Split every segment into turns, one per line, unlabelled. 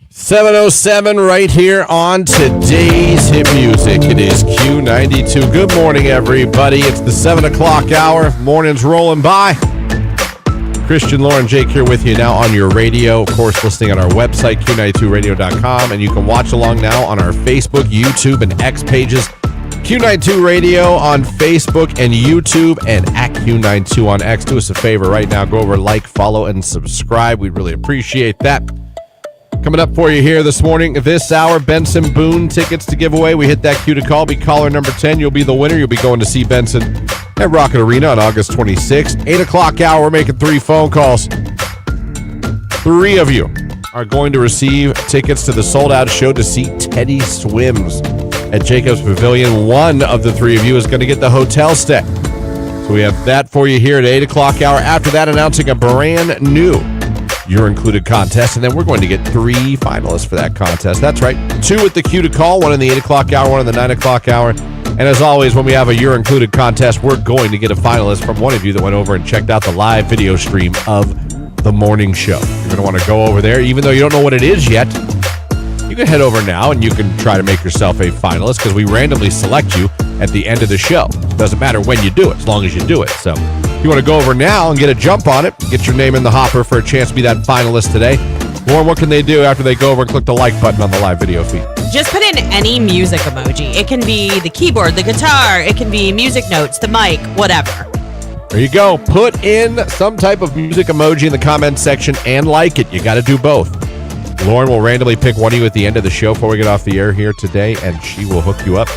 7:07 right here on today's hit music. It is Q92. Good morning, everybody. It's the 7 o'clock hour. Morning's rolling by. Christian, Lauren, Jake here with you now on your radio. Of course, listening on our website, Q92radio.com. And you can watch along now on our Facebook, YouTube, and X pages. Q92 Radio on Facebook and YouTube, and at Q92 on X. Do us a favor right now. Go over, like, follow, and subscribe. We'd really appreciate that. Coming up for you here this morning, this hour, Benson Boone tickets to give away. We hit that cue to call. Be caller number 10. You'll be the winner. You'll be going to see Benson at Rocket Arena on August 26th. 8 o'clock hour, we're making 3 phone calls. 3 of you are going to receive tickets to the sold-out show to see Teddy Swims at Jacobs Pavilion. 1 of the 3 of you is going to get the hotel stay. So we have that for you here at 8 o'clock hour. After that, announcing a brand new You're Included contest, and then we're going to get 3 finalists for that contest. That's right, 2 with the cue to call, 1 in the 8 o'clock hour, 1 in the 9 o'clock hour. And as always, when we have a You're Included contest, we're going to get a finalist from one of you that went over and checked out the live video stream of the morning show. You're going to want to go over there, even though you don't know what it is yet. You can head over now and you can try to make yourself a finalist, because we randomly select you at the end of the show. Doesn't matter when you do it, as long as you do it. So if you want to go over now and get a jump on it, get your name in the hopper for a chance to be that finalist today. Lauren, what can they do after they go over and click the like button on the live video feed?
Just put in any music emoji. It can be the keyboard, the guitar, it can be music notes, the mic, whatever.
There you go. Put in some type of music emoji in the comment section and like it. You got to do both. Lauren will randomly pick one of you at the end of the show before we get off the air here today, and she will hook you up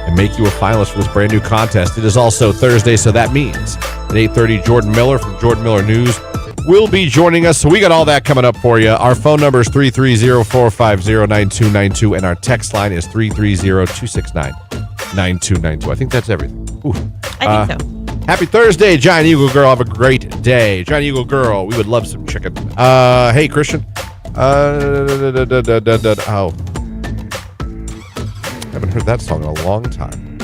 and make you a finalist for this brand new contest. It is also Thursday, so that means at 8:30, Jordan Miller from Jordan Miller News will be joining us. So we got all that coming up for you. Our phone number is 330-450-9292, and our text line is 330-269-9292. I think that's everything. Ooh.
I think so.
Happy Thursday, Giant Eagle Girl. Have a great day. Giant Eagle Girl, we would love some chicken. Hey, Christian. Oh. Haven't heard that song in a long time.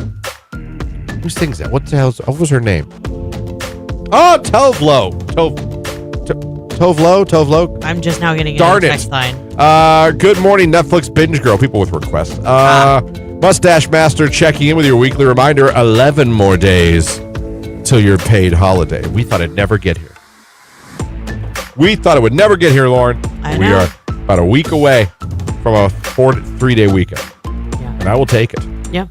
Who sings that? What the hell's... What was her name? Oh, Tovlo. Tovlo?
I'm just now getting
Darn
a
it.
text line.
Good morning, Netflix binge girl. People with requests. Mustache Master checking in with your weekly reminder. 11 more days till your paid holiday. We thought it'd never get here. We thought it would never get here, Lauren.
I know.
We are about a week away from a 3-day weekend.
Yeah.
And I will take it.
Yeah.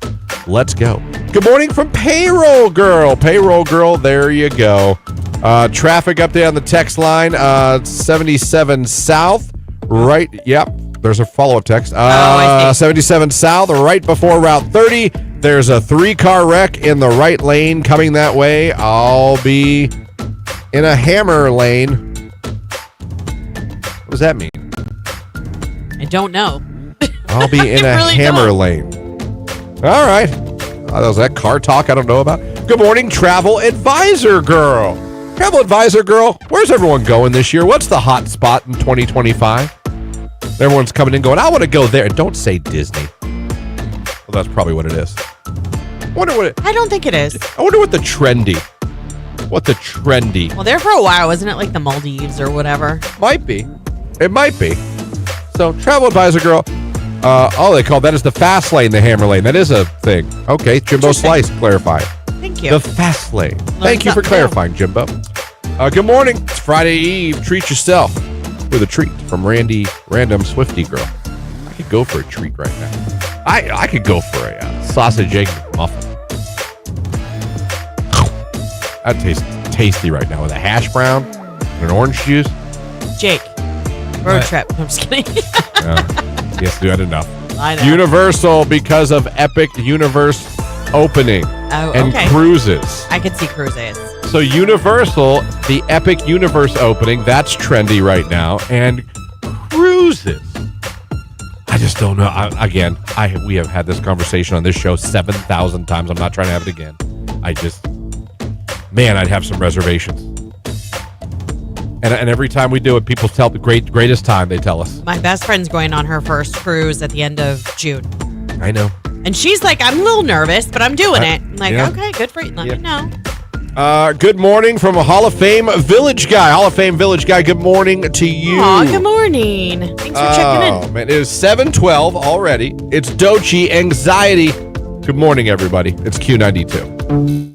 Let's go. Good morning from Payroll Girl. Payroll Girl, there you go. Traffic update on the text line. 77 South. Right. Yep. There's a follow-up text. 77 South, right before Route 30. There's a 3-car wreck in the right lane coming that way. I'll be in a hammer lane. What does that mean?
I don't know.
I'll be in a
really
hammer lane. All right. Was that car talk I don't know about? Good morning, Travel Advisor Girl. Travel Advisor Girl, where's everyone going this year? What's the hot spot in 2025? Everyone's coming in going, I want to go there. Don't say Disney. Well, that's probably what it is.
I don't think it is.
I wonder what the trendy.
Well, there for a while, wasn't it like the Maldives or whatever?
Might be. It might be. So, Travel Advisor Girl. They call that is the fast lane, the hammer lane. That is a thing. Okay, Jimbo Slice clarified.
Thank you.
The fast lane. Thank you for clarifying, Jimbo. Good morning. It's Friday Eve. Treat yourself with a treat from Random Swifty Girl. I could go for a treat right now. I could go for a sausage egg muffin. That tastes tasty right now with a hash brown and an orange juice.
Jake, road trip. I'm just kidding.
Yes, we had enough.
I know.
Universal, because of Epic Universe opening and cruises.
I could see cruises.
So Universal, the Epic Universe opening, that's trendy right now, and cruises. I just don't know. We have had this conversation on this show 7,000 times. I'm not trying to have it again. I'd have some reservations. And every time we do it, people tell the greatest time, they tell us.
My best friend's going on her first cruise at the end of June.
I know.
And she's like, I'm a little nervous, but I'm doing it. I'm like, okay, good for you. Let me know.
Good morning from a Hall of Fame Village Guy. Hall of Fame Village Guy, good morning to you.
Aw, good morning. Thanks for checking in.
Oh, man. It is 7:12 already. It's Dochi Anxiety. Good morning, everybody. It's Q92.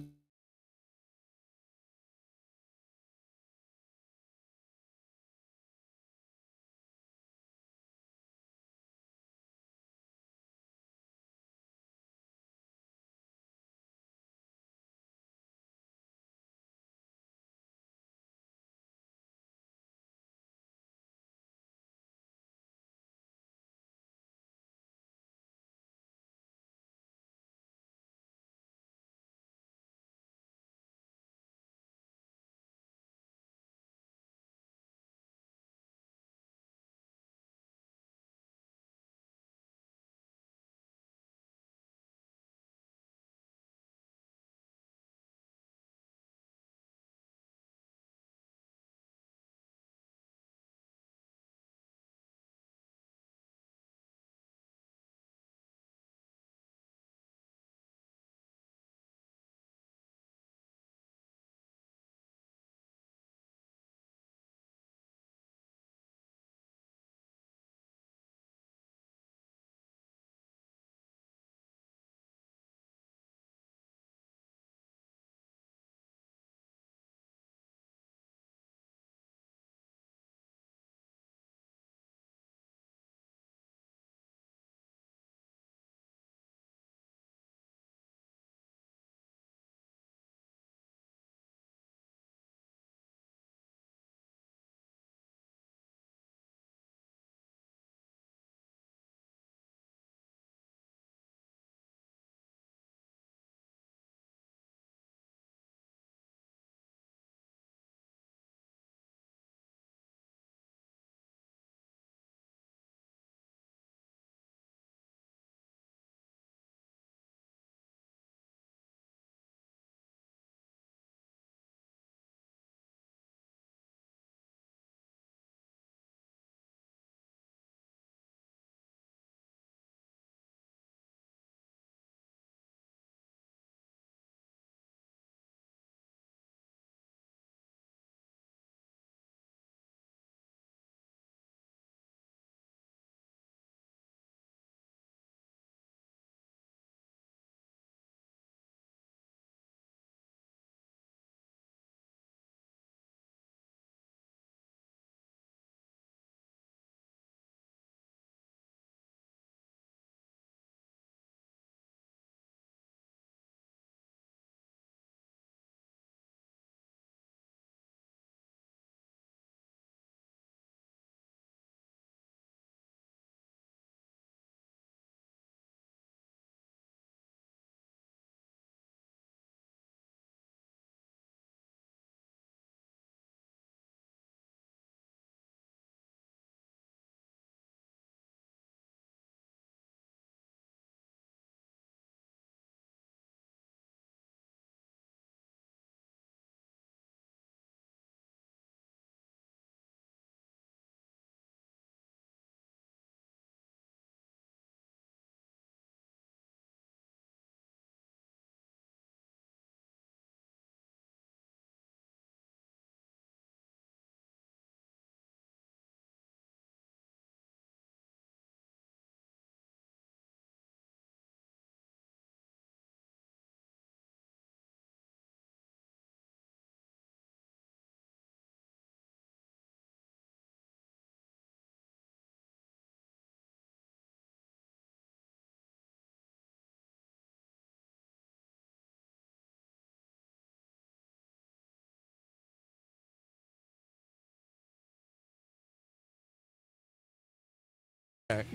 Okay.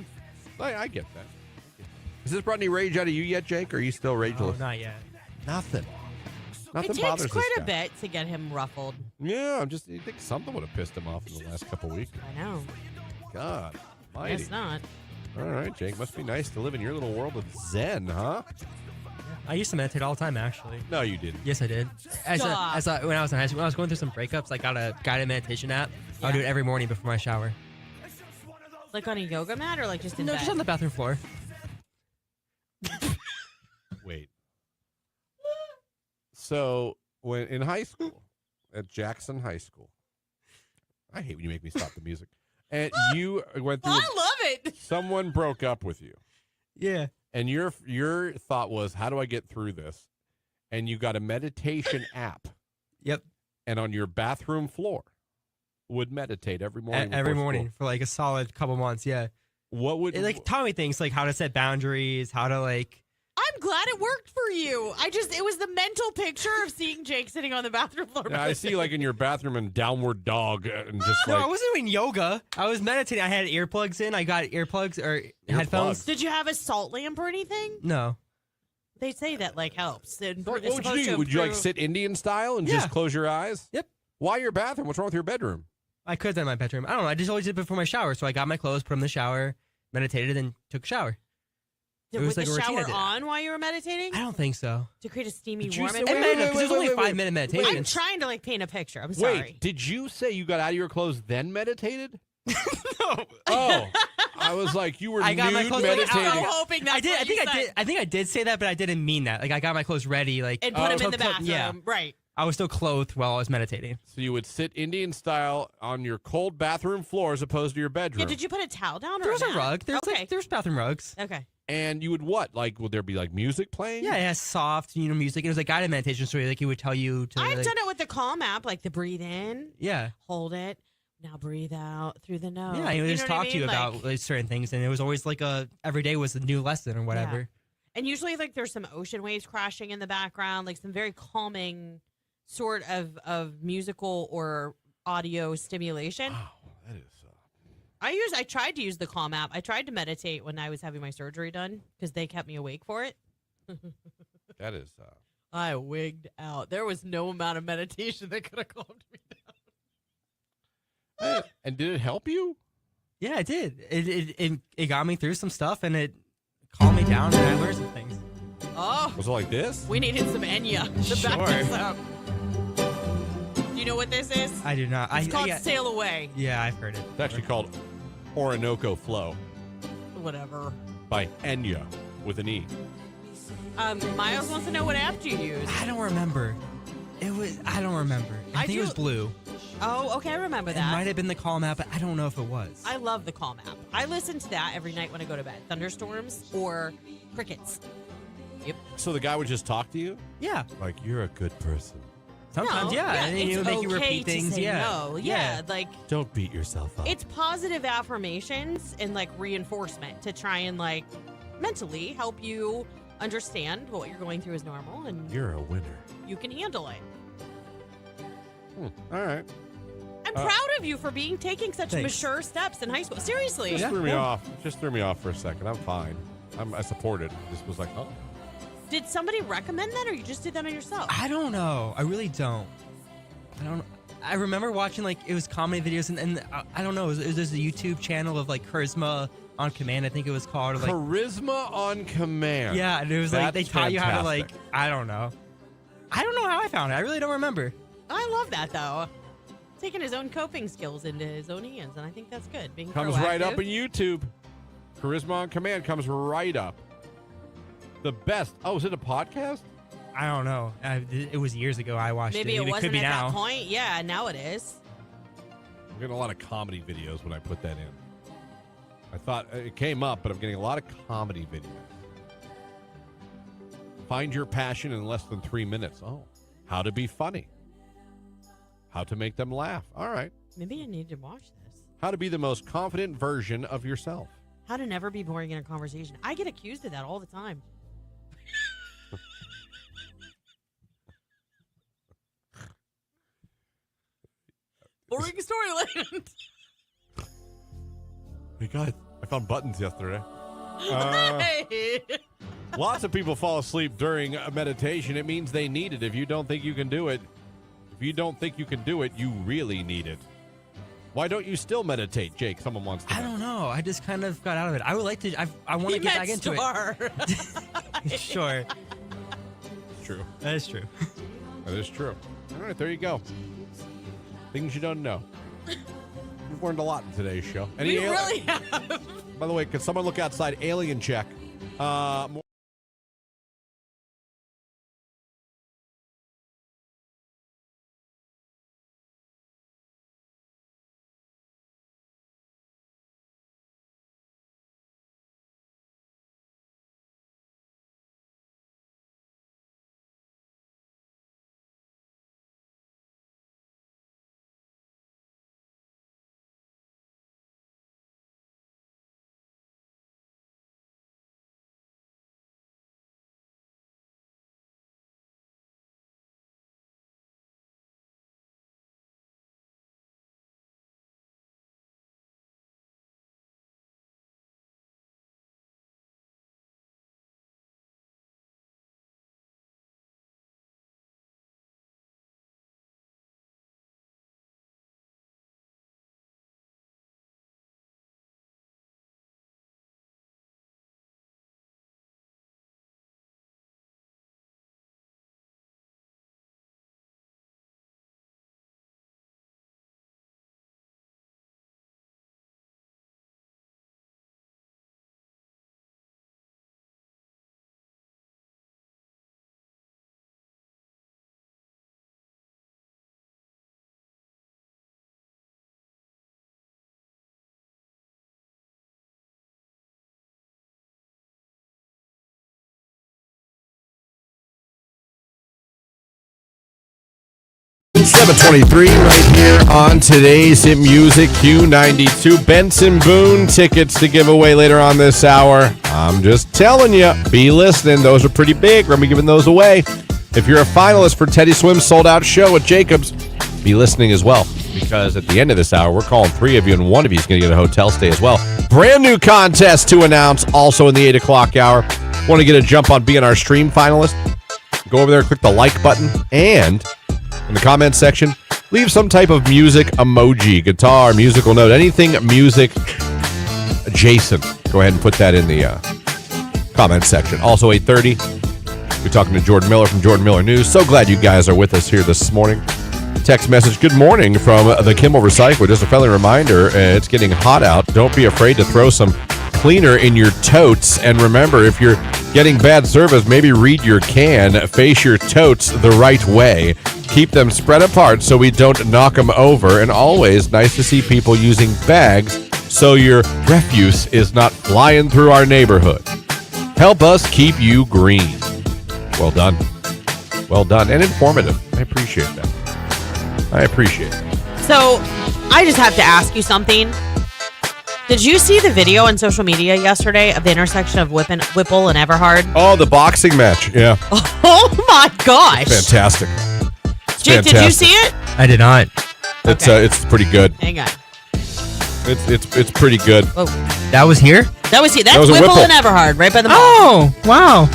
I get that. Has this brought any rage out of you yet, Jake? Or are you still rageless?
Oh, not yet.
Nothing. Nothing
It
bothers
takes quite
this
a
guy.
bit to get him ruffled.
Yeah, you think something would have pissed him off in the last couple weeks.
I know.
God, mighty.
Guess not.
All right, Jake. Must be nice to live in your little world of Zen, huh?
I used to meditate all the time, actually.
No, you didn't.
Yes, I did.
Stop.
When I was in high school, when I was going through some breakups, I got a guided meditation app. I would do it every morning before my shower.
Like on a yoga mat or like just in
No,
bed?
just on the bathroom floor.
Wait. So when in high school, at Jackson High School. I hate when you make me stop the music. And you went through.
I love it.
Someone broke up with you.
Yeah.
And your thought was, how do I get through this? And you got a meditation app.
Yep.
And on your bathroom floor, would meditate every morning.
Every
before
morning
school.
for like a solid couple months. Yeah.
What would
It like taught me things like how to set boundaries, how to like.
I'm glad it worked for you. It was the mental picture of seeing Jake sitting on the bathroom floor.
Yeah, I see like in your bathroom and downward dog and just
No,
like.
I wasn't doing yoga. I was meditating. I had earplugs in. I got earplugs or headphones.
Did you have a salt lamp or anything?
No.
They say that like helps.
What would you do? Would you like sit Indian style and just close your eyes?
Yep.
Why your bathroom? What's wrong with your bedroom?
I could have done in my bedroom. I don't know. I just always did it before my shower. So I got my clothes, put them in the shower, meditated, and took a shower.
With
was like
the
a routine I
shower
did.
on while you were meditating?
I don't think so.
To create a steamy,
Did you
warm
say-
It
Wait,
may have,
wait,
because it was
wait,
only
wait,
5-minute meditation.
I'm trying to like paint a picture. I'm
Wait,
sorry.
did you say you got out of your clothes then meditated?
No.
Oh, I was like, you were
I got my
nude
clothes
meditating.
I'm so hoping that's
I did.
what
I think
you
I did.
said.
I think I did say that, but I didn't mean that. Like I got my clothes ready. Like
And put him in the
so-
bathroom.
Yeah.
Right.
I was still clothed while I was meditating.
So you would sit Indian style on your cold bathroom floor as opposed to your bedroom.
Yeah, did you put a towel down or
There was a
mat?
rug. There's
okay.
there's bathroom rugs.
Okay.
And you would what? Like, would there be like music playing?
Yeah, it has soft, music. It was like guided meditation, so like he would tell you to.
I've
like,
done it with the Calm app, like the breathe in,
Yeah,
hold it, now breathe out through the nose.
yeah. He would
You
just
know what I
talk to you
mean?
about like, certain things, and it was always like every day was a new lesson or whatever.
Yeah. And usually, like, there's some ocean waves crashing in the background, like some very calming sort of musical or audio stimulation.
Wow, that is.
I tried to use the Calm app. I tried to meditate when I was having my surgery done because they kept me awake for it.
That is.
I wigged out. There was no amount of meditation that could have calmed me down.
And did it help you?
Yeah, it did. It got me through some stuff, and it calmed me down, and I learned some things.
Oh,
Was it like this?
we needed some Enya to back
Sure.
this up. Do you know what this is?
I do not.
It's called
yeah,
Sail Away.
yeah, I've heard it.
It's actually called Orinoco Flow
Whatever.
by Enya with an E.
Miles wants to know what app do you use?
I don't remember. I don't remember. I think it was blue.
Oh, okay, I remember
It
that.
might have been the Calm app, but I don't know if it was.
I love the Calm app. I listen to that every night when I go to bed. Thunderstorms or crickets. Yep.
So the guy would just talk to you?
Yeah.
Like, you're a good person.
Sometimes,
No,
yeah. And then
it's
you make you
okay
repeat
to
things.
say
Yeah.
no. Yeah, like
Don't beat yourself up.
it's positive affirmations and like reinforcement to try and like mentally help you understand what you're going through is normal and
You're a winner.
you can handle it.
All right.
I'm proud of you for taking such
Thanks.
mature steps in high school. Seriously.
Just
Yeah.
threw me off. Just threw me off for a second. I'm fine. I support it. Just was like, oh.
Did somebody recommend that or you just did that on yourself?
I don't know. I really don't. I remember watching like it was comedy videos and I don't know. It was a YouTube channel of like Charisma on Command. I think it was called. Or, like,
Charisma on command.
yeah, and it was like they
That's
taught you how to like.
fantastic.
I don't know. I don't know how I found it. I really don't remember.
I love that though. Taking his own coping skills into his own hands, and I think that's good. Being
Comes right up
proactive.
in YouTube. Charisma on command comes right up. The best. Oh, is it a podcast?
I don't know. It was years ago. I watched
Maybe
it.
it
It
wasn't
could be
at
now.
that point. Yeah, now it is.
I'm getting a lot of comedy videos when I put that in. I thought it came up, but I'm getting a lot of comedy videos. Find your passion in less than 3 minutes. Oh, how to be funny. How to make them laugh. All right.
Maybe I need to watch this.
How to be the most confident version of yourself.
How to never be boring in a conversation. I get accused of that all the time. Boring storyline.
Hey guys, I found buttons yesterday.
Hey.
Lots of people fall asleep during a meditation. It means they need it. If you don't think you can do it, you really need it. Why don't you still meditate, Jake? Someone wants to know.
I don't know. I just kind of got out of it. I would like to. I want to
He
get
meant
back into
Star.
it. Sure,
It's true.
that is true.
That is true. All right, there you go. Things you don't know. We've learned a lot in today's show.
We really have.
By the way, can someone look outside? Alien check. More 723 right here on today's Hit Music Q92. Benson Boone tickets to give away later on this hour. I'm just telling you, be listening. Those are pretty big. We're going to be giving those away. If you're a finalist for Teddy Swim's sold-out show at Jacobs, be listening as well. Because at the end of this hour, we're calling 3 of you, and 1 of you is going to get a hotel stay as well. Brand new contest to announce also in the 8 o'clock hour. Want to get a jump on being our stream finalist? Go over there, click the like button, and in the comments section, leave some type of music emoji, guitar, musical note, anything music adjacent. Go ahead and put that in the comments section. Also, 8:30, we're talking to Jordan Miller from Jordan Miller News. So glad you guys are with us here this morning. Text message, good morning from the Kimmel Recycler. Just a friendly reminder, it's getting hot out. Don't be afraid to throw some cleaner in your totes. And remember, if you're getting bad service, maybe read your can. Face your totes the right way. Keep them spread apart so we don't knock them over. And always nice to see people using bags so your refuse is not flying through our neighborhood. Help us keep you green. Well done. Well done. And informative. I appreciate that. I appreciate it.
So, I just have to ask you something. Did you see the video on social media yesterday of the intersection of Whipple and Everhard?
Oh, the boxing match. Yeah.
Oh my gosh.
Fantastic.
Jake, did you see it?
I did not.
It's pretty good.
Hang on.
It's pretty good.
Oh.
That was here?
That was
was a
Whipple
Whipple.
and Everhard, right by the mall.
Oh, wow.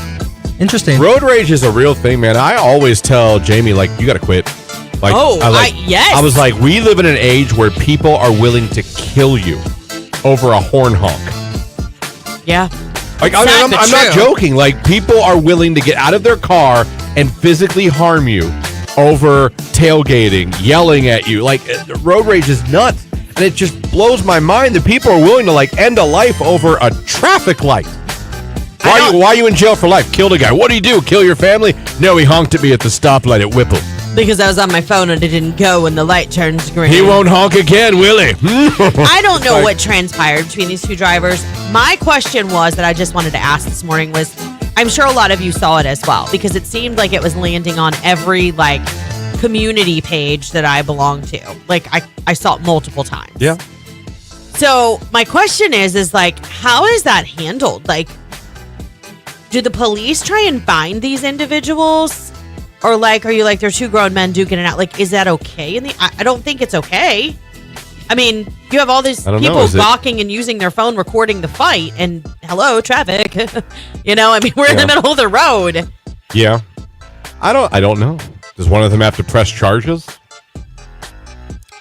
Interesting.
Road rage is a real thing, man. I always tell Jamie, like, you got to quit. Like,
yes.
I was like, we live in an age where people are willing to kill you over a horn honk.
Yeah.
Like,
Sad,
I'm
but
not
true.
joking. Like, people are willing to get out of their car and physically harm you over tailgating, yelling at you. Like, road rage is nuts. And it just blows my mind that people are willing to, like, end a life over a traffic light. Why are you in jail for life? Killed a guy. What do you do? Kill your family? No, he honked at me at the stoplight at Whipple.
Because I was on my phone and it didn't go when the light turns green.
He won't honk again, will he?
I don't know what transpired between these two drivers. My question was that I just wanted to ask this morning was, I'm sure a lot of you saw it as well, because it seemed like it was landing on every, like, community page that I belong to. Like, I saw it multiple times.
Yeah.
So my question is like, how is that handled? Like, do the police try and find these individuals? Or, like, are you like, they're two grown men duking it out? Like, is that okay? I don't think it's okay. I mean, you have all these people gawking and using their phone recording the fight. And, hello, traffic. You know, I mean, we're in the middle of the road.
Yeah. I don't know. Does one of them have to press charges?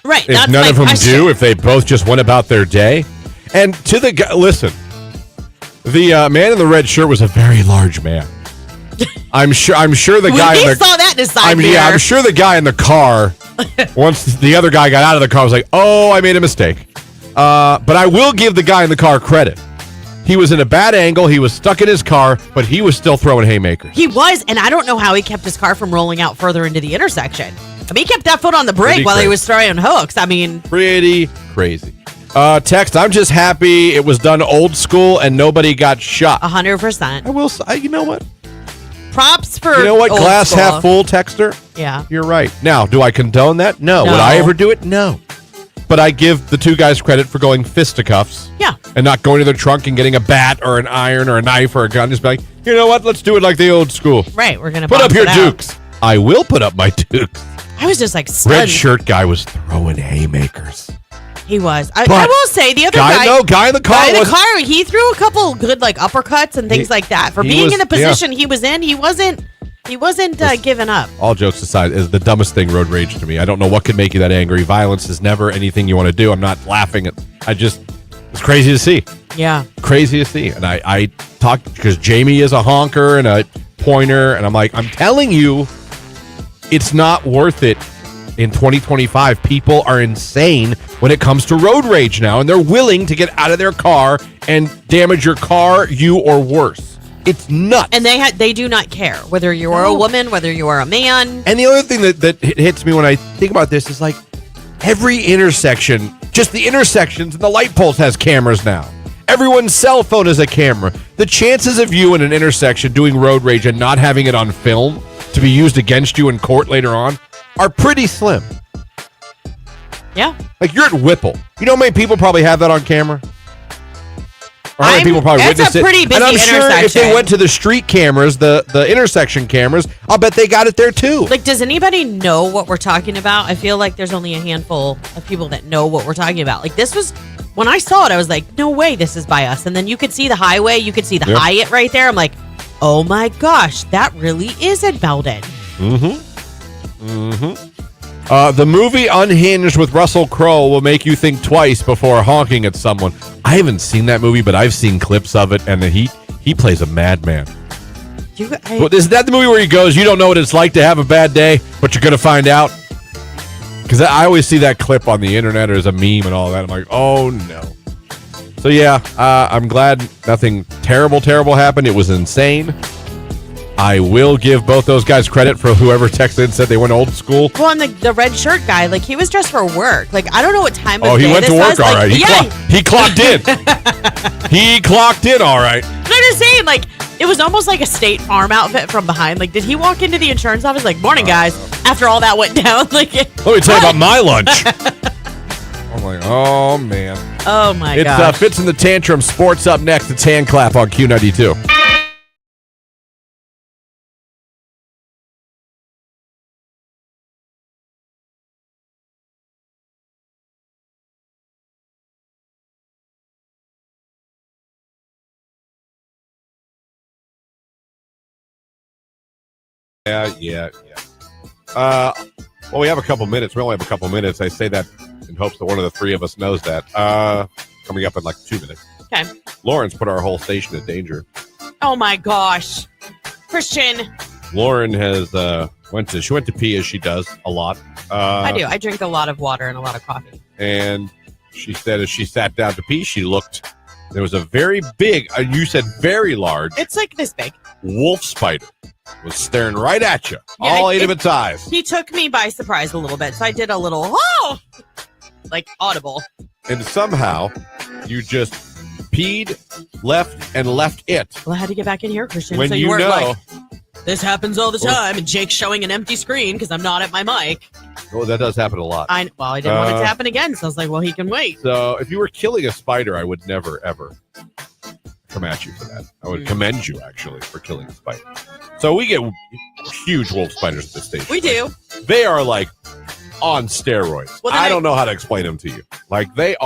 Right.
If none of them do, if they both just went about their day. And to the guy, listen, the man in the red shirt was a very large man. I'm sure the guy.
We saw that in the side mirror.
Yeah, I'm sure the guy in the car. Once the other guy got out of the car, was like, "Oh, I made a mistake." But I will give the guy in the car credit. He was in a bad angle. He was stuck in his car, but he was still throwing haymakers.
He was, and I don't know how he kept his car from rolling out further into the intersection. I mean, he kept that foot on the brake while he was throwing hooks. I mean,
pretty crazy. Text, I'm just happy it was done old school and nobody got shot.
100%.
I will say, you know what?
Props for
You know what?
old
Glass
school.
half full texter?
Yeah.
You're right. Now, do I condone that? No. Would I ever do it? No. But I give the two guys credit for going fisticuffs.
Yeah.
And not going to their trunk and getting a bat or an iron or a knife or a gun. Just be like, you know what? Let's do it like the old school.
Right. We're going to
put up your dukes. I will put up my dukes.
I was just like stunned.
Red shirt guy was throwing haymakers.
He was. I will say the other guy
in the car.
He threw a couple good like uppercuts and things like that. For being in the position he was in, he wasn't giving up.
All jokes aside, is the dumbest thing road rage to me. I don't know what could make you that angry. Violence is never anything you want to do. I'm not laughing at. It's crazy to see.
Yeah.
Crazy to see. And I talked because Jamie is a honker and a pointer, and I'm like, I'm telling you, it's not worth it. In 2025, people are insane when it comes to road rage now, and they're willing to get out of their car and damage your car, you, or worse. It's nuts.
And they do not care whether you are a woman, whether you are a man.
And the other thing that hits me when I think about this is like every intersection, just the intersections and the light poles has cameras now. Everyone's cell phone is a camera. The chances of you in an intersection doing road rage and not having it on film to be used against you in court later on, are pretty slim.
Yeah.
Like you're at Whipple. You know how many people probably have that on camera? Or how many people probably witnessed it?
It's a pretty busy
and I'm sure
intersection.
if they went to the street cameras, the intersection cameras, I'll bet they got it there too.
Like, does anybody know what we're talking about? I feel like there's only a handful of people that know what we're talking about. Like, this was, when I saw it, I was like, no way this is by us. And then you could see the highway. You could see the Hyatt right there. I'm like, oh my gosh, that really is in Belden.
The movie Unhinged with Russell Crowe will make you think twice before honking at someone. I haven't seen that movie, but I've seen clips of it, and he plays a madman. Well, is that the movie where he goes, you don't know what it's like to have a bad day, but you're going to find out? Because I always see that clip on the internet or as a meme and all that. I'm like, oh, no. So, yeah, I'm glad nothing terrible happened. It was insane. I will give both those guys credit for whoever texted and said they went old school.
Well, and the red shirt guy, like, he was dressed for work. Like, I don't know what time of day
he went to work, all right. He clocked in. He clocked in, all right.
I'm just saying, like, it was almost like a State Farm outfit from behind. Like, did he walk into the insurance office like, morning, guys, after all that went down? Like,
let me tell you about my lunch. I'm like, oh, man.
Oh, my God.
It's Fitz and the Tantrum. Sports up next. It's Hand Clap on Q92. Yeah. Well, we have a couple minutes. We only have a couple minutes. I say that in hopes that one of the three of us knows that. Coming up in like 2 minutes.
Okay.
Lauren's put our whole station in danger.
Oh, my gosh. Christian.
Lauren has went to pee, as she does a lot.
I do. I drink a lot of water and a lot of coffee.
And she said as she sat down to pee, she looked. There was a very big, you said very large.
It's like this big.
Wolf spider was staring right at you. All eight of its eyes.
He took me by surprise a little bit. So I did a little, like audible.
And somehow you just peed, left it.
Well, I had to get back in here, Christian.
When
so
you
weren't
know,
like, this happens all the time, and Jake's showing an empty screen because I'm not at my mic.
Oh, that does happen a lot.
I didn't want it to happen again, so I was like, well, he can wait.
So if you were killing a spider, I would never, ever come at you for that. I would commend you, actually, for killing a spider. So we get huge wolf spiders at this station.
We do.
They are like on steroids. Well, I don't know how to explain them to you. Like they're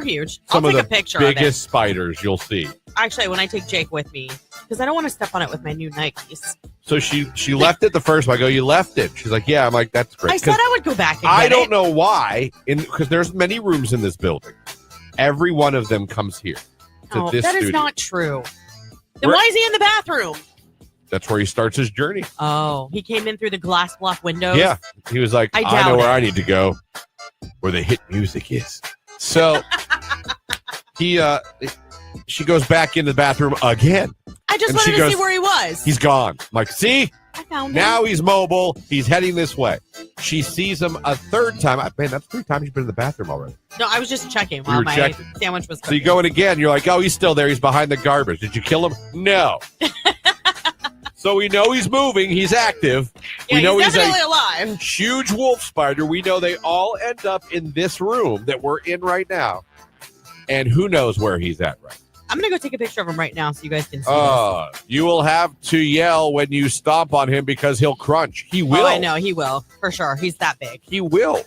huge.
Some
I'll
of
take
the
a picture of it.
biggest spiders you'll see.
Actually, when I take Jake with me, because I don't want to step on it with my new Nikes.
So she left it the first one. I go, you left it. She's like, yeah. I'm like, that's great.
I said I would go back and
I
get
don't
it.
know why, because there's many rooms in this building. Every one of them comes here to this
that is
studio.
not true. Then why is he in the bathroom?
That's where he starts his journey.
Oh, he came in through the glass block windows?
Yeah. He was like, I know where I need to go, where the hit music is. So she goes back into the bathroom again.
I just wanted to see where he was.
He's gone. I'm like, see?
I found him.
Now he's mobile. He's heading this way. She sees him a third time. Man, that's 3 times you've been in the bathroom already.
No, I was just checking while my sandwich was cooking.
So you go in again. You're like, oh, he's still there. He's behind the garbage. Did you kill him? No. So we know he's moving. He's active.
Yeah,
we know
he's definitely alive.
Huge wolf spider. We know they all end up in this room that we're in right now. And who knows where he's at right now.
I'm going to go take a picture of him right now so you guys can see this.
You will have to yell when you stomp on him because he'll crunch. He will.
Oh, I know. He will. For sure. He's that big.
He will.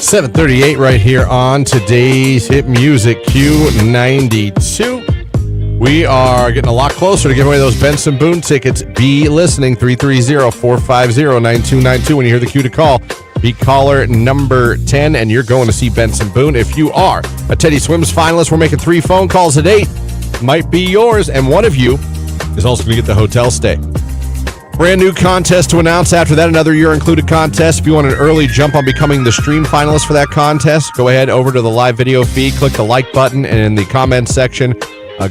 7:38 right here on today's Hit Music Q92. We are getting a lot closer to giving away those Benson Boone tickets. Be listening, 330-450-9292. When you hear the cue to call, be caller number 10, and you're going to see Benson Boone. If you are a Teddy Swims finalist, we're making 3 phone calls today. Might be yours, and one of you is also going to get the hotel stay. Brand new contest to announce after that, another year-included contest. If you want an early jump on becoming the stream finalist for that contest, go ahead over to the live video feed, click the like button, and in the comments section,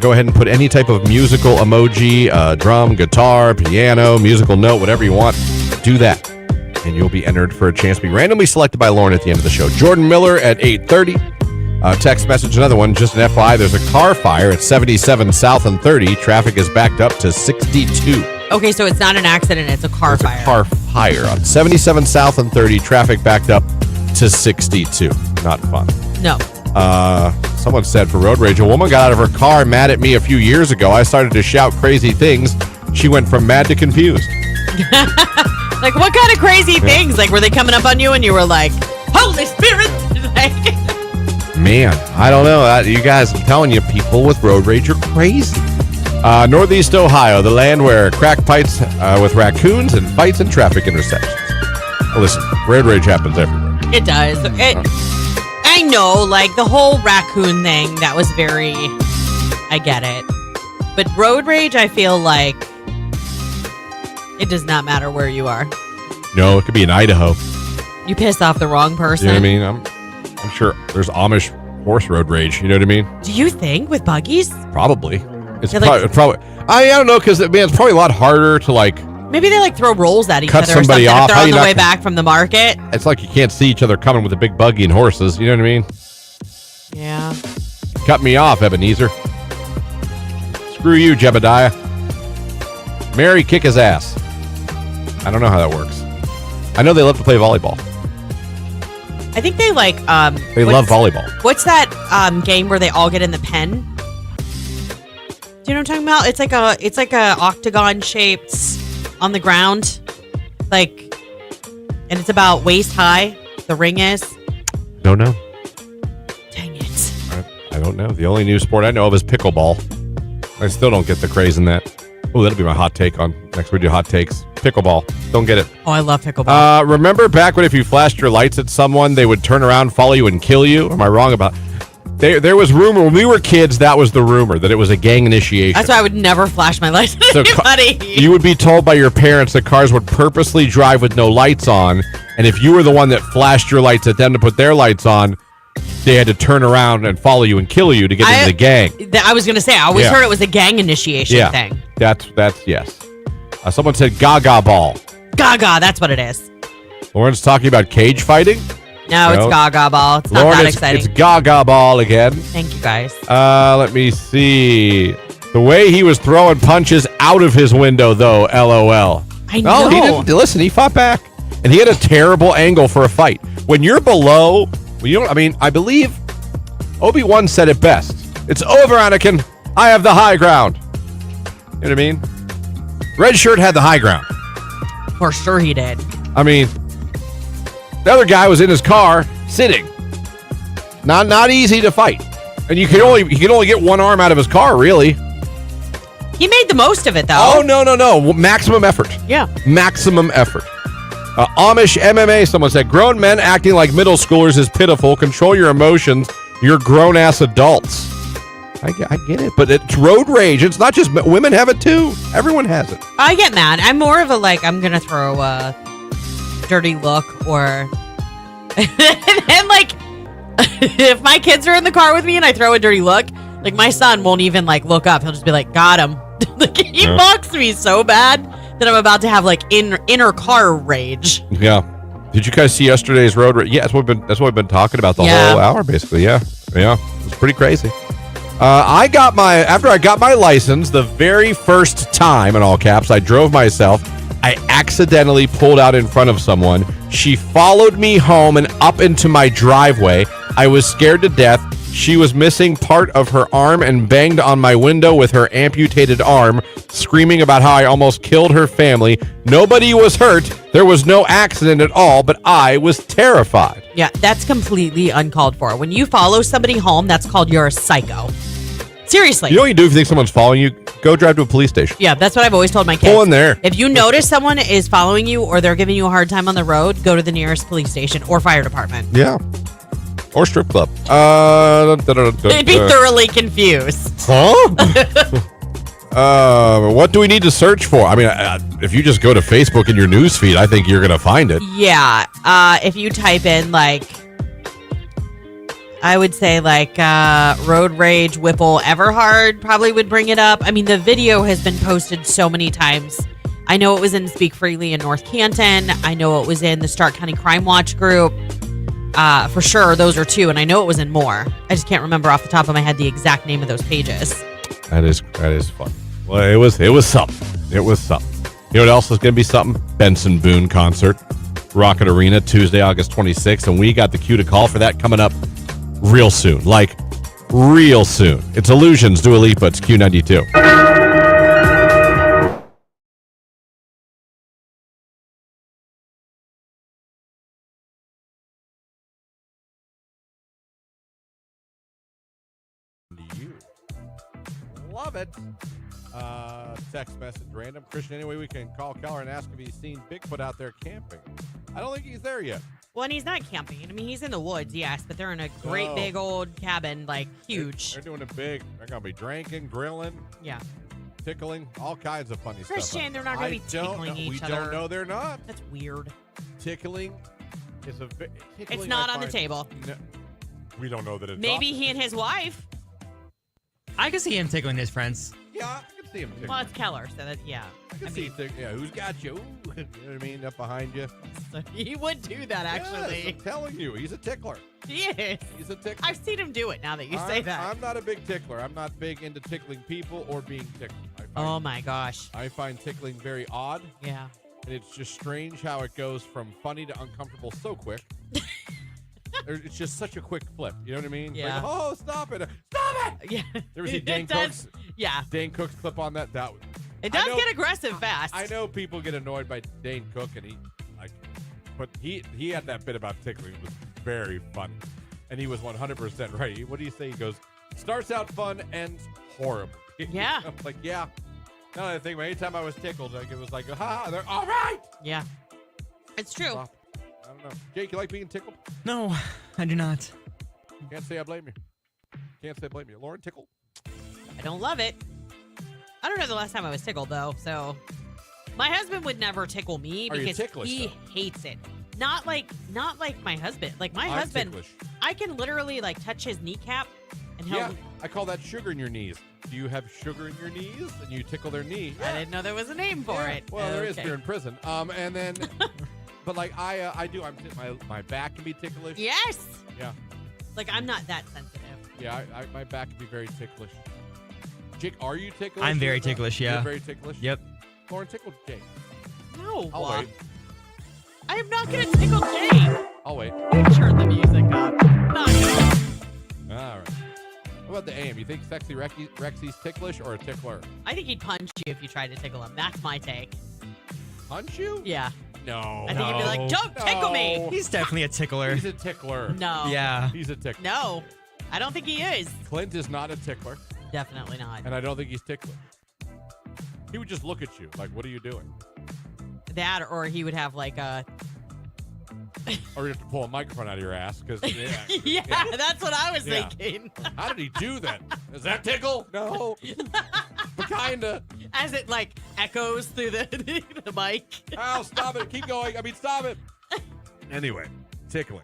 go ahead and put any type of musical emoji, drum, guitar, piano, musical note, whatever you want. Do that, and you'll be entered for a chance to be randomly selected by Lauren at the end of the show. Jordan Miller at 8:30. Text message, another one, just an FYI, there's a car fire at 77 South and 30. Traffic is backed up to 62.
Okay, so it's not an accident, it's a car fire.
It's a car fire on 77 South and 30. Traffic backed up to 62. Not fun.
No.
Someone said for road rage, a woman got out of her car mad at me a few years ago. I started to shout crazy things. She went from mad to confused.
Like, what kind of crazy things? Like, were they coming up on you and you were like, Holy Spirit?
Man, I don't know. You guys, I'm telling you, people with road rage are crazy. Northeast Ohio, the land where crack fights with raccoons and fights in traffic intersections. Listen, road rage happens everywhere.
It does. I know, like, the whole raccoon thing, that was very, I get it. But road rage, I feel like it does not matter where you are.
No, it could be in Idaho.
You pissed off the wrong person.
You know what I mean? I'm sure there's Amish horse road rage. You know what I mean?
Do you think with buggies?
Probably. It's
like,
probably. I don't know, because it's probably a lot harder to like.
Maybe they like throw rolls at each
cut
other or
somebody
something
off.
if they're on the way back from the market.
It's like you can't see each other coming with a big buggy and horses. You know what I mean?
Yeah.
Cut me off, Ebenezer. Screw you, Jebediah. Mary, kick his ass. I don't know how that works. I know they love to play volleyball.
I think they like
they love volleyball.
What's that game where they all get in the pen? Do you know what I'm talking about? It's like a octagon shaped on the ground. Like, and it's about waist high, the ring is.
Don't know.
Dang it.
I don't know. The only new sport I know of is pickleball. I still don't get the craze in that. Oh, that'll be my hot take on next we do hot takes. Pickleball. Don't get it.
Oh, I love pickleball.
Remember back when if you flashed your lights at someone, they would turn around, follow you, and kill you? Am I wrong about There was rumor when we were kids, that was the rumor, that it was a gang initiation.
That's why I would never flash my lights at anybody.
You would be told by your parents that cars would purposely drive with no lights on, and if you were the one that flashed your lights at them to put their lights on, they had to turn around and follow you and kill you to get into the gang.
I was going to say, I always heard it was a gang initiation thing.
That's yes. Someone said Gaga Ball.
Gaga, that's what it is.
Lauren's talking about cage fighting?
No, it's Gaga Ball. It's
Lauren,
not that exciting.
It's Gaga Ball again.
Thank you, guys.
Let me see. The way he was throwing punches out of his window, though, LOL.
I know.
No, he didn't. Listen, he fought back. And he had a terrible angle for a fight. When you're below, I believe Obi-Wan said it best. It's over, Anakin. I have the high ground. You know what I mean? Red shirt had the high ground.
For sure he did.
I mean, the other guy was in his car, sitting. Not easy to fight. And you can only get one arm out of his car, really.
He made the most of it, though.
Oh, no. Maximum effort.
Yeah.
Maximum effort. Amish MMA, someone said, grown men acting like middle schoolers is pitiful. Control your emotions. You're grown-ass adults. I get it, but it's road rage. It's not just women have it, too. Everyone has it. I
get mad. I'm more of a, I'm going to throw a dirty look or... and then, if my kids are in the car with me and I throw a dirty look, my son won't even, look up. He'll just be like, got him. He mocks me so bad that I'm about to have, inner car rage.
Yeah. Did you guys see yesterday's road rage? Yeah, that's what we've been talking about the whole hour, basically. Yeah. It was pretty crazy. After I got my license, the very first time, in all caps, I drove myself. I accidentally pulled out in front of someone. She followed me home and up into my driveway. I was scared to death. She was missing part of her arm and banged on my window with her amputated arm, screaming about how I almost killed her family. Nobody was hurt. There was no accident at all, but I was terrified.
Yeah, that's completely uncalled for. When you follow somebody home, that's called you're a psycho. Seriously.
You know what you do if you think someone's following you? Go drive to a police station.
Yeah, that's what I've always told my kids.
Pull in there.
If you notice someone is following you or they're giving you a hard time on the road, go to the nearest police station or fire department.
Yeah. Or strip club.
They'd be thoroughly confused.
Huh? What do we need to search for? I mean, if you just go to Facebook in your news feed, I think you're going to find it.
Yeah. If you type in, like, I would say, like, Road Rage Whipple Everhard probably would bring it up. I mean, the video has been posted so many times. I know it was in Speak Freely in North Canton. I know it was in the Stark County Crime Watch group. For sure, those are two, and I know it was in more. I just can't remember off the top of my head the exact name of those pages.
That is fun. Well, it was something. It was something. You know what else is going to be something? Benson Boone concert, Rocket Arena, Tuesday, August 26th, and we got the cue to call for that coming up real soon. Like, real soon. It's Illusions, Dua Lipa. It's Q92. Love it. Text message random. Christian, anyway, we can call Keller and ask if he's seen Bigfoot out there camping. I don't think he's there yet.
Well, and he's not camping. I mean, he's in the woods, yes, but they're in a great big old cabin, like huge.
They're doing it big. They're going to be drinking, grilling,
yeah,
tickling, all kinds of funny stuff.
Christian, they're not going to be tickling each other.
We don't know they're not.
That's weird.
Tickling is a...
It's not on the table.
No, we don't know that it's
Maybe he and his wife.
I can see him tickling his friends.
Yeah, I can see him tickling.
Well, it's Keller, so that's, yeah.
I can see yeah, who's got you? Ooh, you know what I mean? Up behind you.
He would do that, actually.
Yes, I'm telling you, he's a tickler.
He is.
He's a tickler.
I've seen him do it now that you say that.
I'm not a big tickler. I'm not big into tickling people or being tickled.
Oh, my gosh.
I find tickling very odd.
Yeah.
And it's just strange how it goes from funny to uncomfortable so quick. It's just such a quick flip. You know what I mean?
Yeah.
Like, oh, stop it. Stop it.
Yeah.
You ever see Dane Cook's?
Yeah.
Dane Cook's clip on that?
It does get aggressive fast.
I know people get annoyed by Dane Cook, and but he had that bit about tickling. It was very funny. And he was 100% right. What do you say? He goes, starts out fun, ends horrible.
Yeah.
I'm like, yeah. No, I think anytime I was tickled, like it was like, ha, they're all right.
Yeah. It's true.
Stop. I don't know. Jake, you like being tickled?
No, I do not.
Can't say I blame you. Can't say I blame you. Lauren, tickled?
I don't love it. I don't know the last time I was tickled, though. So my husband would never tickle me because he hates it. Not like my husband. Like my husband,
ticklish.
I can literally like touch his kneecap and he'll.
Yeah, I call that sugar in your knees. Do you have sugar in your knees? And you tickle their knee.
I didn't know there was a name for it.
Well, there is if you're in prison. And then, but like I do. My back can be ticklish.
Yes.
Yeah.
Like I'm not that sensitive.
Yeah, my back can be very ticklish. Jake, are you ticklish?
I'm very ticklish, yeah.
You're very ticklish?
Yep.
Lauren, tickle Jake.
No.
I'll wait.
I am not going to tickle Jake.
I'll wait.
Turn the music up. Not gonna.
All right. What about the AM? You think Sexy Rexy's ticklish or a tickler?
I think he'd punch you if you tried to tickle him. That's my take.
Punch you?
Yeah.
No.
I think he'd be like, don't tickle me.
He's definitely a tickler.
He's a tickler.
No.
Yeah.
He's a tickler.
No. I don't think he is.
Clint is not a tickler.
Definitely not.
And I don't think he's ticklish. He would just look at you like, what are you doing?
That, or he would have like a...
Or you have to pull a microphone out of your ass.
Yeah, that's what I was thinking.
How did he do that? Is that tickle? No. But kinda.
As it like echoes through the mic.
Oh, stop it. Keep going. Stop it. Anyway, tickling.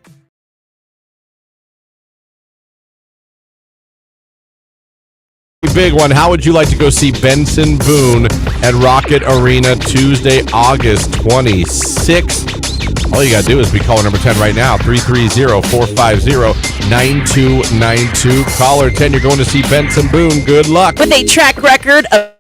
Big one. How would you like to go see Benson Boone at Rocket Arena Tuesday, August 26th? All you got to do is be caller number 10 right now, 330-450-9292. Caller 10, you're going to see Benson Boone. Good luck.
With a track record of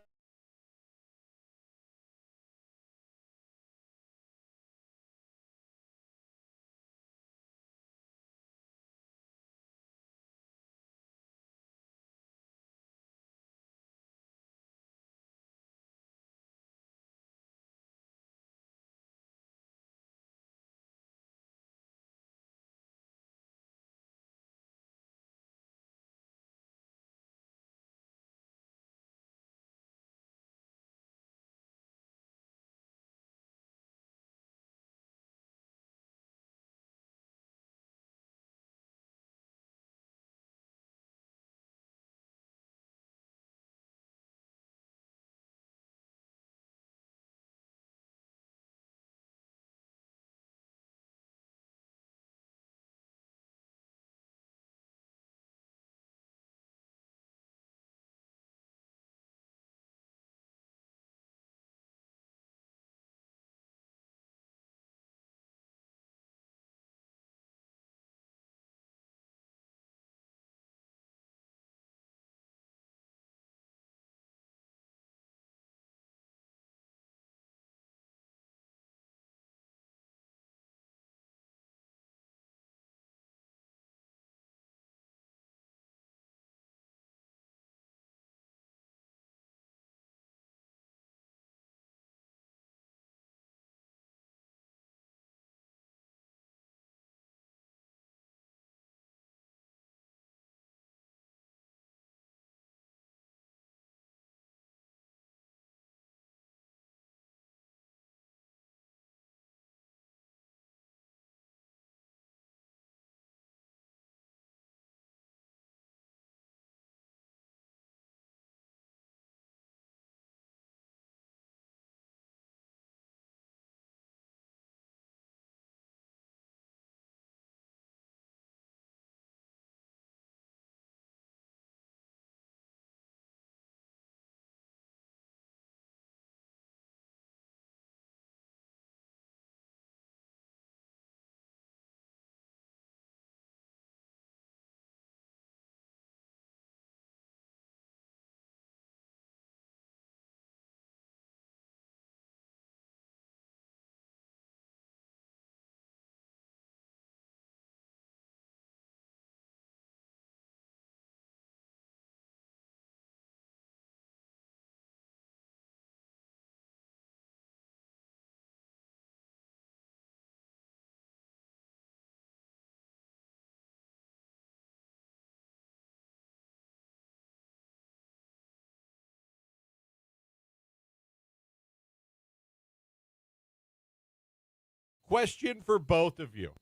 question for both of you.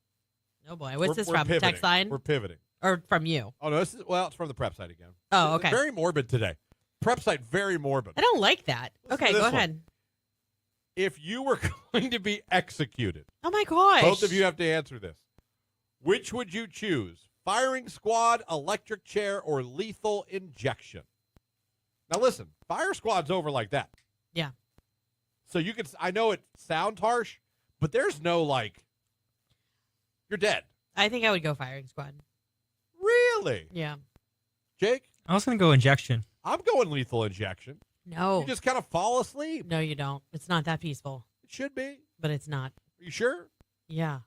Oh, boy. What's this
We're
from?
pivoting.
Text line?
We're pivoting.
Or from you?
Oh, no, it's from the prep site again.
Oh,
It's
okay.
very morbid today. Prep site, very morbid.
I don't like that.
Listen to
Okay,
this
go
one.
ahead.
If you were going to be executed,
Oh, my gosh.
both of you have to answer this. Which would you choose? Firing squad, electric chair, or lethal injection? Now, listen, fire squad's over like that.
Yeah.
So you could, I know it sounds harsh, but there's no you're dead.
I think I would go firing squad.
Really?
Yeah.
Jake?
I was gonna go injection.
I'm going lethal injection.
No.
You just kind of fall asleep.
No, you don't. It's not that peaceful,
It should be.
but it's not.
Are you sure?
Yeah.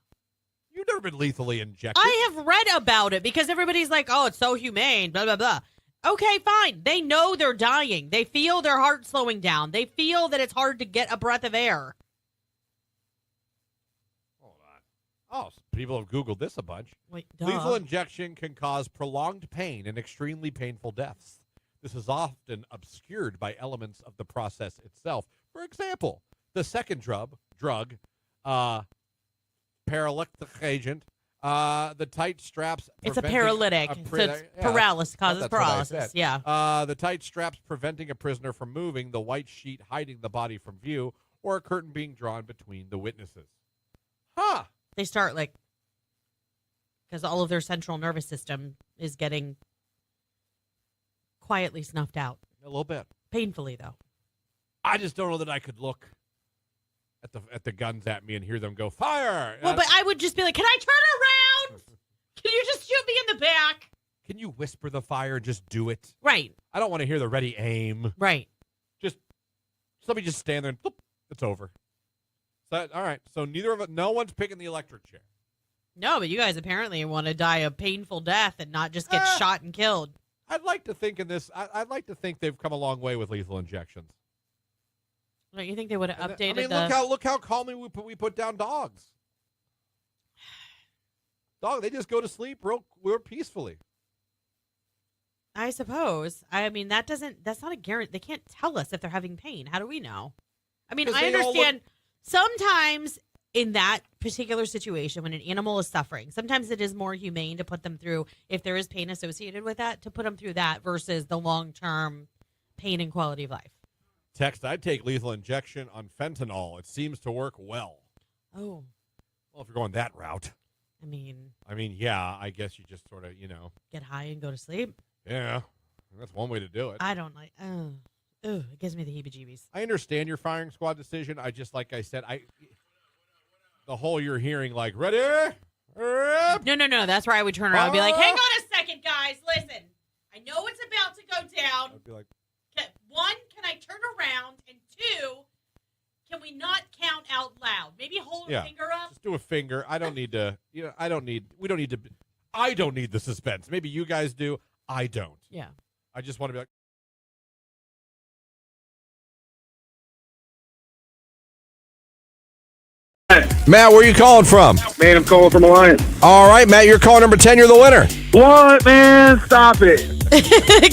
You've never been lethally injected.
I have read about it because everybody's like, oh, it's so humane, blah, blah, blah. Okay, fine. They know they're dying. They feel their heart slowing down. They feel that it's hard to get a breath of air.
Hold on. Oh, people have Googled this a bunch.
Wait,
Lethal injection can cause prolonged pain and extremely painful deaths. This is often obscured by elements of the process itself. For example, the second drug, paralytic agent, the tight straps.
It's a
preventing
paralytic. So it's paralysis, causes
that's what I
paralysis.
said.
Yeah.
The tight straps preventing a prisoner from moving, the white sheet hiding the body from view, or a curtain being drawn between the witnesses. Huh.
They start because all of their central nervous system is getting quietly snuffed out.
A little bit.
Painfully, though.
I just don't know that I could look at the guns at me and hear them go fire.
Well, but I would just be like, can I turn around? Can you just shoot me in the back?
Can you whisper the fire and just do it?
Right.
I don't want to hear the ready aim.
Right.
Just somebody just stand there and boop, it's over. So, all right. So no one's picking the electric chair.
No, but you guys apparently want to die a painful death and not just get shot and killed.
I'd like to think I'd like to think they've come a long way with lethal injections.
Don't you think they would have updated
I mean, look how calmly we put down dogs. They just go to sleep real peacefully.
I suppose. I mean, that's not a guarantee. They can't tell us if they're having pain. How do we know? I mean,
'Cause
I
they all
understand sometimes in that particular situation when an animal is suffering, sometimes it is more humane to put them through, if there is pain associated with that, to put them through that versus the long-term pain and quality of life.
Text, I'd take lethal injection on fentanyl. It seems to work well.
Oh.
Well, if you're going that route.
I mean,
yeah, I guess you just sort of,
get high and go to sleep.
Yeah, that's one way to do it.
I don't like, it gives me the heebie-jeebies.
I understand your firing squad decision. I just, like I said, the whole you're hearing, ready?
No. That's where I would turn around and be like, hang on a second, guys. Listen, I know it's about to go down.
I'd be like,
one, can I turn around? And two, can we not count out loud? Maybe hold a finger up.
just do a finger. I don't need to, I don't need the suspense. Maybe you guys do. I don't.
Yeah.
I just want to be like, Matt, where are you calling from?
Man, I'm calling from Alliance.
All right, Matt, you're calling number 10. You're the winner.
What, man? Stop it.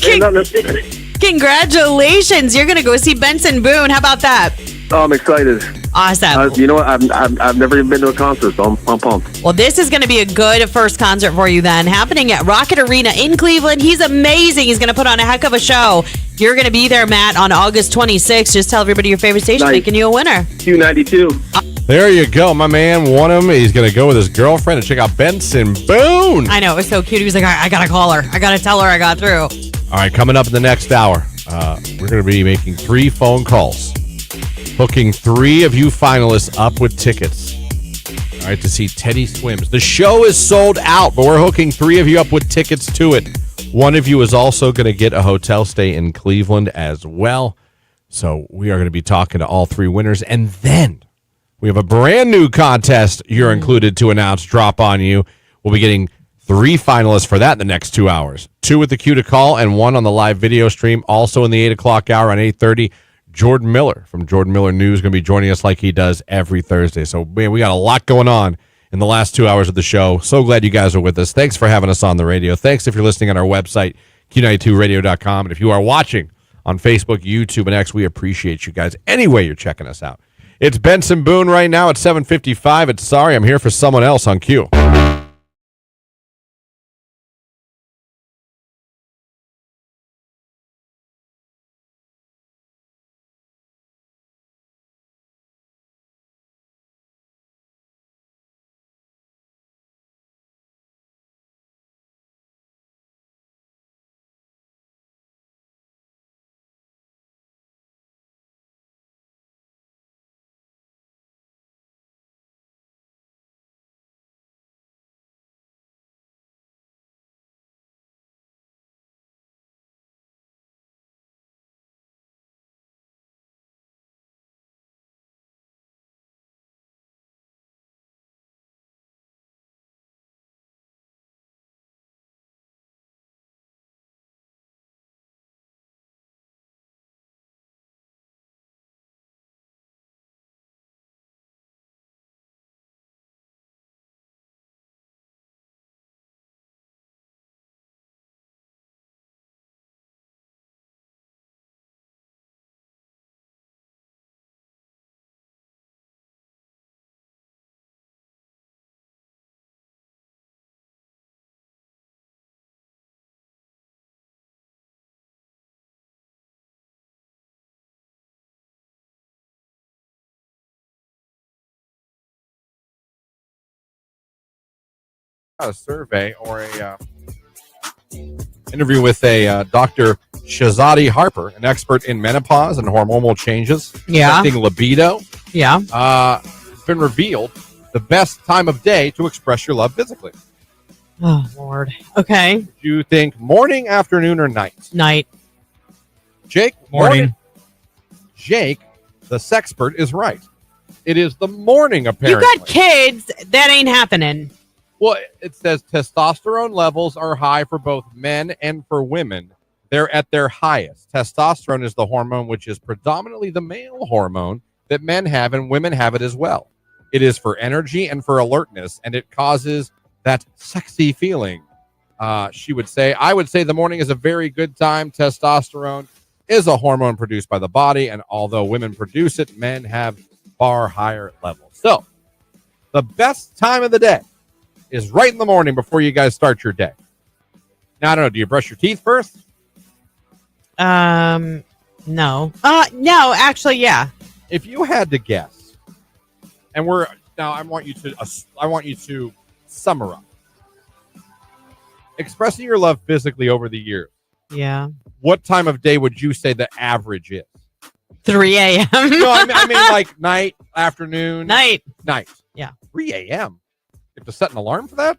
Ain't nothing-
Congratulations. You're going to go see Benson Boone. How about that?
Oh, I'm excited.
Awesome.
You know what? I've never even been to a concert, so I'm pumped.
Well, this is going to be a good first concert for you then. Happening at Rocket Arena in Cleveland. He's amazing. He's going to put on a heck of a show. You're going to be there, Matt, on August 26th. Just tell everybody your favorite station,
Nice.
making you a winner.
Q92.
There you go. My man won him. He's going to go with his girlfriend and check out Benson Boone.
I know. It was so cute. He was like, all right, I got to call her. I got to tell her I got through.
All right, coming up in the next hour, we're going to be making 3 phone calls, hooking 3 of you finalists up with tickets. All right, to see Teddy Swims. The show is sold out, but we're hooking 3 of you up with tickets to it. One of you is also going to get a hotel stay in Cleveland as well. So we are going to be talking to all 3 winners. And then we have a brand new contest you're included to announce, drop on you. We'll be getting 3 finalists for that in the next 2 hours. 2 with the queue to call and 1 on the live video stream. Also in the 8 o'clock hour on 8:30, Jordan Miller from Jordan Miller News is going to be joining us like he does every Thursday. So, man, we got a lot going on in the last 2 hours of the show. So glad you guys are with us. Thanks for having us on the radio. Thanks if you're listening on our website, Q92radio.com. And if you are watching on Facebook, YouTube, and X, we appreciate you guys. Any way you're checking us out. It's Benson Boone right now at 7:55. It's Sorry, I'm here for someone else on Q. A survey or a interview with a Dr. Shazadi Harper, an expert in menopause and hormonal changes affecting libido.
Yeah.
It's been revealed the best time of day to express your love physically.
Oh, Lord. Okay.
Do you think morning, afternoon, or night?
Night.
Jake?
Morning.
Jake, the sexpert, is right. It is the morning, apparently.
You got kids. That ain't happening.
Well, it says testosterone levels are high for both men and for women. They're at their highest. Testosterone is the hormone which is predominantly the male hormone that men have, and women have it as well. It is for energy and for alertness, and it causes that sexy feeling. She would say, I would say the morning is a very good time. Testosterone is a hormone produced by the body, and although women produce it, men have far higher levels. So, the best time of the day is right in the morning before you guys start your day. Now, I don't know, do you brush your teeth first?
No. No, actually, yeah.
If you had to guess, and I want you to summarize. Expressing your love physically over the years.
Yeah.
What time of day would you say the average is?
3 a.m.
No, I mean like night, afternoon.
Night.
Yeah. 3 a.m. You have to set an alarm for that?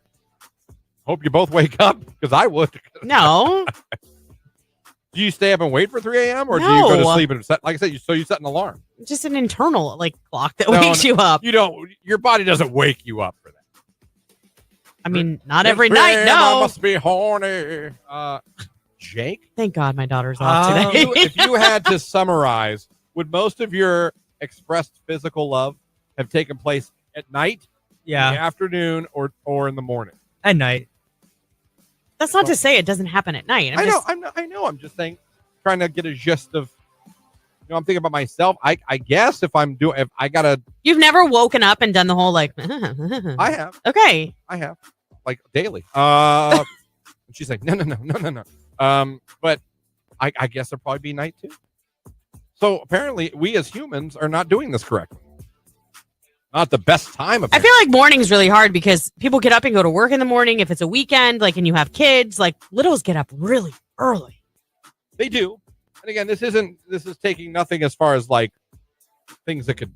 Hope you both wake up, because I would.
No.
Do you stay up and wait for 3 a.m. or do you
No.
go to sleep and set, like I said, you set an alarm?
Just an internal clock that
No,
wakes you up.
You don't. Your body doesn't wake you up for that.
I mean, not every
It's 3
night.
a.m.,
No.
I must be horny. Jake?
Thank God my daughter's off today.
If you had to summarize, would most of your expressed physical love have taken place at night, in the afternoon, or in the morning?
At night.
That's not to say it doesn't happen at night.
I know. I'm just saying, trying to get a gist of. I'm thinking about myself. I guess if I gotta.
You've never woken up and done the whole
I have.
Okay.
I have, like, daily. And she's like, no. But I guess it'll probably be night too. So apparently, we as humans are not doing this correctly. Not the best time.
I feel like morning's really hard because people get up and go to work in the morning. If it's a weekend, and you have kids, littles get up really early.
They do. And again, this is taking nothing as far as things that could,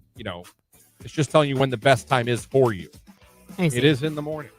it's just telling you when the best time is for you. It is in the morning.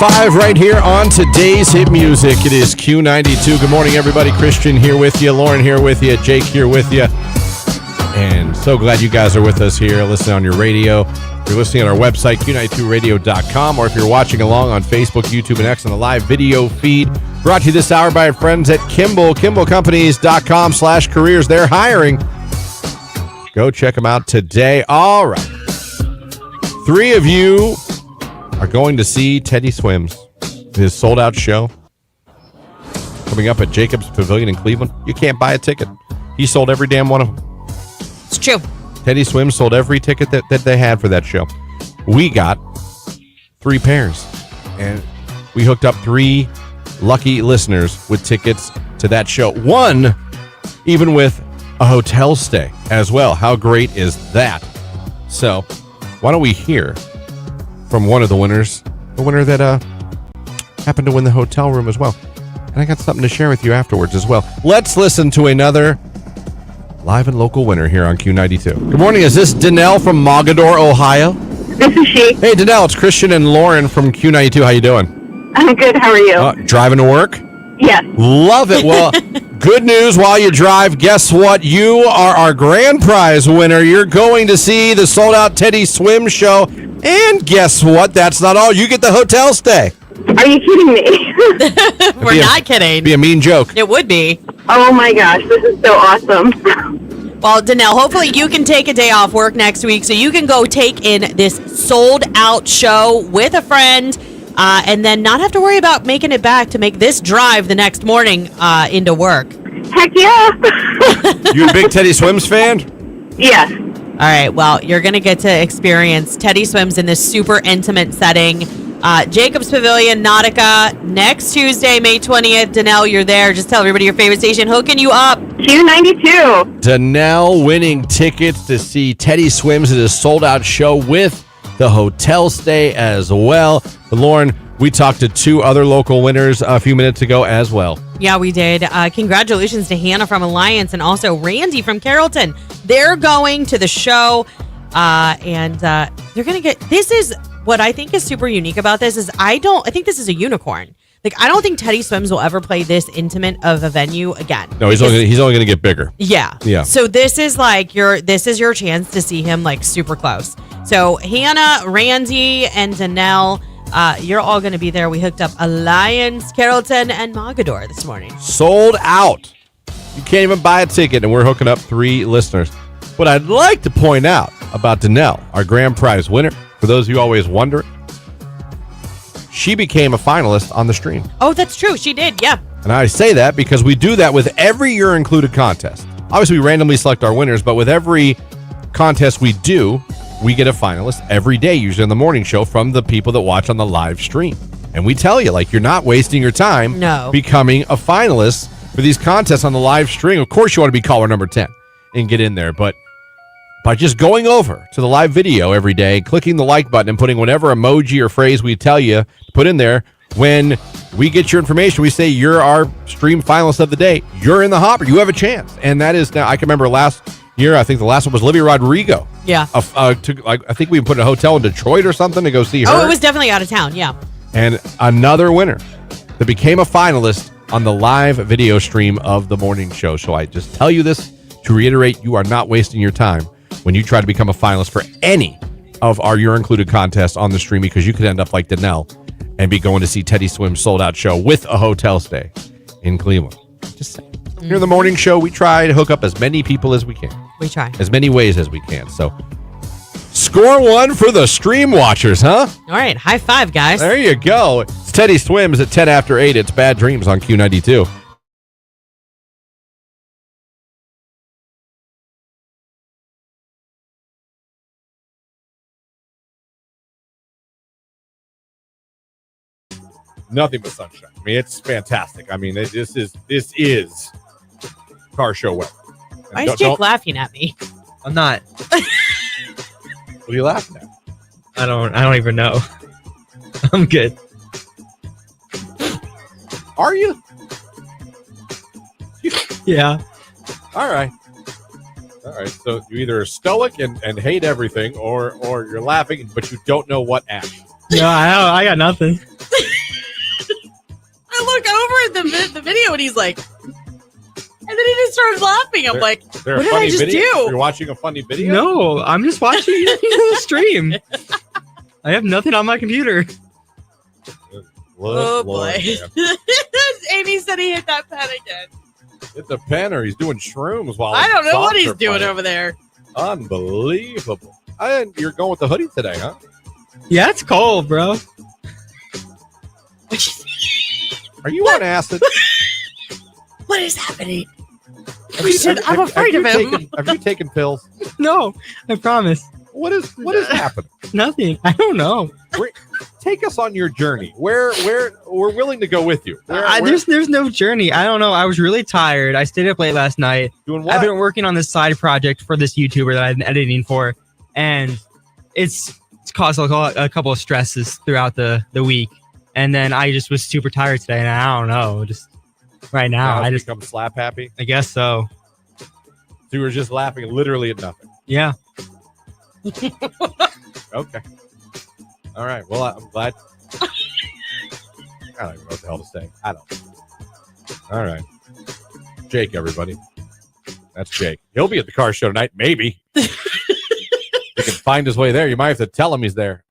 5 right here on today's hit music. It is Q92. Good morning, everybody. Christian here with you. Lauren here with you. Jake here with you. And so glad you guys are with us here, listening on your radio. If you're listening on our website, Q92radio.com, or if you're watching along on Facebook, YouTube, and X on the live video feed. Brought to you this hour by our friends at Kimball, kimballcompanies.com/careers. They're hiring. Go check them out today. All right. 3 of you are going to see Teddy Swims, his sold-out show coming up at Jacobs Pavilion in Cleveland. You can't buy a ticket. He sold every damn one of them.
It's true.
Teddy Swims sold every ticket that they had for that show. We got 3 pairs, and we hooked up 3 lucky listeners with tickets to that show. 1 even with a hotel stay as well. How great is that? So why don't we hear from one of the winners, the winner that happened to win the hotel room as well. And I got something to share with you afterwards as well. Let's listen to another live and local winner here on Q92. Good morning. Is this Danelle from Mogador, Ohio?
This is she.
Hey, Danelle. It's Christian and Lauren from Q92. How you doing?
I'm good. How are you?
Driving to work?
Yes.
Love it. Well, good news while you drive. Guess what? You are our grand prize winner. You're going to see the sold-out Teddy Swim show. And guess what? That's not all. You get the hotel stay.
Are you kidding me?
We're not kidding.
Be a mean joke.
It would be.
Oh my gosh, this is so awesome.
Well, Danelle, hopefully you can take a day off work next week so you can go take in this sold-out show with a friend and then not have to worry about making it back to make this drive the next morning into work.
Heck yeah.
You a big Teddy Swims fan?
Yes.
All right, well, you're going to get to experience Teddy Swims in this super intimate setting. Jacobs Pavilion, Nautica, next Tuesday, May 20th. Danelle, you're there. Just tell everybody your favorite station hooking you up.
Q92.
Danelle winning tickets to see Teddy Swims at his sold-out show with the hotel stay as well. But Lauren, we talked to 2 other local winners a few minutes ago as well.
Yeah, we did. Congratulations to Hannah from Alliance and also Randy from Carrollton. They're going to the show, and they're going to get... This is what I think is super unique about this is I think this is a unicorn. Like, I don't think Teddy Swims will ever play this intimate of a venue again.
No, he's only going to get bigger.
Yeah.
Yeah.
So this is your chance to see him like super close. So Hannah, Randy, and Danelle, you're all going to be there. We hooked up Alliance, Carrollton, and Mogador this morning.
Sold out. You can't even buy a ticket, and we're hooking up 3 listeners. What I'd like to point out about Danelle, our grand prize winner, for those of you always wondering, she became a finalist on the stream.
Oh, that's true. She did. Yeah.
And I say that because we do that with every You're Included contest. Obviously, we randomly select our winners, but with every contest we do, we get a finalist every day, usually on the morning show, from the people that watch on the live stream. And we tell you, like, you're not wasting your time becoming a finalist for these contests on the live stream. Of course, you want to be caller number 10 and get in there, but by just going over to the live video every day, clicking the like button, and putting whatever emoji or phrase we tell you to put in there, when we get your information, we say you're our stream finalist of the day, you're in the hopper. You have a chance. And that is now, I can remember last year, I think the last one was Olivia Rodrigo.
Yeah.
I think we put a hotel in Detroit or something to go see her.
Oh, it was definitely out of town. Yeah.
And another winner that became a finalist on the live video stream of the morning show. So I just tell you this to reiterate, you are not wasting your time when you try to become a finalist for any of our You're Included contests on the stream, because you could end up like Danelle and be going to see Teddy Swim's sold-out show with a hotel stay in Cleveland. Just saying. Here in the morning show, we try to hook up as many people as we can.
We try.
As many ways as we can. So, score 1 for the stream watchers, huh?
All right. High five, guys.
There you go. It's Teddy Swims at 10 after 8. It's Bad Dreams on Q92. Nothing but sunshine. I mean, it's fantastic. I mean, this is car show weather.
Why is Jake laughing at me?
I'm not.
What are you laughing at?
I don't even know. I'm good.
Are you?
Yeah.
All right. So you either are stoic and hate everything, or you're laughing, but you don't know what act.
No, I got nothing.
the video, and he's like, and then he just starts laughing. I'm like, what did I just
video?
do?
You're watching a funny video?
No, I'm just watching the stream. I have nothing on my computer.
Oh boy. Amy said he hit that pen again.
It's a pen, or he's doing shrooms while
I don't know what
songs
he's
are
doing
playing.
over there.
Unbelievable. And you're going with the hoodie today, huh?
Yeah, it's cold, bro.
Are you on acid?
What is happening?
Have
I'm afraid of him.
Have you taken pills?
No, I promise.
What is happening?
Nothing. I don't know.
Take us on your journey. Where we're willing to go with you.
There's no journey. I don't know. I was really tired. I stayed up late last night.
Doing what?
I've been working on this side project for this YouTuber that I've been editing for, and it's caused a couple of stresses throughout the week. And then I just was super tired today, and I don't know. Just right now, I just
become slap happy.
I guess so.
So you were just laughing literally at nothing.
Yeah.
Okay. All right. Well, I'm glad. I don't even know what the hell to say. I don't. All right. Jake, everybody. That's Jake. He'll be at the car show tonight. Maybe. He can find his way there. You might have to tell him he's there.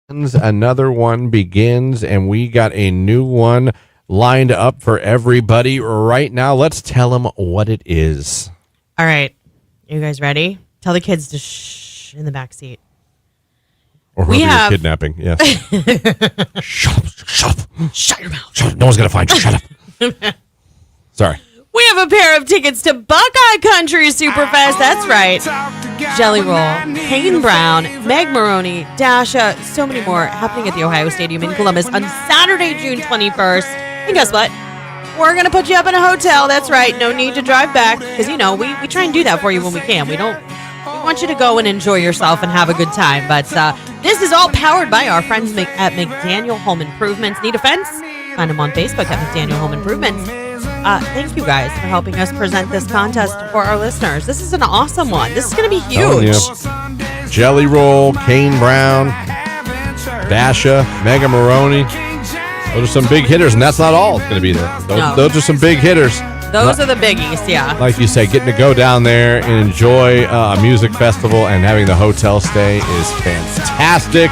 Another one begins, and we got a new one lined up for everybody right now. Let's tell them what it is.
All right. You guys ready? Tell the kids to shh in the back seat.
Or
We
you're
have-
kidnapping. Yes. Shut up.
Shut your mouth.
Shut up. No one's going to find you. Shut up. Sorry.
We have a pair of tickets to Buckeye Country Superfest. That's right. Jelly Roll, Kane Brown, Meg Maroney, Dasha, so many more happening at the Ohio Stadium in Columbus on Saturday, June 21st. And guess what? We're going to put you up in a hotel. That's right. No need to drive back because, you know, we try and do that for you when we can. We want you to go and enjoy yourself and have a good time. But this is all powered by our friends at McDaniel Home Improvements. Need a fence? Find them on Facebook at McDaniel Home Improvements. Thank you guys for helping us present this contest for our listeners. This is an awesome one. This is going to be huge.
Jelly Roll, Kane Brown, Dasha, Mega Maroney. Those are some big hitters, and that's not all that's going to be there. Those are some big hitters.
Those are the biggies, yeah.
Like you say, getting to go down there and enjoy a music festival and having the hotel stay is fantastic.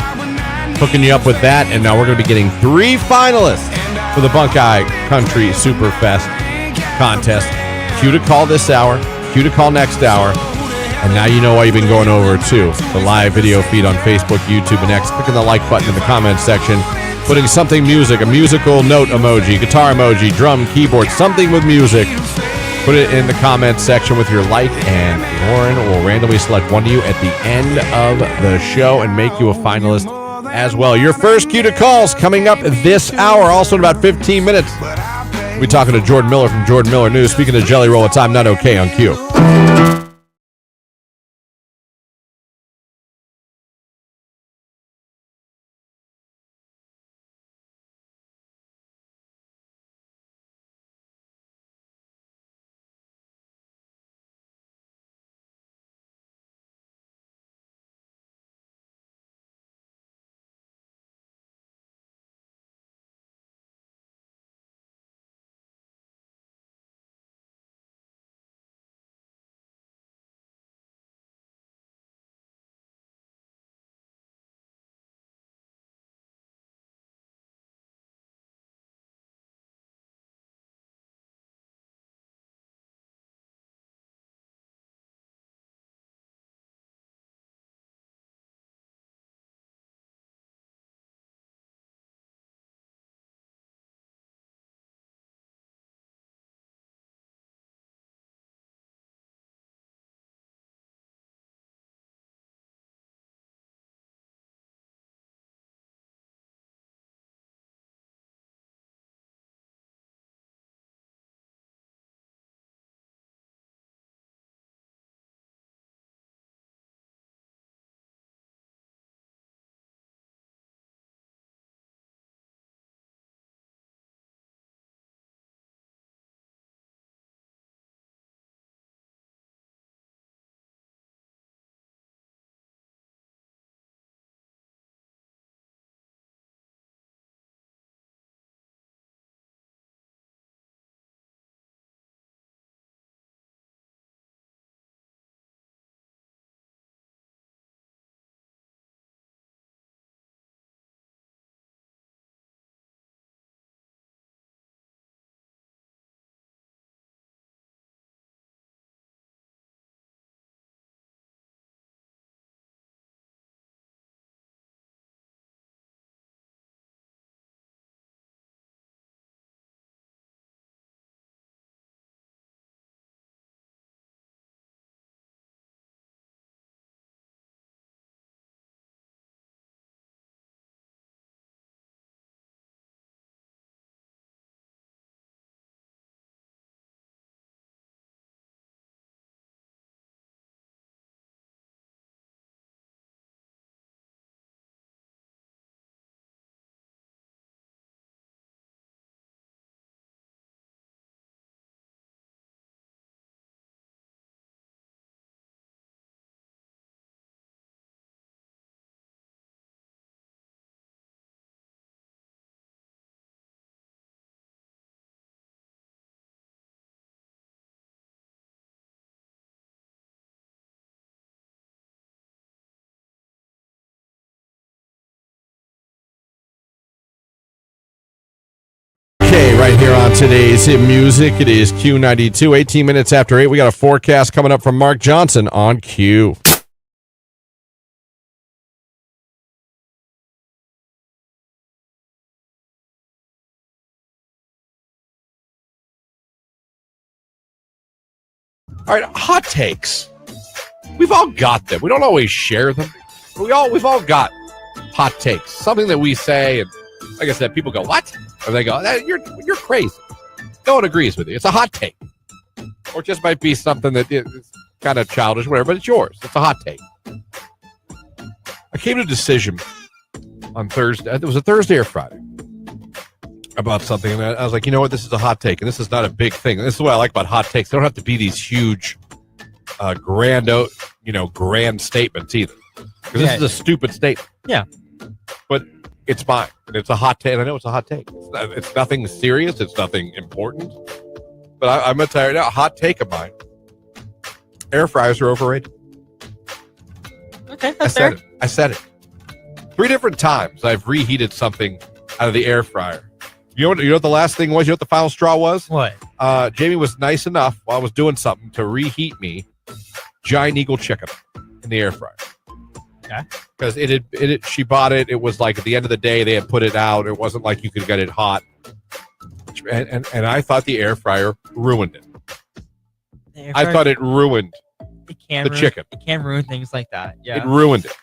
Hooking you up with that, and now we're going to be getting 3 finalists for the Buckeye Country Superfest contest. Cue to call this hour, cue to call next hour, and now you know why you've been going over to the live video feed on Facebook, YouTube, and X, clicking the like button in the comments section, putting something music, a musical note emoji, guitar emoji, drum, keyboard, something with music. Put it in the comments section with your like, and Lauren will randomly select one of you at the end of the show and make you a finalist as well. Your first cue to calls coming up this hour. Also in about 15 minutes, we'll be talking to Jordan Miller from Jordan Miller News. Speaking of Jelly Roll, it's I'm Not Okay on Q. morning here on today's Hit Music. It is Q92, 18 minutes after 8. We got a forecast coming up from Mark Johnson on Q. All right, hot takes. We've all got them. We don't always share them. But we've all got hot takes. Something that we say, and like I said, people go, "What?" Or they go, "You're crazy." No one agrees with you. It's a hot take, or it just might be something that is kind of childish, whatever. But it's yours. It's a hot take. I came to a decision on Thursday. It was a Thursday or Friday about something, and I was like, you know what? This is a hot take, and this is not a big thing. This is what I like about hot takes. They don't have to be these huge, grand statements either. Because this is a stupid statement.
Yeah.
But it's mine. And it's a hot take. And I know it's a hot take. It's nothing serious. It's nothing important. But I'm going to tell you right now, a hot take of mine. Air fryers are overrated.
Okay, that's fair.
I said it. 3 different times I've reheated something out of the air fryer. You know what the last thing was? You know what the final straw was?
What?
Jamie was nice enough while I was doing something to reheat me Giant Eagle chicken in the air fryer.
Okay.
Because she bought it. It was like at the end of the day they had put it out. It wasn't like you could get it hot. And I thought the air fryer ruined it. I thought it ruined the chicken.
It can ruin things like that. Yeah.
It ruined it.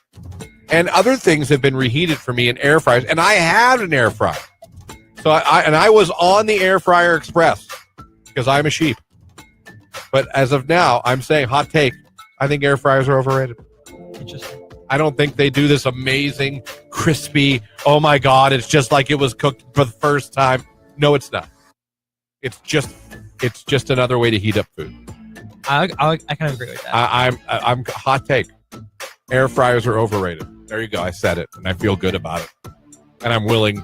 And other things have been reheated for me in air fryers, and I had an air fryer. So I was on the air fryer express because I'm a sheep. But as of now, I'm saying hot take. I think air fryers are overrated.
Interesting.
I don't think they do this amazing, crispy, oh my God, it's just like it was cooked for the first time. No, it's not. It's just another way to heat up food.
I kind of agree with that.
I'm hot take. Air fryers are overrated. There you go. I said it, and I feel good about it. And I'm willing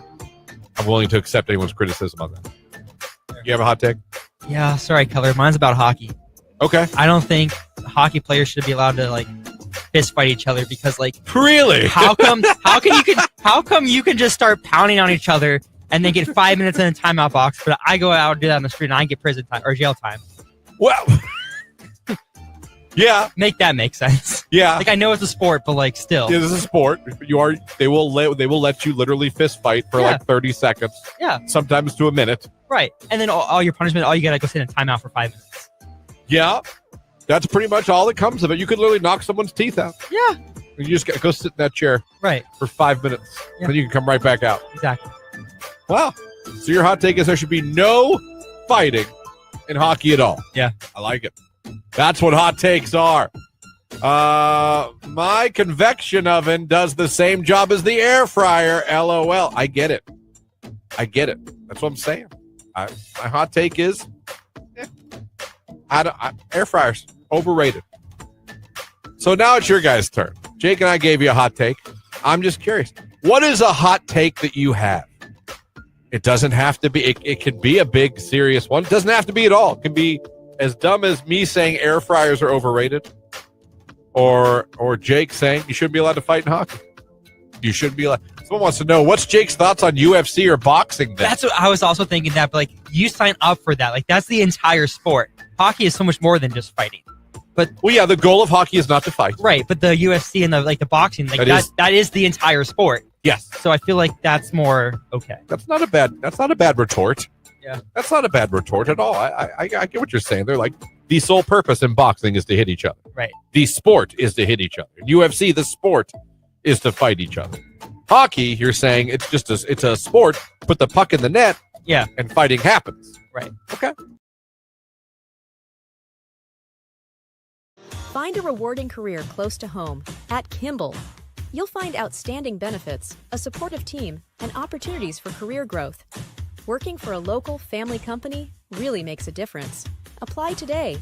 to accept anyone's criticism on that. You have a hot take?
Yeah, sorry, Keller. Mine's about hockey.
Okay.
I don't think hockey players should be allowed to fist fight each other because
really?
how come you can just start pounding on each other and then get 5 minutes in a timeout box, but I go out and do that on the street and I get prison time or jail time?
Well, yeah.
Make that make sense.
Yeah.
I know it's a sport, but still.
Yeah, this is a sport. They will let you literally fist fight for 30 seconds.
Yeah.
Sometimes to a minute.
Right. And then all your punishment, all you gotta go sit in a timeout for 5 minutes.
Yeah. That's pretty much all that comes of it. You could literally knock someone's teeth out.
Yeah.
You just gotta go sit in that chair.
Right.
For 5 minutes.
Yeah.
Then you can come right back out.
Exactly.
Wow. So your hot take is there should be no fighting in hockey at all.
Yeah.
I like it. That's what hot takes are. My convection oven does the same job as the air fryer. LOL. I get it. That's what I'm saying. My hot take is air fryers overrated. So now it's your guys' turn. Jake and I gave you a hot take. I'm just curious. What is a hot take that you have? It doesn't have to be. It can be a big, serious one. It doesn't have to be at all. It can be as dumb as me saying air fryers are overrated, or Jake saying you shouldn't be allowed to fight in hockey. You shouldn't be allowed. Someone wants to know what's Jake's thoughts on UFC or boxing. Then?
That's what I was also thinking. That, but you sign up for that. That's the entire sport. Hockey is so much more than just fighting. But
the goal of hockey is not to fight.
Right, but the UFC and the boxing, that is the entire sport.
Yes.
So I feel like that's more okay.
That's not a bad retort.
Yeah.
That's not a bad retort at all. I get what you're saying. They're like, the sole purpose in boxing is to hit each other.
Right.
The sport is to hit each other. In UFC, the sport is to fight each other. Hockey, you're saying it's a sport. Put the puck in the net.
Yeah.
And fighting happens.
Right.
Okay.
Find a rewarding career close to home at Kimball. You'll find outstanding benefits, a supportive team, and opportunities for career growth. Working for a local family company really makes a difference. Apply today.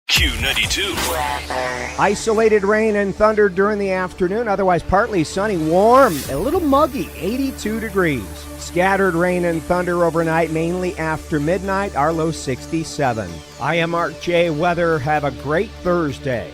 Q92.
Isolated rain and thunder during the afternoon, otherwise partly sunny, warm, a little muggy, 82 degrees. Scattered rain and thunder overnight, mainly after midnight, our low 67. I am Mark J. Weather. Have a great Thursday.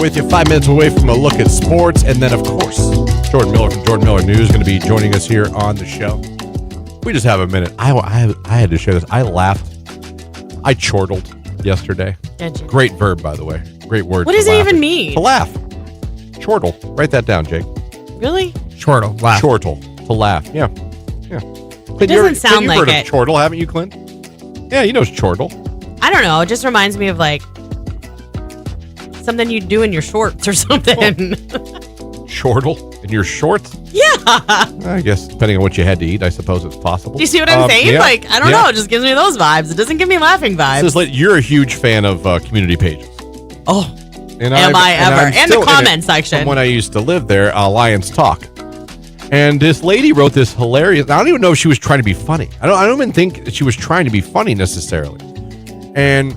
with you 5 minutes away from a look at sports. And then, of course, Jordan Miller from Jordan Miller News is going to be joining us here on the show. We just have a minute. I had to share this. I laughed. I chortled yesterday. Great verb, by the way. Great word.
What does it even mean?
To laugh. Chortle. Write that down, Jake.
Really?
Chortle. Laugh.
Chortle. To laugh. Yeah. Clint,
It doesn't sound like
you've heard
it.
of chortle, haven't you, Clint? Yeah, you know it's chortle.
I don't know. It just reminds me of like something you'd do in your shorts or something.
Chortle in your shorts?
Yeah.
I guess depending on what you had to eat, I suppose it's possible.
Do you see what I'm saying?
Yeah,
Like, I don't know. It just gives me those vibes. It doesn't give me laughing vibes.
Says, like, you're a huge fan of community pages.
Oh,
And
am I ever?
I'm
And the
still in
comment
it
section.
From when I used to live there, Alliance Talk. And this lady wrote this hilarious. I don't even know if she was trying to be funny. I don't even think she was trying to be funny necessarily. And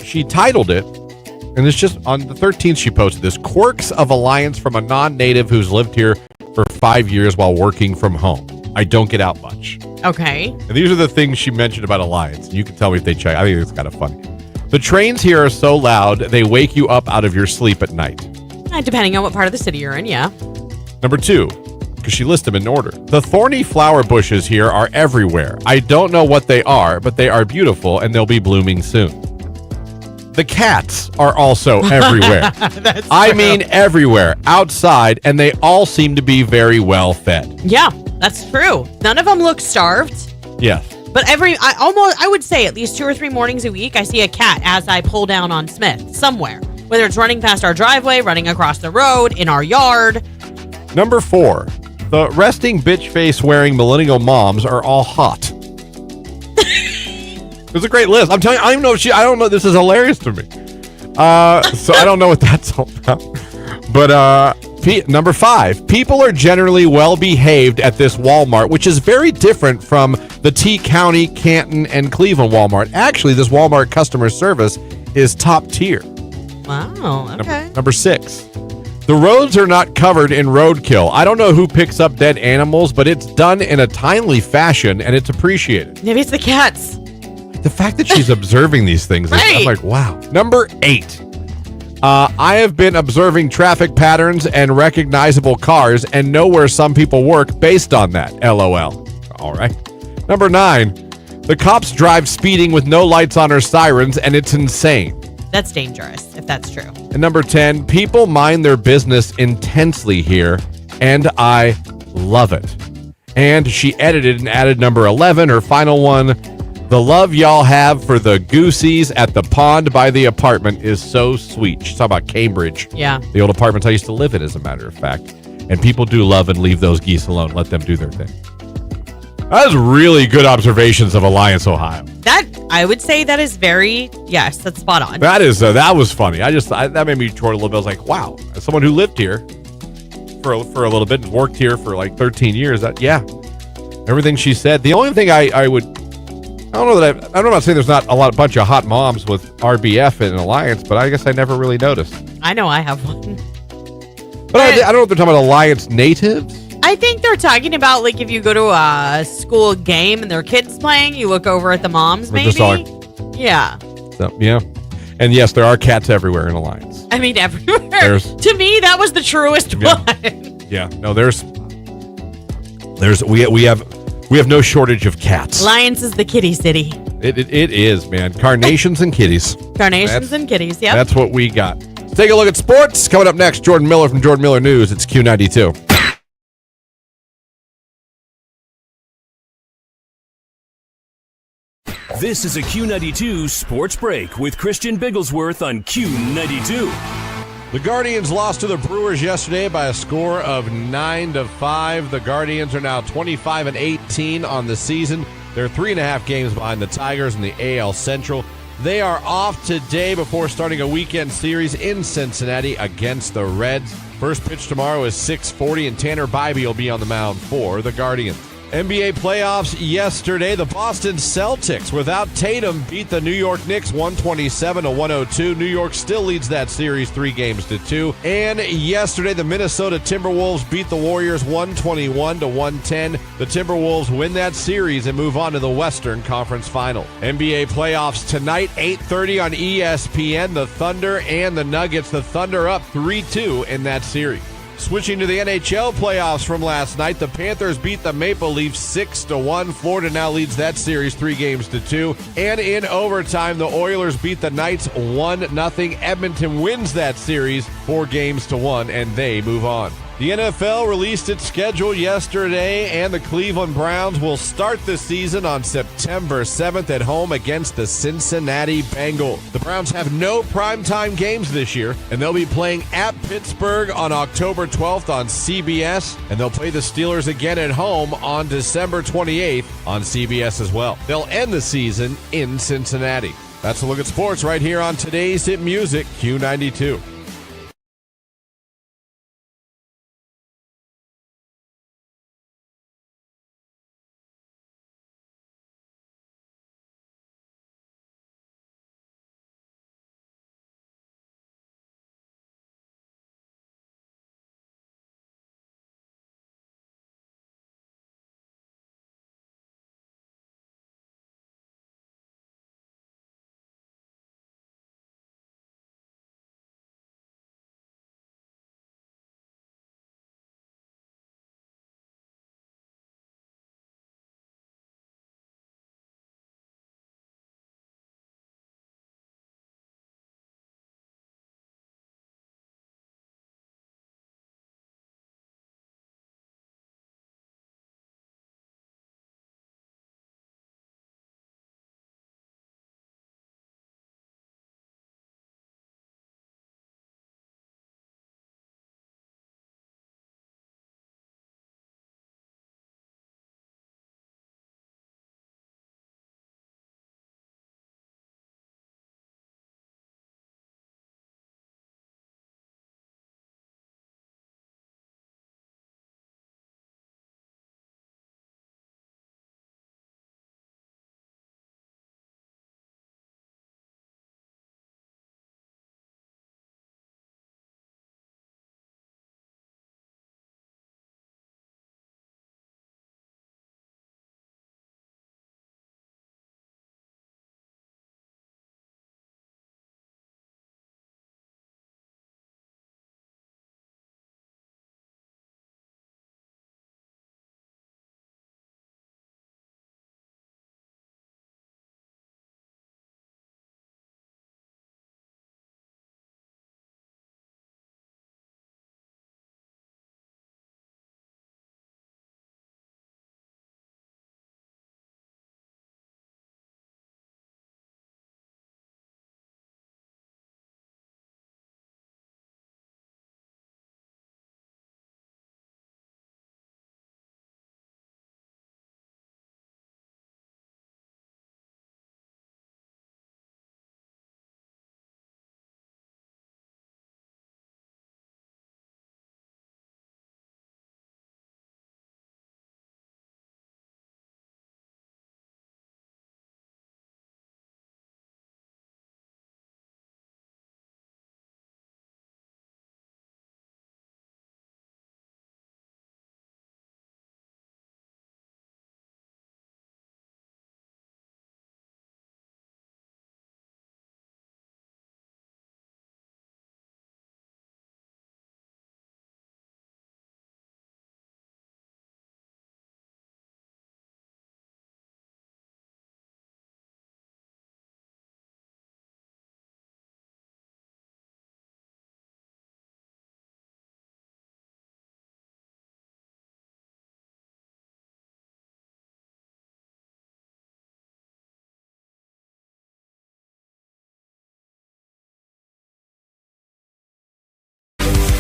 she titled it, and it's just on the 13th she posted this, Quirks of Alliance from a non-native who's lived here for 5 years while working from home. I don't get out much.
Okay.
And these are the things she mentioned about Alliance. You can tell me if they check. I think it's kind of funny. The trains here are so loud, they wake you up out of your sleep at night.
Depending on what part of the city you're in, yeah.
Number 2, because she lists them in order. The thorny flower bushes here are everywhere. I don't know what they are, but they are beautiful and they'll be blooming soon. The cats are also everywhere. I mean everywhere, outside, and they all seem to be very well fed.
Yeah, that's true. None of them look starved.
Yes.
But I would say at least 2 or 3 mornings a week, I see a cat as I pull down on Smith somewhere. Whether it's running past our driveway, running across the road, in our yard.
Number 4, the resting bitch face wearing millennial moms are all hot. It's a great list. I'm telling you, I don't know. This is hilarious to me. So I don't know what that's all about. But number 5, people are generally well behaved at this Walmart, which is very different from the T County, Canton, and Cleveland Walmart. Actually, this Walmart customer service is top tier.
Wow. Okay.
Number 6. The roads are not covered in roadkill. I don't know who picks up dead animals, but it's done in a timely fashion, and it's appreciated.
Maybe it's the cats.
The fact that she's observing these things,
Right.
I'm like, wow. Number 8. I have been observing traffic patterns and recognizable cars and know where some people work based on that. LOL. All right. Number 9. The cops drive speeding with no lights on or sirens, and it's insane.
That's dangerous, if that's true.
And number 10, people mind their business intensely here, and I love it. And she edited and added number 11, her final one. The love y'all have for the goosies at the pond by the apartment is so sweet. She's talking about Cambridge.
Yeah.
The old apartments I used to live in, as a matter of fact. And people do love and leave those geese alone. Let them do their thing. That was really good observations of Alliance, Ohio.
That, I would say that is yes, that's spot on.
That was funny. That made me chort a little bit. I was like, wow, as someone who lived here for a little bit and worked here for like 13 years, everything she said. The only thing I'm not saying there's not a bunch of hot moms with RBF in Alliance, but I guess I never really noticed.
I know I have one.
But I don't know if they're talking about Alliance natives.
I think they're talking about like if you go to a school game and there are kids playing, you look over at the moms, maybe. Yeah.
So, yeah. And yes, there are cats everywhere in Alliance.
I mean, everywhere. To me, that was the truest one.
Yeah. No, we have no shortage of cats.
Alliance is the kitty city.
It is, man. Carnations and kitties.
Carnations and kitties, yep.
That's what we got. Let's take a look at sports. Coming up next, Jordan Miller from Jordan Miller News. It's Q92.
This is a Q92 Sports Break with Christian Bigglesworth on Q92.
The Guardians lost to the Brewers yesterday by a score of 9-5. The Guardians are now 25-18 on the season. They're 3.5 games behind the Tigers in the AL Central. They are off today before starting a weekend series in Cincinnati against the Reds. First pitch tomorrow is 6:40, and Tanner Bybee will be on the mound for the Guardians. NBA playoffs yesterday. The Boston Celtics, without Tatum, beat the New York Knicks 127-102. New York still leads that series 3-2. And yesterday, the Minnesota Timberwolves beat the Warriors 121-110. The Timberwolves win that series and move on to the Western Conference Final. NBA playoffs tonight, 8:30 on ESPN. The Thunder and the Nuggets. The Thunder up 3-2 in that series. Switching to the NHL playoffs from last night, the Panthers beat the Maple Leafs 6-1. Florida now leads that series 3-2. And in overtime, the Oilers beat the Knights 1-0. Edmonton wins that series 4-1, and they move on. The NFL released its schedule yesterday, and the Cleveland Browns will start the season on September 7th at home against the Cincinnati Bengals. The Browns have no primetime games this year, and they'll be playing at Pittsburgh on October 12th on CBS, and they'll play the Steelers again at home on December 28th on CBS as well. They'll end the season in Cincinnati. That's a look at sports right here on today's Hit Music, Q92.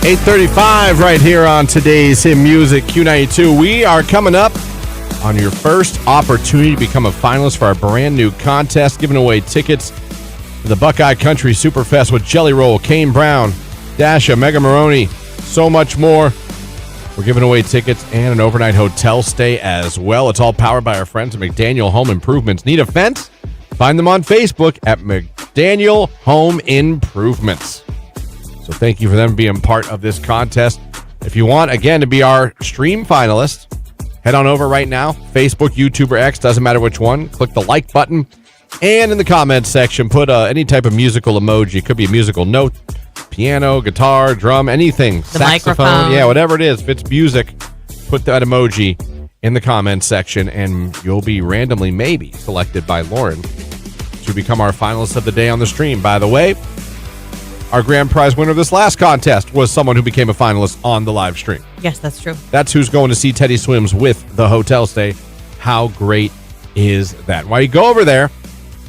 $8:35 right here on today's Hit Music Q92. We are coming up on your first opportunity to become a finalist for our brand new contest, giving away tickets to the Buckeye Country Superfest with Jelly Roll, Kane Brown, Dasha, Mega Maroney, so much more. We're giving away tickets and an overnight hotel stay as well. It's all powered by our friends at McDaniel Home Improvements. Need a fence? Find them on Facebook at McDaniel Home Improvements. So thank you for them being part of this contest. If you want, again, to be our stream finalist, head on over right now. Facebook, YouTube, or X, doesn't matter which one. Click the like button. And in the comments section, put any type of musical emoji. It could be a musical note, piano, guitar, drum, anything.
The
saxophone.
microphone.
Yeah, whatever it is. If it's music, put that emoji in the comments section, and you'll be randomly maybe selected by Lauren to become our finalist of the day on the stream. By the way, our grand prize winner of this last contest was someone who became a finalist on the live stream.
Yes, that's true.
That's who's going to see Teddy Swims with the hotel stay. How great is that? Why you go over there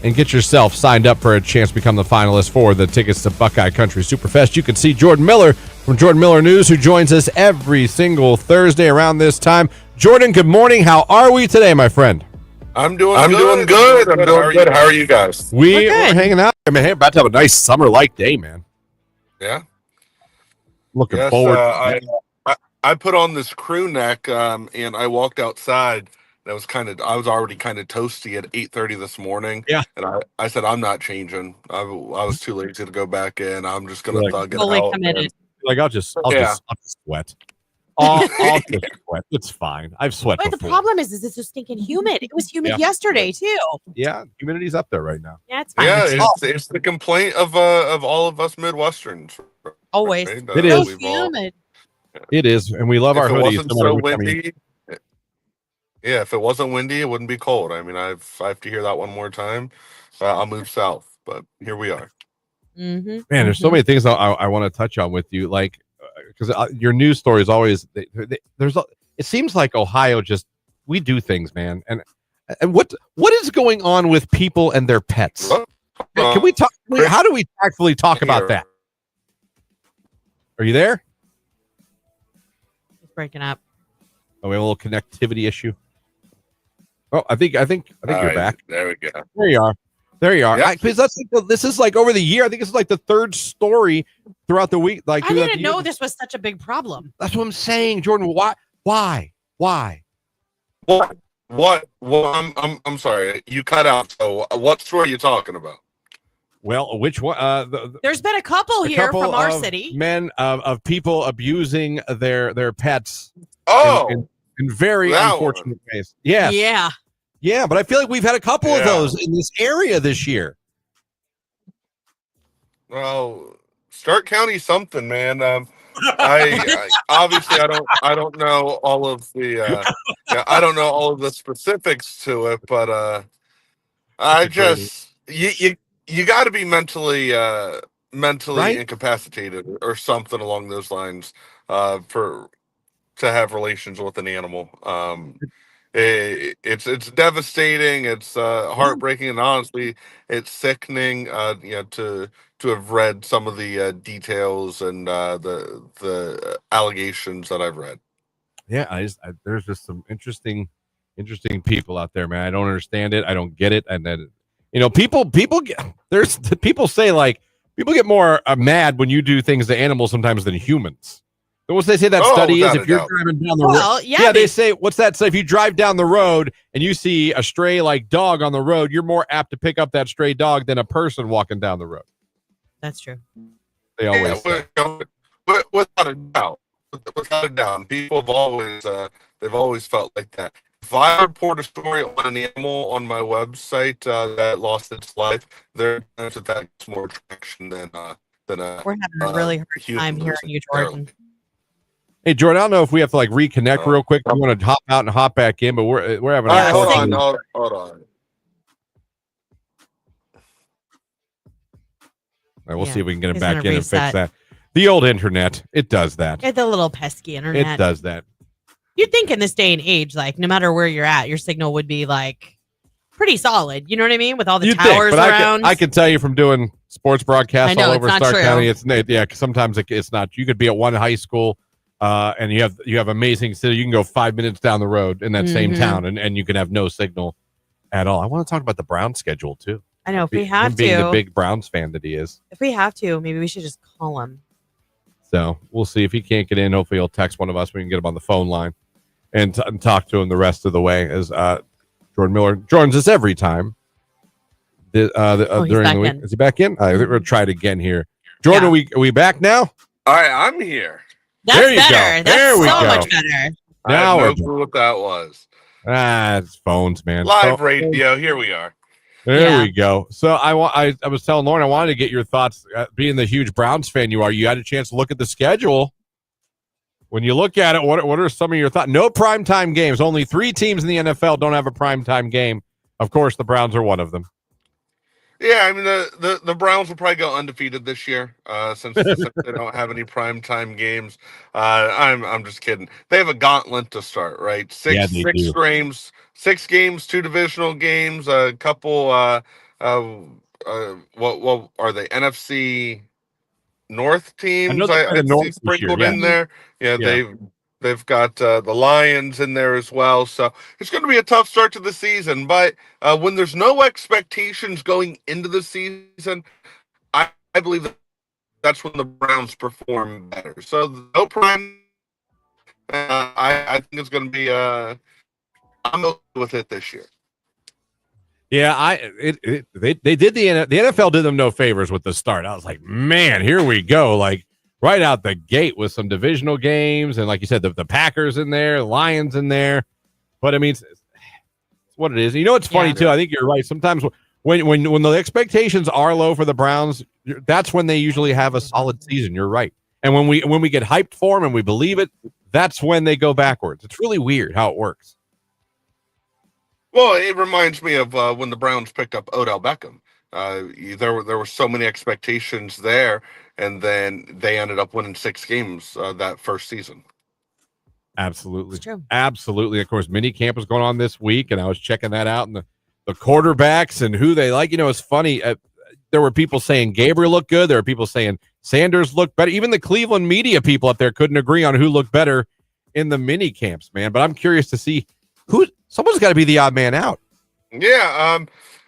and get yourself signed up for a chance to become the finalist for the tickets to Buckeye Country Superfest. You can see Jordan Miller from Jordan Miller News, who joins us every single Thursday around this time. Jordan, good morning. How are we today, my friend?
I'm doing good. How are you guys?
We're hanging out. I mean, hey, about to have a nice summer-like day, man.
Yeah.
Looking forward.
I put on this crew neck, and I walked outside. I was already kind of toasty at 8:30 this morning.
Yeah.
And I said, I'm not changing. I was too lazy to go back in. I'm just going to thug it
Fully
out.
committed.
Like, I'll just sweat. I'll just sweat. It's fine. I've sweat
But
before.
the problem is it's so stinking humid. It was humid yesterday too.
Yeah, humidity's up there right now.
Yeah, it's fine.
Yeah, it's the complaint of all of us Midwesterns.
Always.
Right?
It is.
So humid.
It is, and we love our
If it
hoodies.
wasn't so windy, if it wasn't windy, it wouldn't be cold. I mean, if I have to hear that one more time, I'll move south. But here we are.
Mm-hmm.
Man, there's so many things I want to touch on with you, like because your news story is always it seems like Ohio we do things, man, and what is going on with people and their pets? Can we talk? How do we actually talk about that? Are you there?
It's breaking up.
Oh, we have a little connectivity issue. Oh, I think you're back.
There we go.
There you are. There you are.
Yep.
This is like over the year. I think this is like the third story throughout the week. Like
I didn't know this was such a big problem.
That's what I'm saying, Jordan. Why?
What? I'm sorry. You cut out. So what story are you talking about?
Well, which one?
There's been a couple here from our city.
Men of people abusing their pets.
Oh,
in very unfortunate ways. Yes.
Yeah.
Yeah, but I feel like we've had a couple of those in this area this year.
Well, Stark County something, man. I obviously I don't know all of the I don't know all of the specifics to it, but I just you got to be mentally right? Incapacitated or something along those lines to have relations with an animal. It's devastating. It's heartbreaking, and honestly, it's sickening. To have read some of the details and the allegations that I've read.
Yeah, there's just some interesting people out there, man. I don't understand it. I don't get it, and then people say like people get more mad when you do things to animals sometimes than humans. But what they say that study is if you're driving down the road. They say what's that say? If you drive down the road and you see a stray like dog on the road, you're more apt to pick up that stray dog than a person walking down the road.
That's true.
They always say.
Without a doubt. Without a doubt. People have always they've always felt like that. If I report a story on an animal on my website that lost its life, there that gets more traction than we're
having a really hard time hearing you, Jordan.
Hey, Jordan, I don't know if we have to like reconnect real quick. I want to hop out and hop back in, but we're having a
hold on.
All right, we'll see if we can get him back in and fix that. The old internet, it does that.
It's the little pesky internet.
It does that.
You'd think in this day and age, like no matter where you're at, your signal would be like pretty solid. You know what I mean? With all the towers around.
I can tell you from doing sports broadcasts all over Stark County, sometimes it's not. You could be at one high school. And you have amazing city. You can go 5 minutes down the road in that same town, and you can have no signal at all. I want to talk about the Browns schedule too.
I know if we have
being the big Browns fan that he is.
If we have to, maybe we should just call him.
So we'll see if he can't get in. Hopefully he'll text one of us. We can get him on the phone line and talk to him the rest of the way. As Jordan Miller joins us every time during the week.
In.
Is he back in? I think we'll try it again here. Jordan, are we back now?
All right, I'm here.
That's
there you
better.
go. There we
so
go.
much better.
Now
I have no clue what that was.
It's phones, man.
Live radio. Here we are.
There we go. So I was telling Lauren I wanted to get your thoughts. Being the huge Browns fan you are, you had a chance to look at the schedule. When you look at it, what are some of your thoughts? No primetime games. Only 3 teams in the NFL don't have a primetime game. Of course, the Browns are one of them.
Yeah, I mean the Browns will probably go undefeated this year since they don't have any primetime games. I'm just kidding. They have a gauntlet to start, right? Six games, 2 divisional games, a couple. What are they? NFC North teams. I see sprinkled in there. Yeah, they've got the Lions in there as well. So it's going to be a tough start to the season. But when there's no expectations going into the season, I believe that's when the Browns perform better. So no prime. I think it's going to be. I'm okay with it this year.
Yeah, they did the NFL did them no favors with the start. I was like, man, here we go. Like right out the gate with some divisional games. And like you said, the Packers in there, the Lions in there. But I mean, it's what it is. You know, it's funny too. I think you're right. Sometimes when the expectations are low for the Browns, that's when they usually have a solid season. You're right. And when we get hyped for them and we believe it, that's when they go backwards. It's really weird how it works.
Well, it reminds me of when the Browns picked up Odell Beckham. There were so many expectations there, and then they ended up winning 6 games that first season.
Absolutely. It's true. Absolutely. Of course, mini camp was going on this week, and I was checking that out, and the quarterbacks and who they like. You know, it's funny. There were people saying Gabriel looked good. There were people saying Sanders looked better. Even the Cleveland media people up there couldn't agree on who looked better in the mini camps, man. But I'm curious to see someone's got to be the odd man out.
Yeah.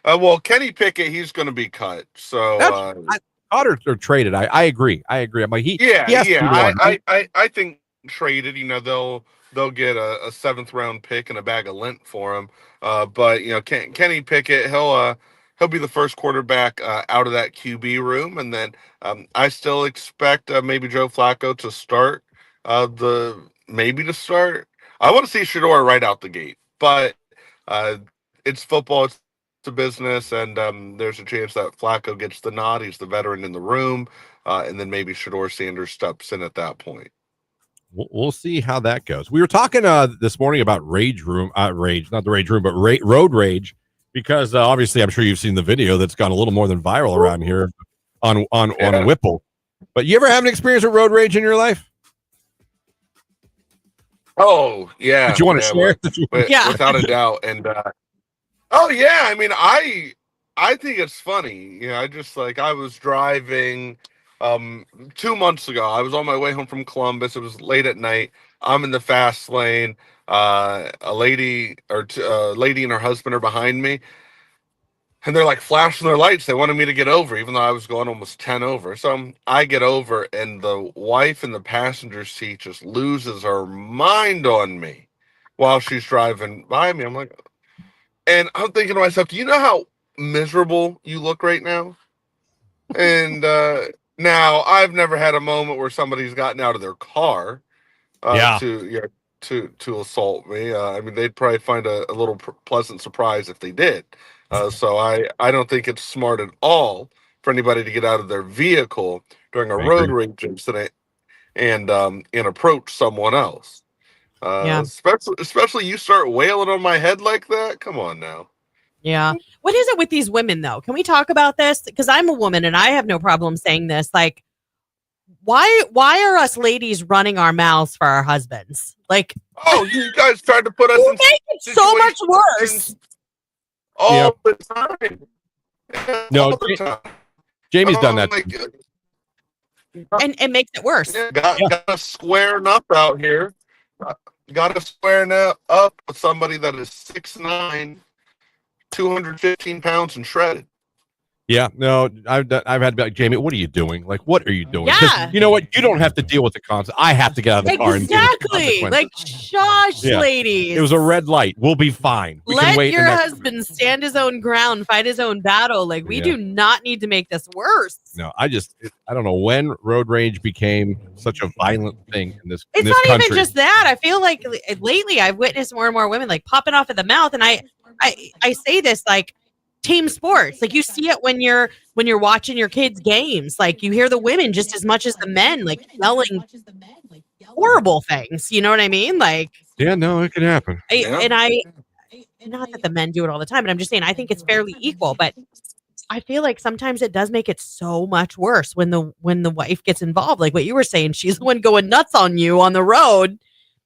Well, Kenny Pickett, he's going to be cut. So
or traded. I agree. I'm like
I think traded. You know, they'll get a 7th round pick and a bag of lint for him. But you know, Kenny Pickett, he'll be the first quarterback out of that QB room, and then I still expect maybe Joe Flacco to start. I want to see Shador right out the gate, but it's football. It's a business, and there's a chance that Flacco gets the nod. He's the veteran in the room, and then maybe Shador Sanders steps in at that point.
We'll see how that goes. We were talking this morning about not the Rage Room, but Road Rage, because obviously I'm sure you've seen the video that's gone a little more than viral around here on Whipple. But you ever have an experience with Road Rage in your life?
Oh yeah.
Did you want to share?
Without a doubt. And oh yeah, I mean I think it's funny. You know, I was driving 2 months ago. I was on my way home from Columbus. It was late at night. I'm in the fast lane. A lady and her husband are behind me. And they're like flashing their lights. They wanted me to get over, even though I was going almost 10 over. So I get over, and the wife in the passenger seat just loses her mind on me while she's driving by me. I'm like, and I'm thinking to myself, do you know how miserable you look right now? And now I've never had a moment where somebody's gotten out of their car to assault me. I mean, they'd probably find a little pleasant surprise if they did. So I don't think it's smart at all for anybody to get out of their vehicle during a road rage incident and approach someone else. Especially you start wailing on my head like that. Come on now.
Yeah. What is it with these women though? Can we talk about this? Because I'm a woman and I have no problem saying this. Like, why are us ladies running our mouths for our husbands? Like,
oh, you guys tried to put us in
make it so much worse.
All the time.
No, Jamie's done that.
And it makes it worse.
Yeah, got to square up out here. Got to square up with somebody that is 6'9", 215 pounds and shredded.
Yeah, no, I've had to be like, Jamie, what are you doing? Like, what are you doing? 'Cause
Yeah.
you know what? You don't have to deal with the consequences. I have to get out of the car and deal with the
Exactly.
consequences.
Like, shush,
Yeah.
ladies.
It was a red light. We'll be fine. We can
Let
wait.
your husband stand his own ground, fight his own battle. Like, we do not need to make this worse.
No, I don't know when road rage became such a violent thing in this.
It's
in this
not
country.
even just that. I feel like lately I've witnessed more and more women like popping off at the mouth, and I say this like team sports. Like you see it when you're watching your kids' games. Like you hear the women just as much as the men, like yelling horrible things. You know what I mean? Like
Yeah, no, it can happen.
not that the men do it all the time, but I'm just saying I think it's fairly equal. But I feel like sometimes it does make it so much worse when the wife gets involved. Like what you were saying, she's the one going nuts on you on the road.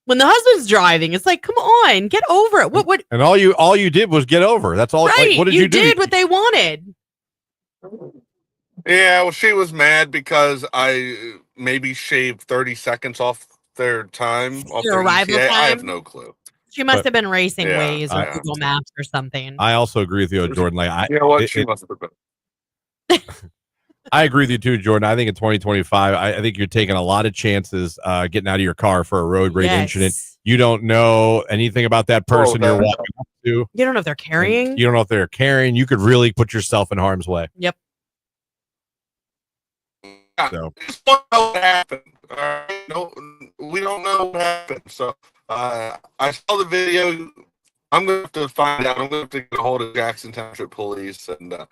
When the husband's driving, it's like, come on, get over it. What?
And all you did was get over. That's all.
Right?
Like, what did
you
do?
did what they wanted.
Yeah, well, she was mad because I maybe shaved 30 seconds off their time, off
Your
their
arrival
ETA. I have
time?
no clue.
She must have been racing
Yeah,
Waze or
yeah.
Google Maps or something.
I also agree with you, Jordan. Like,
You know what? She must have been.
I agree with you too, Jordan. I think in 2025, I think you're taking a lot of chances getting out of your car for a road rage incident. You don't know anything about that person you're walking up to.
You don't know if they're carrying.
You don't know if they're carrying. You could really put yourself in harm's way.
Yep.
So.
We just don't know what happened. No, we don't know what happened. So I saw the video. I'm going to have to find out. I'm going to have to get a hold of Jackson Township Police and.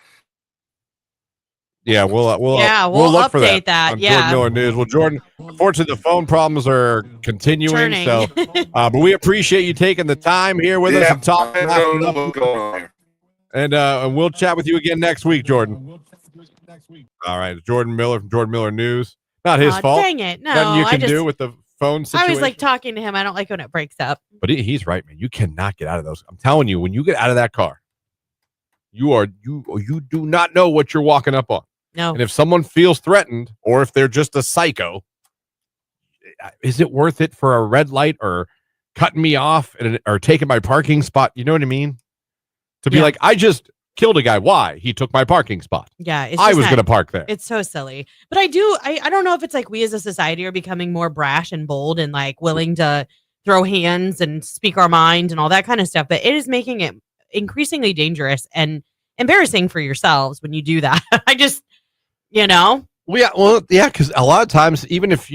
Yeah, we'll
update
look for that on
yeah.
Jordan Miller News. Well, Jordan, unfortunately, the phone problems are continuing.
Turning.
So, but we appreciate you taking the time here with us and talking.
I don't know what's going on here.
And we'll chat with you again next week, Jordan. All right, Jordan Miller from Jordan Miller News. Not his fault.
Dang it! No,
nothing you can do with the phone situation.
I always like talking to him. I don't like when it breaks up.
But he's right, man. You cannot get out of those. I'm telling you, when you get out of that car, you do not know what you're walking up on.
No.
And if someone feels threatened, or if they're just a psycho, is it worth it for a red light or cutting me off or taking my parking spot? You know what I mean? To be like, I just killed a guy. Why? He took my parking spot.
Yeah,
I was going to park there.
It's so silly. But I don't know if it's like we as a society are becoming more brash and bold and like willing to throw hands and speak our mind and all that kind of stuff. But it is making it increasingly dangerous and embarrassing for yourselves when you do that. I just,
Well, yeah, because a lot of times, even if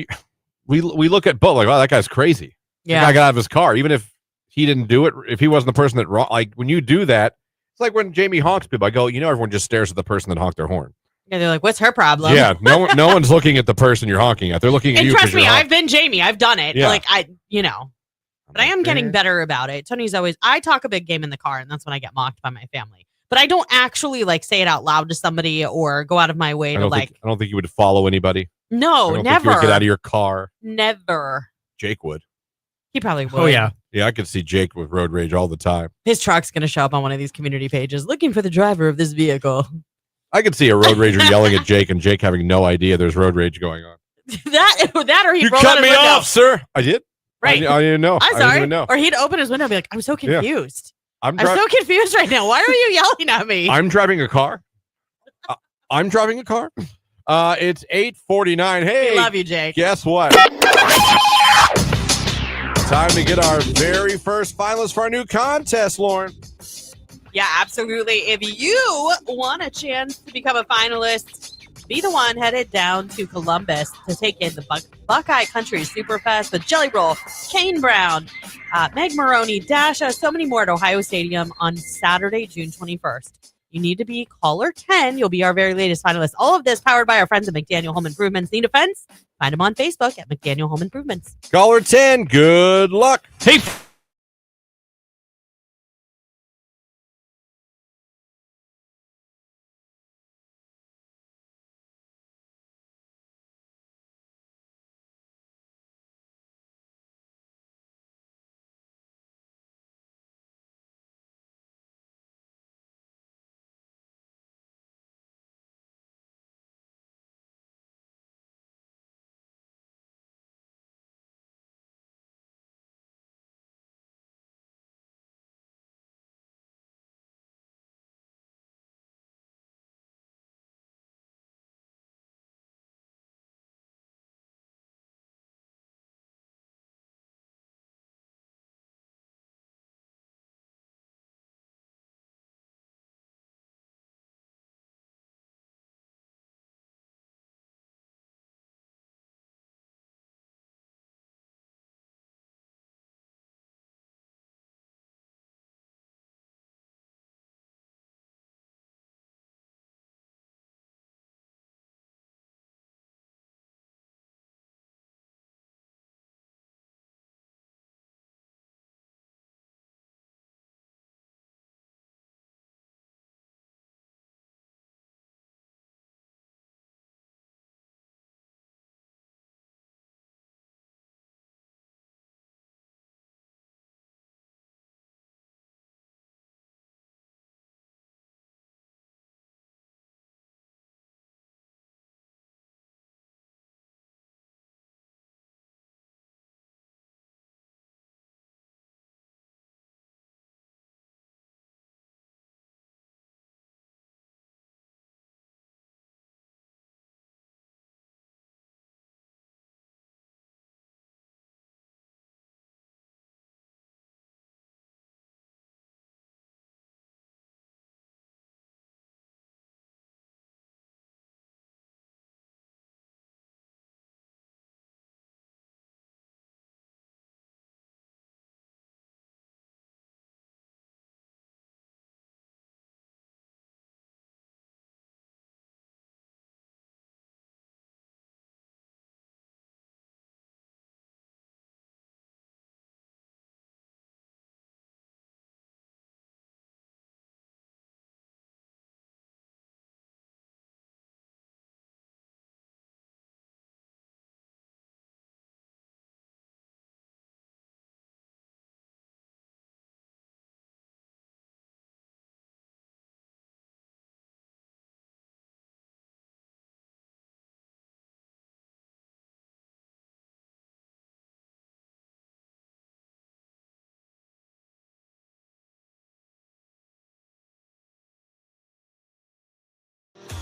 we look at both, like, oh, that guy's crazy.
Yeah.
The guy got out of his car, even if he didn't do it, if he wasn't the person that wrong. Like when you do that, it's like when Jamie honks people. I go, everyone just stares at the person that honked their horn.
Yeah, they're like, what's her problem?
Yeah, no one's looking at the person you're honking at. They're looking at
and
you.
Trust me, I've been Jamie. I've done it.
Yeah.
Like but I am getting better about it. Tony's I talk a big game in the car, and that's when I get mocked by my family. But I don't actually like say it out loud to somebody or go out of my way to like.
I don't think you would follow anybody.
No,
I don't
never.
think you would get out of your car.
Never.
Jake would.
He probably would.
Oh yeah.
Yeah, I could see Jake with road rage all the time.
His truck's gonna show up on one of these community pages looking for the driver of this vehicle.
I could see a road rager yelling at Jake and Jake having no idea there's road rage going on.
that or he'd
You
roll
cut
out
me
his window.
off, sir. I did.
Right.
I didn't know.
I'm
I
sorry.
didn't even know.
Or he'd open his window and be like, I'm so confused.
I'm
so confused right now. Why are you yelling at me?
I'm driving a car. I'm driving a car. It's 8:49. Hey,
We love you, Jake.
Guess what? Time to get our very first finalist for our new contest, Lauren.
Yeah, absolutely. If you want a chance to become a finalist, be the one headed down to Columbus to take in the Buckeye Country Superfest with Jelly Roll, Kane Brown, Meg Maroney, Dasha, so many more at Ohio Stadium on Saturday, June 21st. You need to be caller 10. You'll be our very latest finalist. All of this powered by our friends at McDaniel Home Improvements. Need a fence? Find them on Facebook at McDaniel Home Improvements.
Caller 10, good luck. Hey.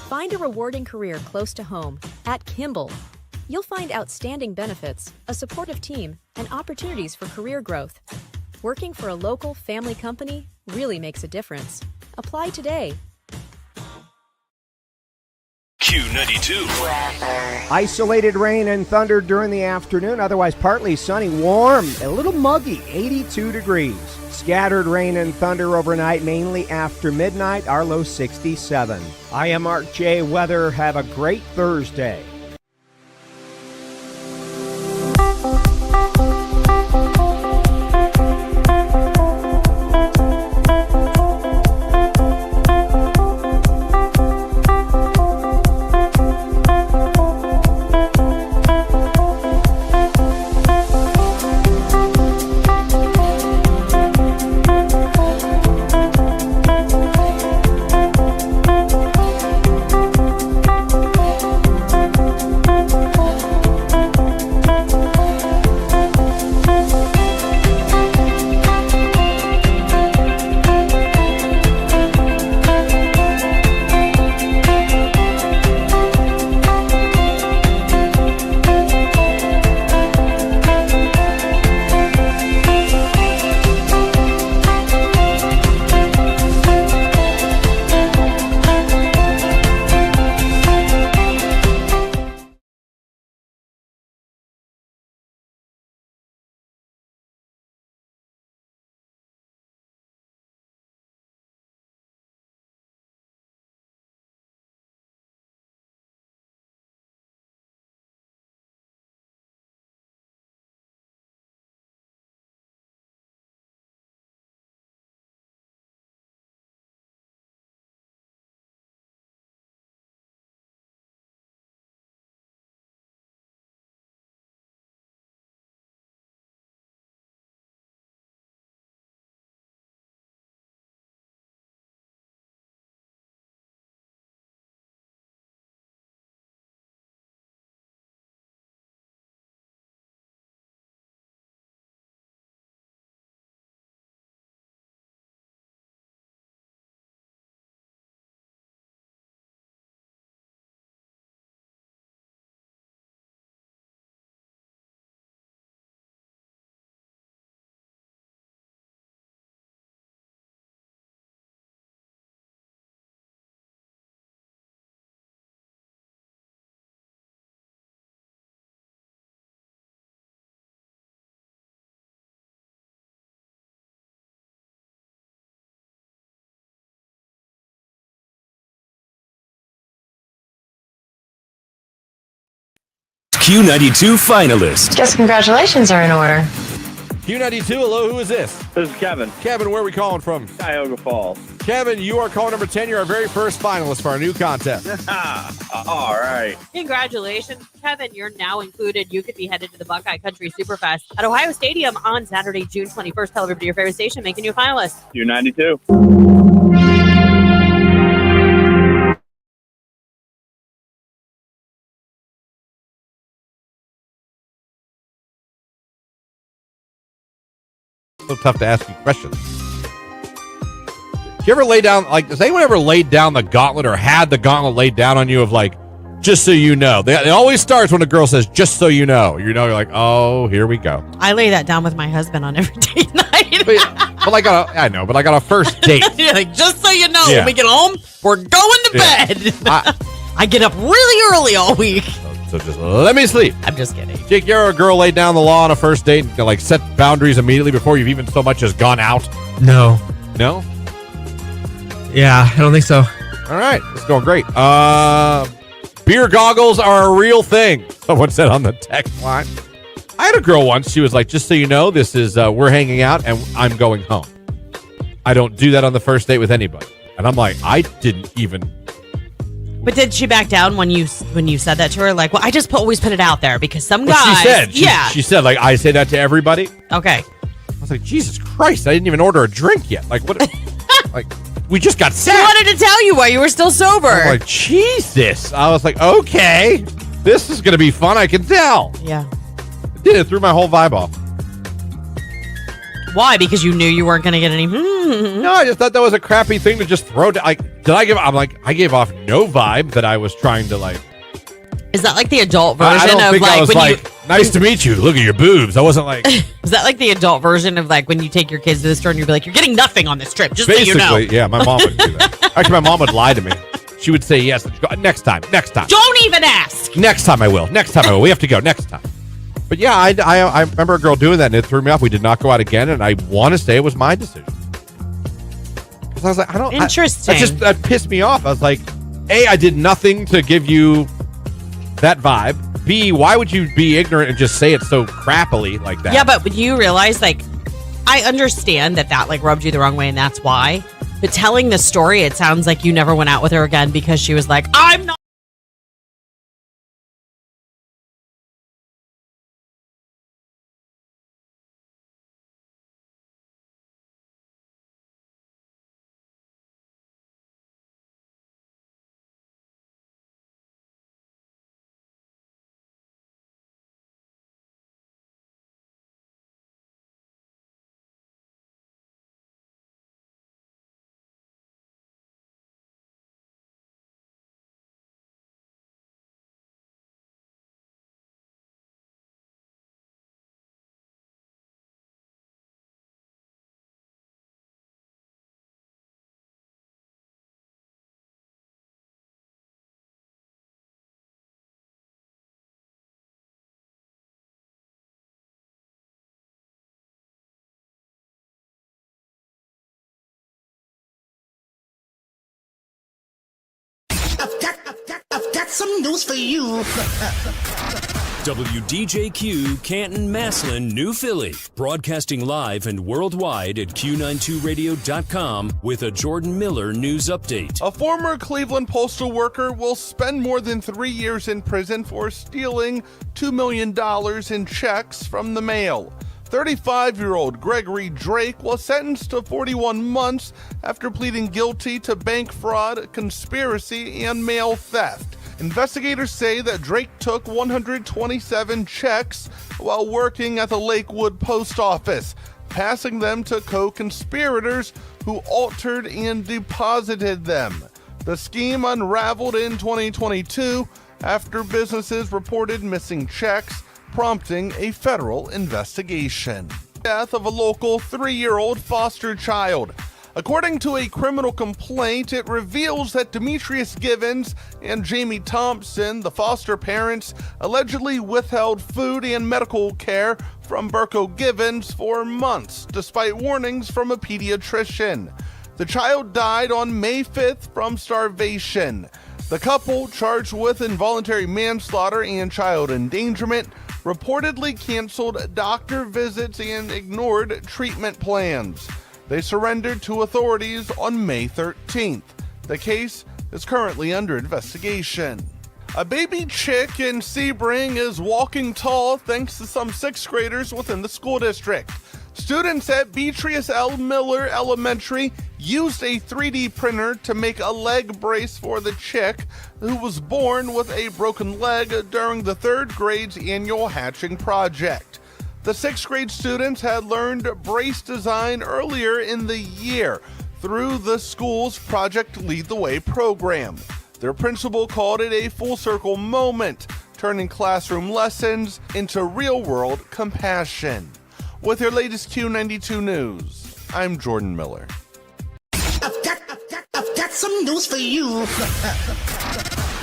Find a rewarding career close to home at Kimball. You'll find outstanding benefits, a supportive team, and opportunities for career growth. Working for a local family company really makes a difference. Apply today.
Q92.
Isolated rain and thunder during the afternoon, otherwise partly sunny, warm, a little muggy, 82 degrees. Scattered rain and thunder overnight, mainly after midnight, our low 67. I am Mark J. Weather. Have a great Thursday.
Q92 finalist.
Guess congratulations are in order.
Q92, hello, who is this?
This is Kevin.
Kevin, where are we calling from?
Cuyahoga Falls.
Kevin, you are caller number 10. You're our very first finalist for our new contest.
All right.
Congratulations, Kevin. You're now included. You could be headed to the Buckeye Country Superfest at Ohio Stadium on Saturday, June 21st. Tell everybody your favorite station, making you a finalist.
Q92.
So tough to ask you questions. Do you ever lay down, like, has anyone ever laid down the gauntlet or had the gauntlet laid down on you of, like, just so you know? It always starts when a girl says, just so you know. You know, you're like, oh, here we go.
I lay that down with my husband on every date night.
but like on a first date.
Like, just so you know,
Yeah.
when we get home, we're going to bed. I get up really early all week.
So just let me sleep.
I'm just kidding.
Jake, you ever a girl laid down the law on a first date and like set boundaries immediately before you've even so much as gone out?
No.
No?
Yeah, I don't think so.
All right. It's going great. Beer goggles are a real thing, someone said on the text line. I had a girl once. She was like, just so you know, this is, we're hanging out and I'm going home. I don't do that on the first date with anybody. And I'm like, I didn't even.
But did she back down when you said that to her? Like, well, I just always put it out there because some guys.
Well, she said.
Yeah.
She said, like, I say that to everybody.
Okay.
I was like, Jesus Christ, I didn't even order a drink yet. Like, what? Like, we just got
She
set.
wanted to tell you why you were still sober.
I was like, Jesus. I was like, okay, this is going to be fun. I can tell.
Yeah.
It did. It threw my whole vibe off.
Why? Because you knew you weren't going to get any.
No, I just thought that was a crappy thing to just throw down. Like, I gave off no vibe that I was trying to like.
Is that like the adult version
I don't
of
think
like
I was
when
like, nice to meet you. Look at your boobs. I wasn't like.
Is that like the adult version of like when you take your kids to the store and you're like, you're getting nothing on this trip, just
Basically,
so you know.
Yeah, my mom would do that. Actually, my mom would lie to me. She would say yes. And she'd go, next time.
Don't even ask.
Next time I will. We have to go next time. But yeah, I remember a girl doing that and it threw me off. We did not go out again, and I want to say it was my decision. Because I was like,
Interesting.
That pissed me off. I was like, A, I did nothing to give you that vibe. B, why would you be ignorant and just say it so crappily like that?
Yeah, but you realize, like, I understand that like rubbed you the wrong way and that's why. But telling the story, it sounds like you never went out with her again because she was like, I'm not.
I've got some news for you.
WDJQ Canton, Massillon, New Philly. Broadcasting live and worldwide at Q92radio.com with a Jordan Miller news update.
A former Cleveland postal worker will spend more than 3 years in prison for stealing $2 million in checks from the mail. 35-year-old Gregory Drake was sentenced to 41 months after pleading guilty to bank fraud, conspiracy, and mail theft. Investigators say that Drake took 127 checks while working at the Lakewood post office, passing them to co-conspirators who altered and deposited them. The scheme unraveled in 2022 after businesses reported missing checks, prompting a federal investigation. Death of a local 3-year-old foster child. According to a criminal complaint, it reveals that Demetrius Givens and Jamie Thompson, the foster parents, allegedly withheld food and medical care from Burko Givens for months, despite warnings from a pediatrician. The child died on May 5th from starvation. The couple, charged with involuntary manslaughter and child endangerment, reportedly canceled doctor visits and ignored treatment plans. They surrendered to authorities on May 13th. The case is currently under investigation. A baby chick in Sebring is walking tall thanks to some 6th graders within the school district. Students at Beatrice L. Miller Elementary used a 3D printer to make a leg brace for the chick, who was born with a broken leg during the 3rd grade's annual hatching project. The 6th grade students had learned brace design earlier in the year through the school's Project Lead the Way program. Their principal called it a full circle moment, turning classroom lessons into real-world compassion. With your latest Q92 news, I'm Jordan Miller.
I've got some news for you.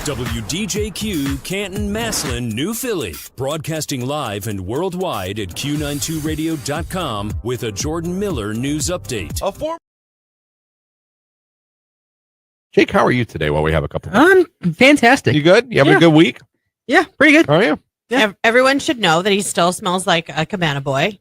WDJQ Canton, Massillon, New Philly. Broadcasting live and worldwide at Q92radio.com with a Jordan Miller news update.
Jake, how are you today while we have a couple minutes?
Fantastic.
You good? You having a good week?
Yeah, pretty good.
How are you?
Yeah. Everyone should know that he still smells like a cabana boy.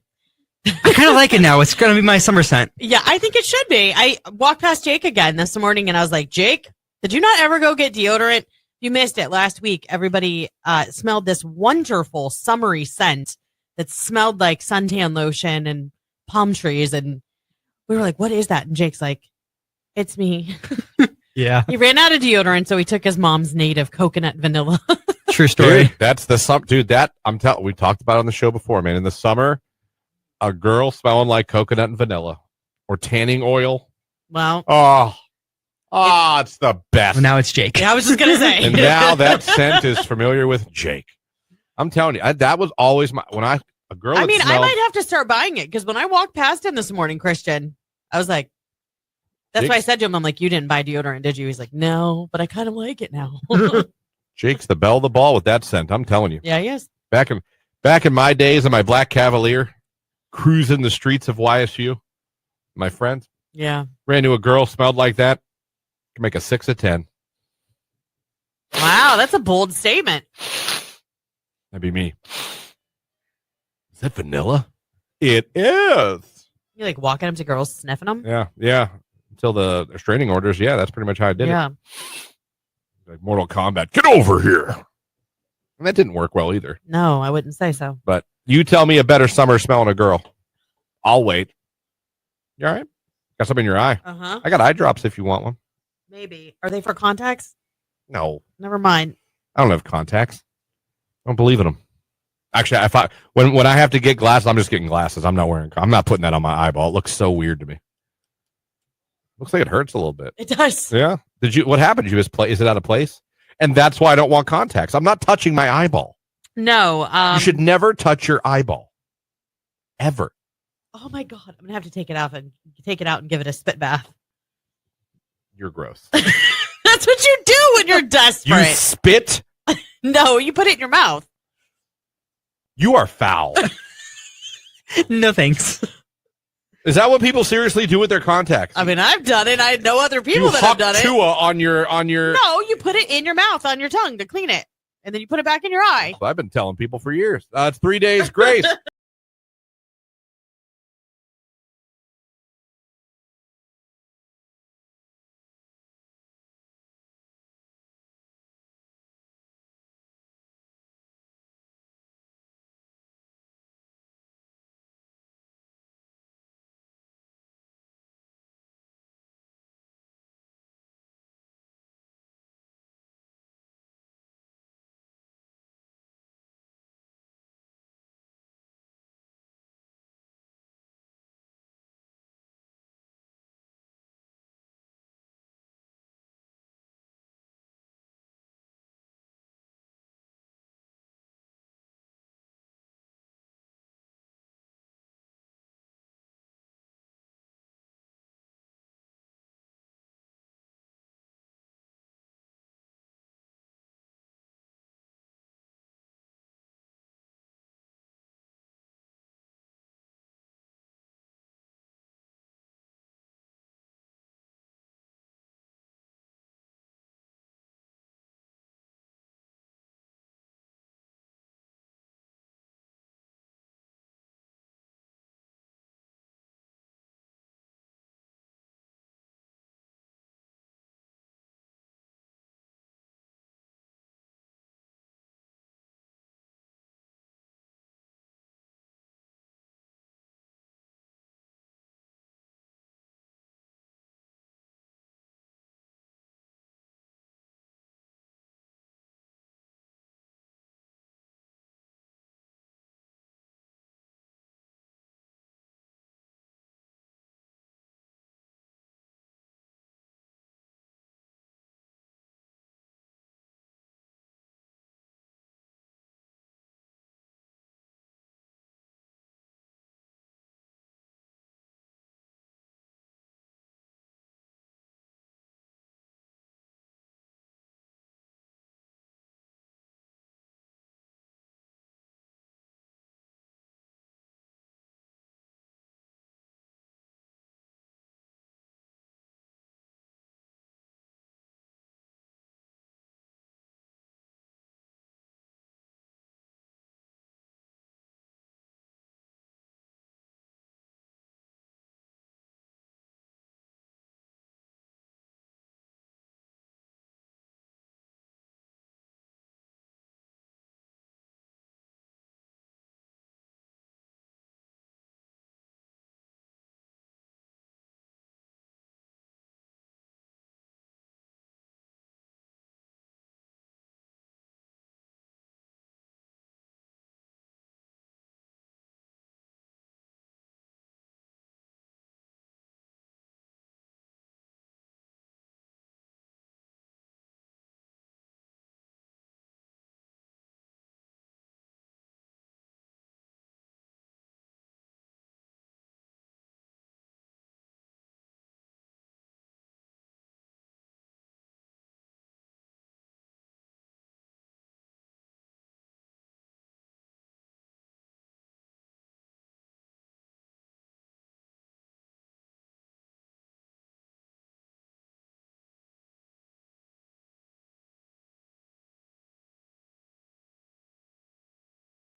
I kind of like it now. It's going to be my summer scent.
Yeah, I think it should be. I walked past Jake again this morning and I was like, Jake, did you not ever go get deodorant? You missed it last week. Everybody smelled this wonderful summery scent that smelled like suntan lotion and palm trees. And we were like, what is that? And Jake's like, it's me.
Yeah.
He ran out of deodorant, so he took his mom's native coconut vanilla.
True story.
Dude, that's the summer. Dude, that I'm telling. We talked about it on the show before, man. In the summer, a girl smelling like coconut and vanilla or tanning oil.
Well,
it's the best.
Well, now it's Jake.
yeah, I was just gonna say.
And now that scent is familiar with Jake. I'm telling you, that was always a girl.
I mean,
smelled,
I might have to start buying it because when I walked past him this morning, Christian, I was like, that's why I said to him, I'm like, you didn't buy deodorant, did you? He's like, no, but I kind of like it now.
Jake's the belle of the ball with that scent. I'm telling you.
Yeah, he is.
Back in my days in my black Cavalier, cruising the streets of YSU, my friends.
Yeah.
Ran into a girl smelled like that. Can make a 6 of 10.
Wow, that's a bold statement.
That'd be me. Is that vanilla? It is.
You like walking up to girls sniffing them?
Yeah. Until the restraining orders. Yeah, that's pretty much how I did
Yeah.
it. Like Mortal Kombat. Get over here. And that didn't work well either.
No, I wouldn't say so.
But you tell me a better summer smelling a girl. I'll wait. You all right? Got something in your eye.
Uh-huh.
I got eye drops if you want one.
Maybe. Are they for contacts?
No.
Never mind.
I don't have contacts. I don't believe in them. Actually, when I have to get glasses, I'm just getting glasses. I'm not putting that on my eyeball. It looks so weird to me. Looks like it hurts a little bit.
It does.
Yeah. What happened? Did you misplace? Is it out of place? And that's why I don't want contacts. I'm not touching my eyeball.
No.
You should never touch your eyeball. Ever.
Oh my God. I'm going to have to take it out and give it a spit bath.
You're gross.
That's what you do when you're desperate.
You spit?
No, you put it in your mouth.
You are foul.
No thanks.
Is that what people seriously do with their contacts?
I mean, I've done it. I know other people
you
that have done it.
Tua on your.
No, you put it in your mouth on your tongue to clean it, and then you put it back in your eye.
I've been telling people for years. It's 3 days grace.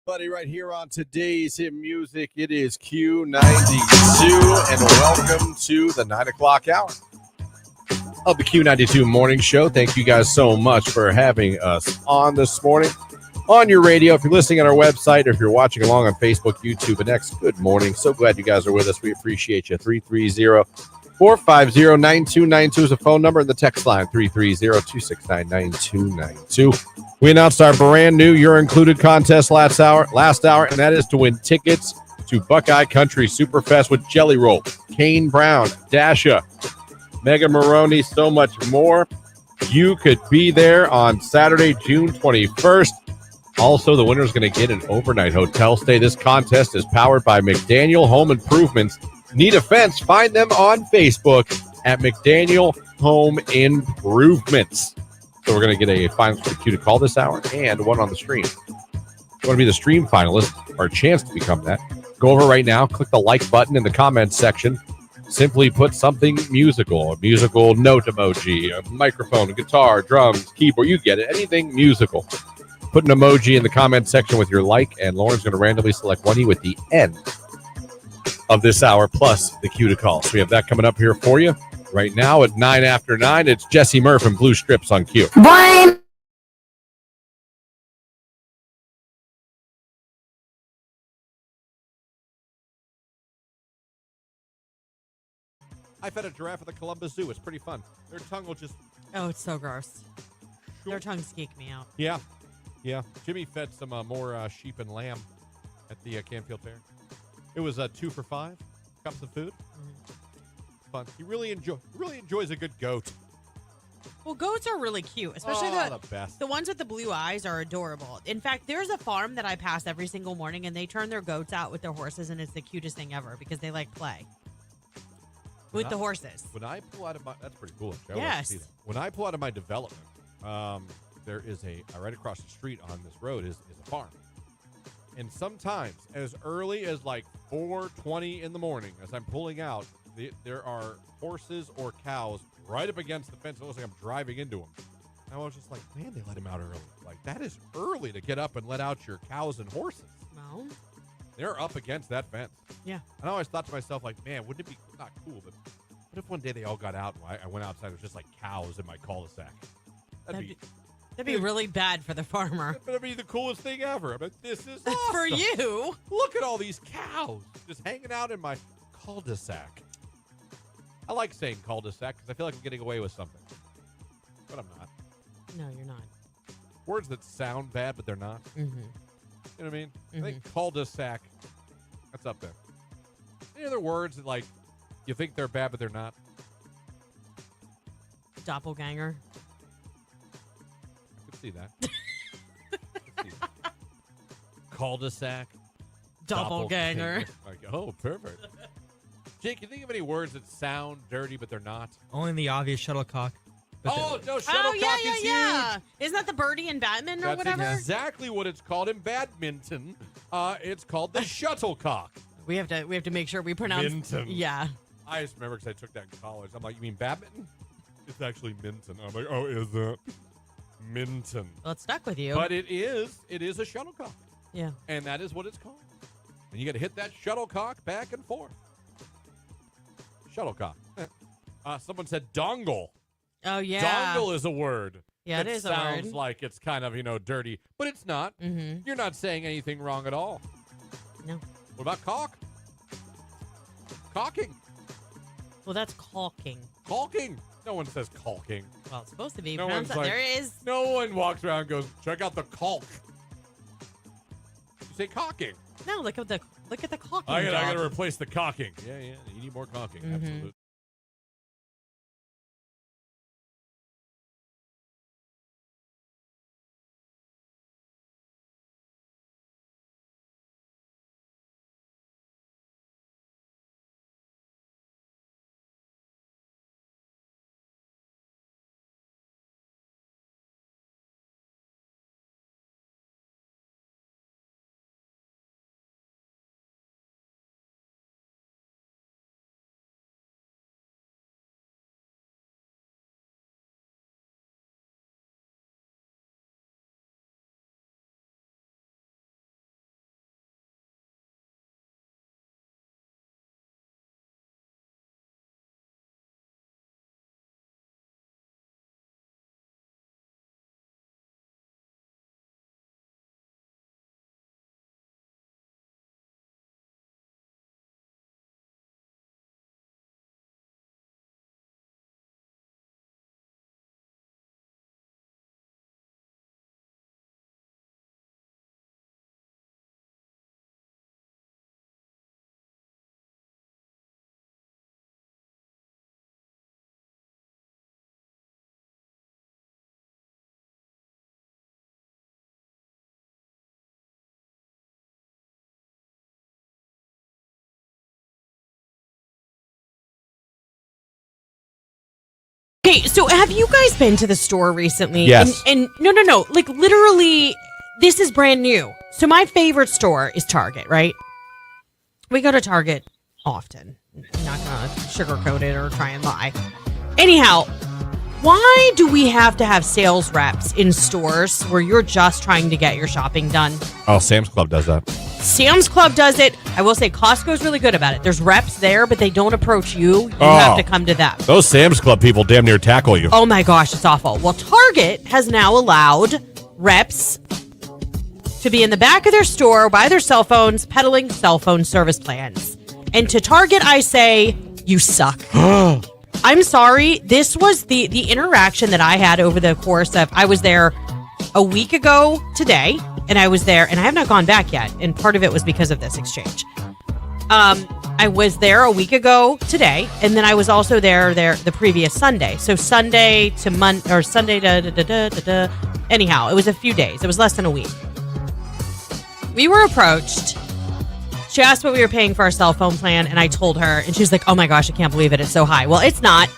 Buddy, right here on today's hit music, it is Q92, and welcome to the 9 o'clock hour of the Q92 Morning Show. Thank you guys so much for having us on this morning on your radio. If you're listening on our website or if you're watching along on Facebook, YouTube, and X, good morning. So glad you guys are with us. We appreciate you. 330-450-9292 is a phone number, and the text line 330-269-9292. We announced our brand new You're Included contest last hour, and that is to win tickets to Buckeye Country Superfest with Jelly Roll, Kane Brown, Dasha, Mega Maroney, so much more. You could be there on Saturday, June 21st. Also, the winner is going to get an overnight hotel stay. This contest is powered by McDaniel Home Improvements. Need a fence? Find them on Facebook at McDaniel Home Improvements. So we're going to get a finalist for the Q to call this hour and one on the stream. If you want to be the stream finalist or a chance to become that, go over right now, click the like button in the comments section. Simply put something musical, a musical note emoji, a microphone, a guitar, drums, keyboard, you get it, anything musical. Put an emoji in the comment section with your like, and Lauren's going to randomly select one of you at the end of this hour, plus the Q to call. So we have that coming up here for you. Right now at 9 after 9, it's Jesse Murph and Blue Strips on Q.
Boing!
I fed a giraffe at the Columbus Zoo. It's pretty fun. Their tongue will just...
Oh, it's so gross. Their tongues geek me out.
Yeah. Jimmy fed some more sheep and lamb at the Canfield Fair. It was 2 for $5 cups of food. Fun. He really enjoys a good goat.
Well, goats are really cute, especially
the best.
The ones with the blue eyes are adorable. In fact, there's a farm that I pass every single morning, and they turn their goats out with their horses, and it's the cutest thing ever because they play with the horses.
When I pull out of my, that's pretty cool. Actually.
Yes.
When I pull out of my development, there is right across the street on this road is a farm. And sometimes as early as 4:20 in the morning, as I'm pulling out, there are horses or cows right up against the fence. It looks like I'm driving into them. And I was just like, man, they let him out early. That is early to get up and let out your cows and horses.
Well,
they're up against that fence.
Yeah.
And I always thought to myself, man, wouldn't it be not cool, but what if one day they all got out and I went outside, it was just cows in my cul-de-sac? That'd
be really bad for the farmer.
That'd be the coolest thing ever. This is awesome.
For you.
Look at all these cows just hanging out in my cul-de-sac. I like saying cul-de-sac because I feel like I'm getting away with something. But I'm not.
No, you're not.
Words that sound bad, but they're not.
Mm-hmm.
You know what I mean? I think cul-de-sac, that's up there. Any other words that, you think they're bad, but they're not?
Doppelganger.
I could see that. Cul-de-sac.
Doppelganger.
Oh, perfect. Jake, you think of any words that sound dirty, but they're not?
Only the obvious shuttlecock.
No, shuttlecock is huge.
Isn't that the birdie in Batman or
That's
whatever?
exactly what it's called in badminton. It's called the shuttlecock.
We have to make sure we pronounce.
Minton.
Yeah.
I just remember because I took that in college. I'm like, you mean badminton? It's actually Minton. I'm like, oh, is it? Minton.
Well, it stuck with you.
But it is a shuttlecock.
Yeah.
And that is what it's called. And you got to hit that shuttlecock back and forth. Shuttlecock. Someone said dongle.
Oh, yeah.
Dongle is a word.
Yeah, it is a word.
Sounds like it's kind of, dirty, but it's not.
Mm-hmm.
You're not saying anything wrong at all.
No.
What about caulk? Caulking.
Well, that's caulking.
Caulking. No one says caulking.
Well, it's supposed to be.
No one's
there is.
No one walks around and goes, check out the caulk. You say caulking.
No, look at the caulking.
I gotta replace the caulking. Yeah. You need more caulking.
Mm-hmm.
Absolutely.
Okay, so have you guys been to the store recently?
Yes.
And no. Like, literally, this is brand new. So my favorite store is Target, right? We go to Target often. I'm not going to sugarcoat it or try and lie. Anyhow, why do we have to have sales reps in stores where you're just trying to get your shopping done?
Oh, Sam's Club does that.
Sam's Club does it. I will say Costco's really good about it. There's reps there, but they don't approach you. You have to come to them.
Those Sam's Club people damn near tackle you.
Oh my gosh, it's awful. Well, Target has now allowed reps to be in the back of their store by their cell phones peddling cell phone service plans. And to Target, I say, you suck. I'm sorry. This was the interaction that I had over the course of, I was there a week ago today, and I was there, and I have not gone back yet. And part of it was because of this exchange. I was there a week ago today, and then I was also there the previous Sunday. So Sunday to Sunday to anyhow, it was a few days. It was less than a week. We were approached. She asked what we were paying for our cell phone plan, and I told her, and she's like, oh my gosh, I can't believe it. It's so high. Well, it's not.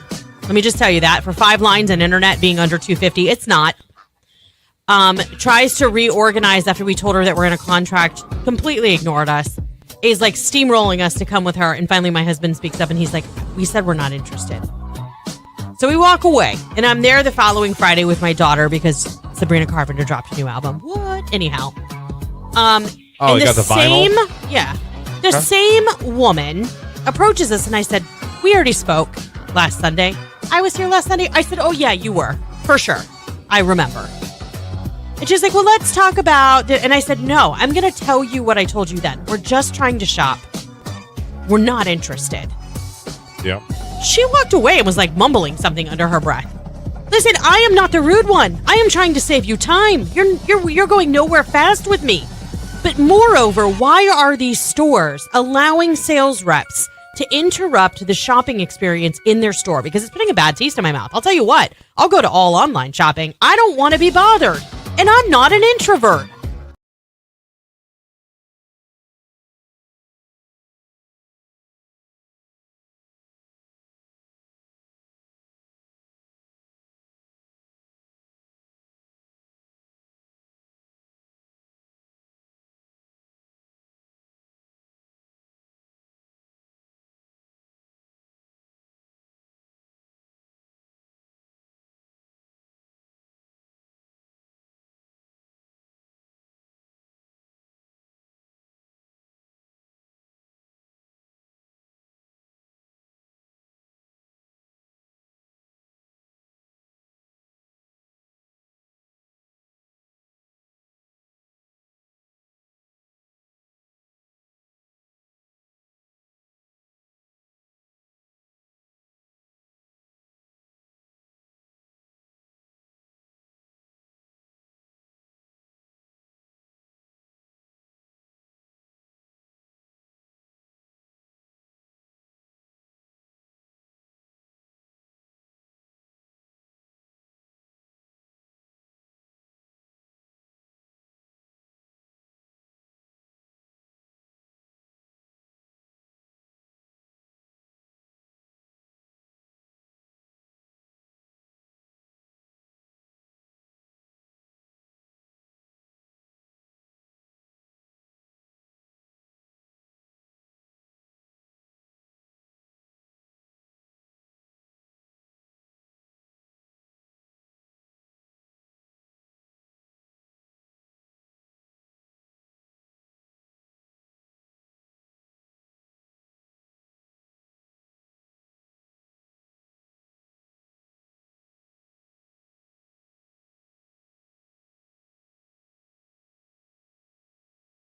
Let me just tell you that. For 5 lines and internet being under $250, it's not. Tries to reorganize after we told her that we're in a contract, completely ignored us, is like steamrolling us to come with her, and finally my husband speaks up, and he's like, we said we're not interested. So we walk away, and I'm there the following Friday with my daughter because Sabrina Carpenter dropped a new album. What? Anyhow.
Oh, you got the vinyl?
Yeah. The same woman approaches us, and I said, we already spoke last Sunday. I was here last Sunday. I said, oh, yeah, you were. For sure. I remember. And she's like, well, let's talk about it. And I said, no, I'm going to tell you what I told you then. We're just trying to shop. We're not interested.
Yeah.
She walked away and was like mumbling something under her breath. Listen, I am not the rude one. I am trying to save you time. You're going nowhere fast with me. But moreover, why are these stores allowing sales reps to interrupt the shopping experience in their store? Because it's putting a bad taste in my mouth. I'll tell you what, I'll go to all online shopping. I don't want to be bothered. And I'm not an introvert.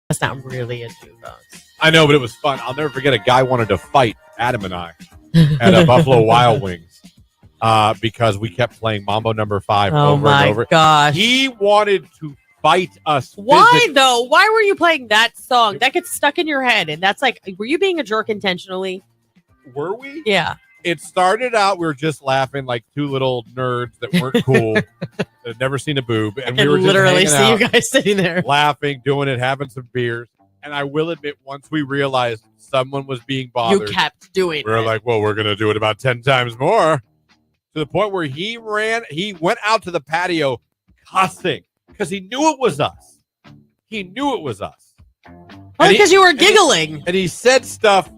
That's not really a jukebox.
I know, but it was fun. I'll never forget a guy wanted to fight Adam and I at a Buffalo Wild Wings because we kept playing Mambo Number 5 over and over.
Oh, my gosh.
He wanted to fight us.
Why, though? Why were you playing that song? That gets stuck in your head. And that's like, were you being a jerk intentionally?
Were we?
Yeah.
It started out, we were just laughing like two little nerds that weren't cool, that had never seen a boob. And we were just
literally see
out,
you guys sitting there
laughing, doing it, having some beers. And I will admit, once we realized someone was being bothered,
you kept doing
we were like, well, we're going to do it about 10 times more. to the point where he went out to the patio cussing because he knew it was us. He knew it was us.
Oh, because you were giggling.
And he said stuff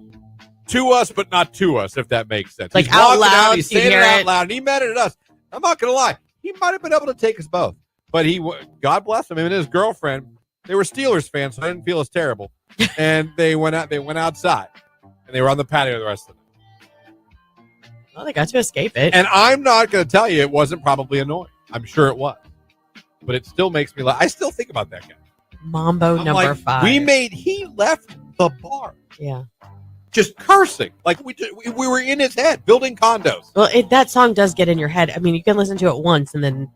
to us, but not to us, if that makes sense.
Like
He's
out
walking
loud,
he's
you
saying
hear
it out
it.
loud, and he meant it at us. I'm not going to lie. He might have been able to take us both. But God bless him. Him and his girlfriend, they were Steelers fans, so I didn't feel as terrible. And they went outside, and they were on the patio the rest of the night.
Well, they got to escape it.
And I'm not going to tell you it wasn't probably annoying. I'm sure it was. But it still makes me laugh. I still think about that guy.
Mambo
I'm
number
like,
5.
He left the bar.
Yeah.
Just cursing. Like we were in his head, building condos.
Well, that song does get in your head. I mean, you can listen to it once and then...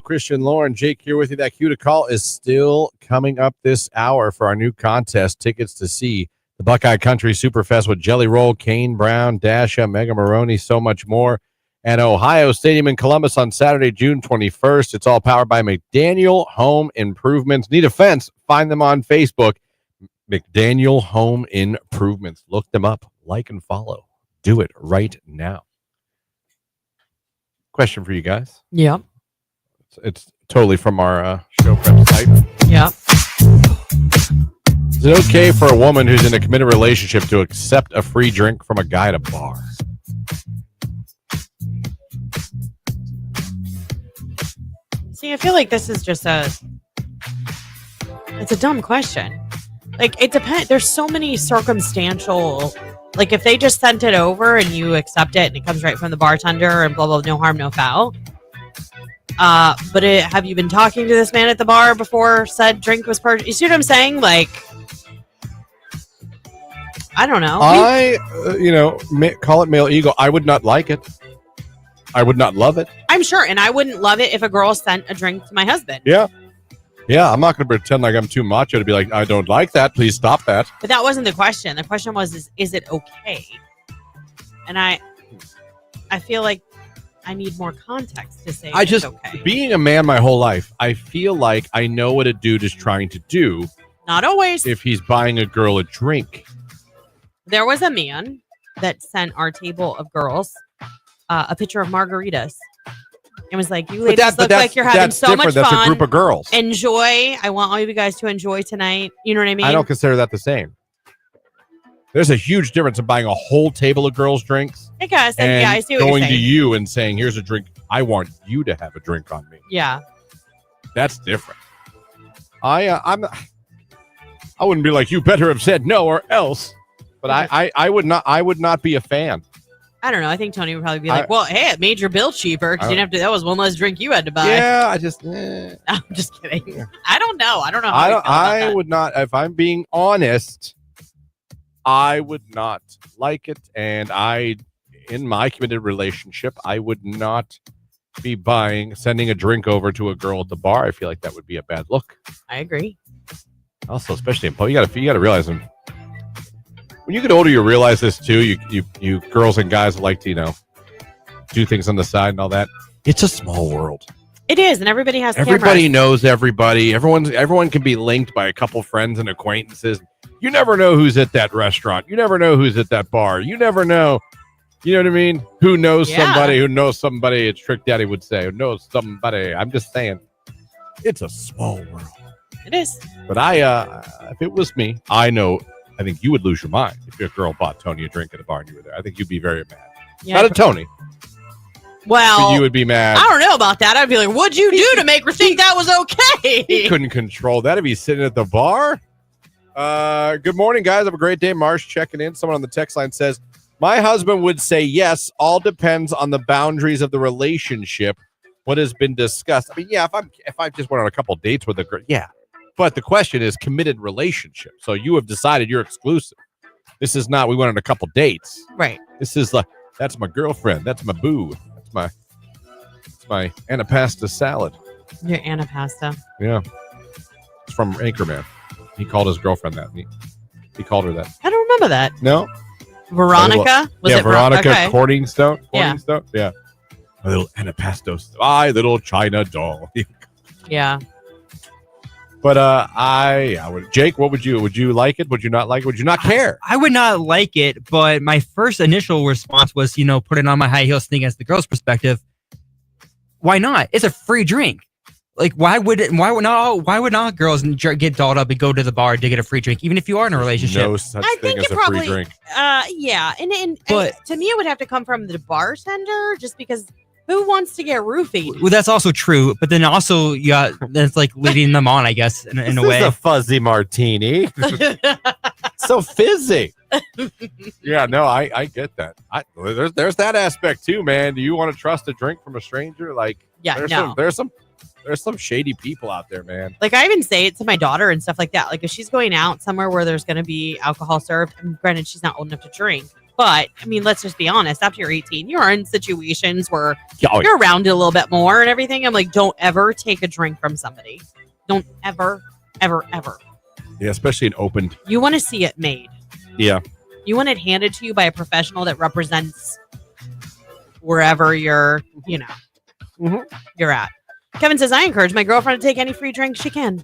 Christian, Lauren, Jake here with you. That cue to call is still coming up this hour for our new contest. Tickets to see the Buckeye Country Superfest with Jelly Roll, Kane Brown, Dasha, Mega Maroney, so much more at Ohio Stadium in Columbus on Saturday, June 21st. It's all powered by McDaniel Home Improvements. Need a fence? Find them on Facebook. McDaniel Home Improvements. Look them up, like and follow. Do it right now. Question for you guys.
Yeah.
It's totally from our show prep site.
Yeah.
Is it okay for a woman who's in a committed relationship to accept a free drink from a guy at a bar?
See, I feel like this is just it's a dumb question. Like, it depends. There's so many circumstantial, like if they just sent it over and you accept it and it comes right from the bartender and blah, blah, no harm, no foul. But have you been talking to this man at the bar before said drink was purchased? You see what I'm saying? Like, I don't know.
Call it male ego. I would not like it. I would not love it.
I'm sure. And I wouldn't love it if a girl sent a drink to my husband.
Yeah. Yeah, I'm not going to pretend like I'm too macho to be like, I don't like that. Please stop that.
But that wasn't the question. The question was, is it okay? And I feel like I need more context to say it's okay.
Being a man my whole life, I feel like I know what a dude is trying to do.
Not always.
If he's buying a girl a drink.
There was a man that sent our table of girls a picture of margaritas. It was like, you ladies look like you're having so much fun.
That's a group of girls.
Enjoy. I want all of you guys to enjoy tonight. You know what I mean?
I don't consider that the same. There's a huge difference in buying a whole table of girls' drinks.
I guess.
And
I see what you're
going
saying.
to you and saying, here's a drink. I want you to have a drink on me.
Yeah.
That's different. I wouldn't be like, you better have said no or else. But I would not be a fan.
I don't know. I think Tony would probably be like, well, hey, it made your bill cheaper because you didn't have to. That was one less drink you had to buy.
Yeah, I'm
just kidding. Yeah. I don't know. I don't know.
I would not. If I'm being honest, I would not like it. And in my committed relationship, I would not be sending a drink over to a girl at the bar. I feel like that would be a bad look.
I agree.
Also, especially in you got to realize them. When you get older, you realize this too. You girls and guys like to, do things on the side and all that. It's a small world.
It is, and everybody has
Everybody
cameras.
knows everybody. Everyone can be linked by a couple friends and acquaintances. You never know who's at that restaurant. You never know who's at that bar. You never know. You know what I mean? Who knows somebody who knows somebody, as Trick Daddy would say, who knows somebody. I'm just saying, it's a small world.
It is.
But if it was me, I think you would lose your mind if your girl bought Tony a drink at a bar and you were there. I think you'd be very mad. Yeah, not at Tony.
Well,
but you would be mad.
I don't know about that. I'd be like, what'd you do to make her think that was okay?
He couldn't control that if he's sitting at the bar. Good morning, guys. Have a great day. Marsh checking in. Someone on the text line says, my husband would say yes. All depends on the boundaries of the relationship. What has been discussed. I mean, yeah, if I just went on a couple dates with a girl, yeah. But the question is committed relationship. So you have decided you're exclusive. This is not, we went on a couple dates.
Right.
This is like, that's my girlfriend. That's my boo. That's my antipasta salad.
Your antipasta.
Yeah. It's from Anchorman. He called his girlfriend that. He called her that.
I don't remember that.
No?
Veronica?
Was it Veronica
okay.
Corningstone?
Yeah.
Yeah. A little antipasto. My little China doll.
Yeah.
But I would. Jake, what would you like it? Would you not like it? Would you not care?
I would not like it, but my first initial response was, put it on my high heels thing as the girl's perspective. Why not? It's a free drink. Like, why would not girls get dolled up and go to the bar to get a free drink, even if you are in a relationship?
No such thing as a free drink.
Yeah, and to me, it would have to come from the bartender, just because. Who wants to get roofied?
Well, that's also true, but then also that's like leading them on, I guess, in a way.
This is a fuzzy martini. So fizzy. Yeah, no, I get that. There's that aspect too, man. Do you want to trust a drink from a stranger? Like,
yeah,
there's some shady people out there, man.
Like, I even say it to my daughter and stuff like that. Like, if she's going out somewhere where there's going to be alcohol served, and granted, she's not old enough to drink. But, I mean, let's just be honest. After you're 18, you're in situations where you're around it a little bit more and everything. I'm like, don't ever take a drink from somebody. Don't ever, ever, ever.
Yeah, especially an opened.
You want to see it made.
Yeah.
You want it handed to you by a professional that represents wherever you're at. Kevin says, I encourage my girlfriend to take any free drink she can.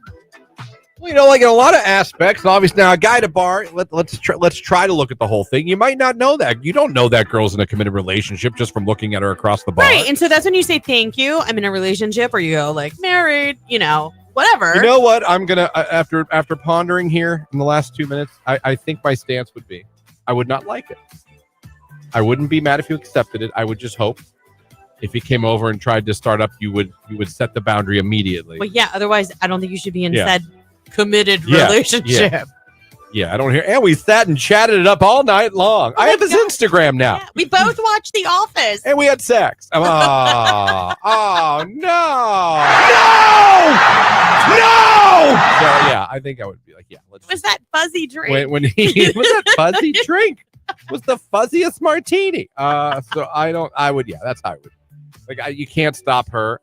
Well, like in a lot of aspects, and obviously now a guy at a bar, let's try to look at the whole thing. You might not know that. You don't know that girl's in a committed relationship just from looking at her across the bar.
Right, and so that's when you say thank you, I'm in a relationship, or you go like married, whatever.
You know what? I'm going to, after pondering here in the last 2 minutes, I think my stance would be, I would not like it. I wouldn't be mad if you accepted it. I would just hope if he came over and tried to start up, you would set the boundary immediately.
Well, yeah, otherwise I don't think you should be in said committed relationship.
Yeah, I don't hear. And we sat and chatted it up all night long. I have his Instagram now.
Yeah, we both watched The Office.
And we had sex. Oh, no. So, yeah, I think I would be like, yeah.
Was that fuzzy drink?
When he was that fuzzy drink. Was the fuzziest martini. That's how I would. Like, you can't stop her.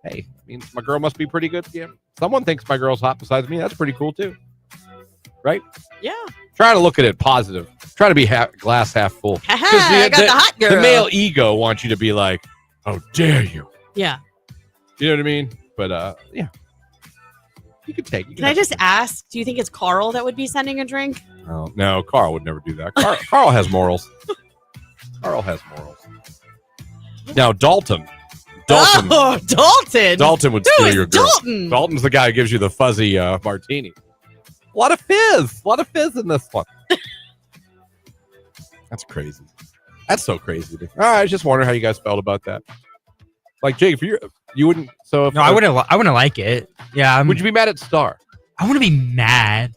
hey, I mean, my girl must be pretty good. Yeah, someone thinks my girl's hot besides me. That's pretty cool too, right?
Yeah.
Try to look at it positive. Try to be glass half full.
I got the hot girl.
The male ego wants you to be like, "How dare you?"
Yeah.
You know what I mean? But yeah, you can take.
Can I just ask? Do you think it's Carl that would be sending a drink?
Oh, no, Carl would never do that. Carl has morals. Carl has morals. Now, Dalton.
Oh, Dalton.
Dalton would
Who
steal
is
your girl.
Dalton?
Dalton's the guy who gives you the fuzzy martini. A lot of fizz. A lot of fizz in this one. That's crazy. That's so crazy. All right, I was just wondering how you guys felt about that. Like, Jake, if you wouldn't. So if,
No, I wouldn't like it. Yeah.
Would you be mad at Star?
I want to be mad.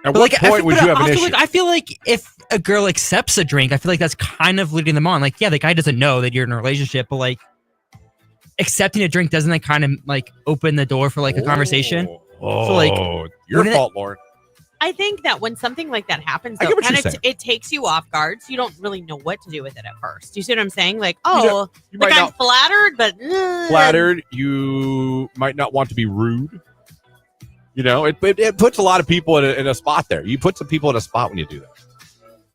At what point would you have an issue?
I feel like if a girl accepts a drink, I feel like that's kind of leading them on. Like, yeah, the guy doesn't know that you're in a relationship, but like accepting a drink, doesn't that kind of like open the door for like a conversation?
Oh,
so, like,
your fault, Lauren.
I think that when something like that happens,
I
though,
get what
kind
you're
of
saying.
it takes you off guard. So you don't really know what to do with it at first. Do you see what I'm saying? Like, oh,
you
like
might
I'm
not-
flattered, but
Flattered. You might not want to be rude. You know, it puts a lot of people in a spot there. You put some people in a spot when you do that.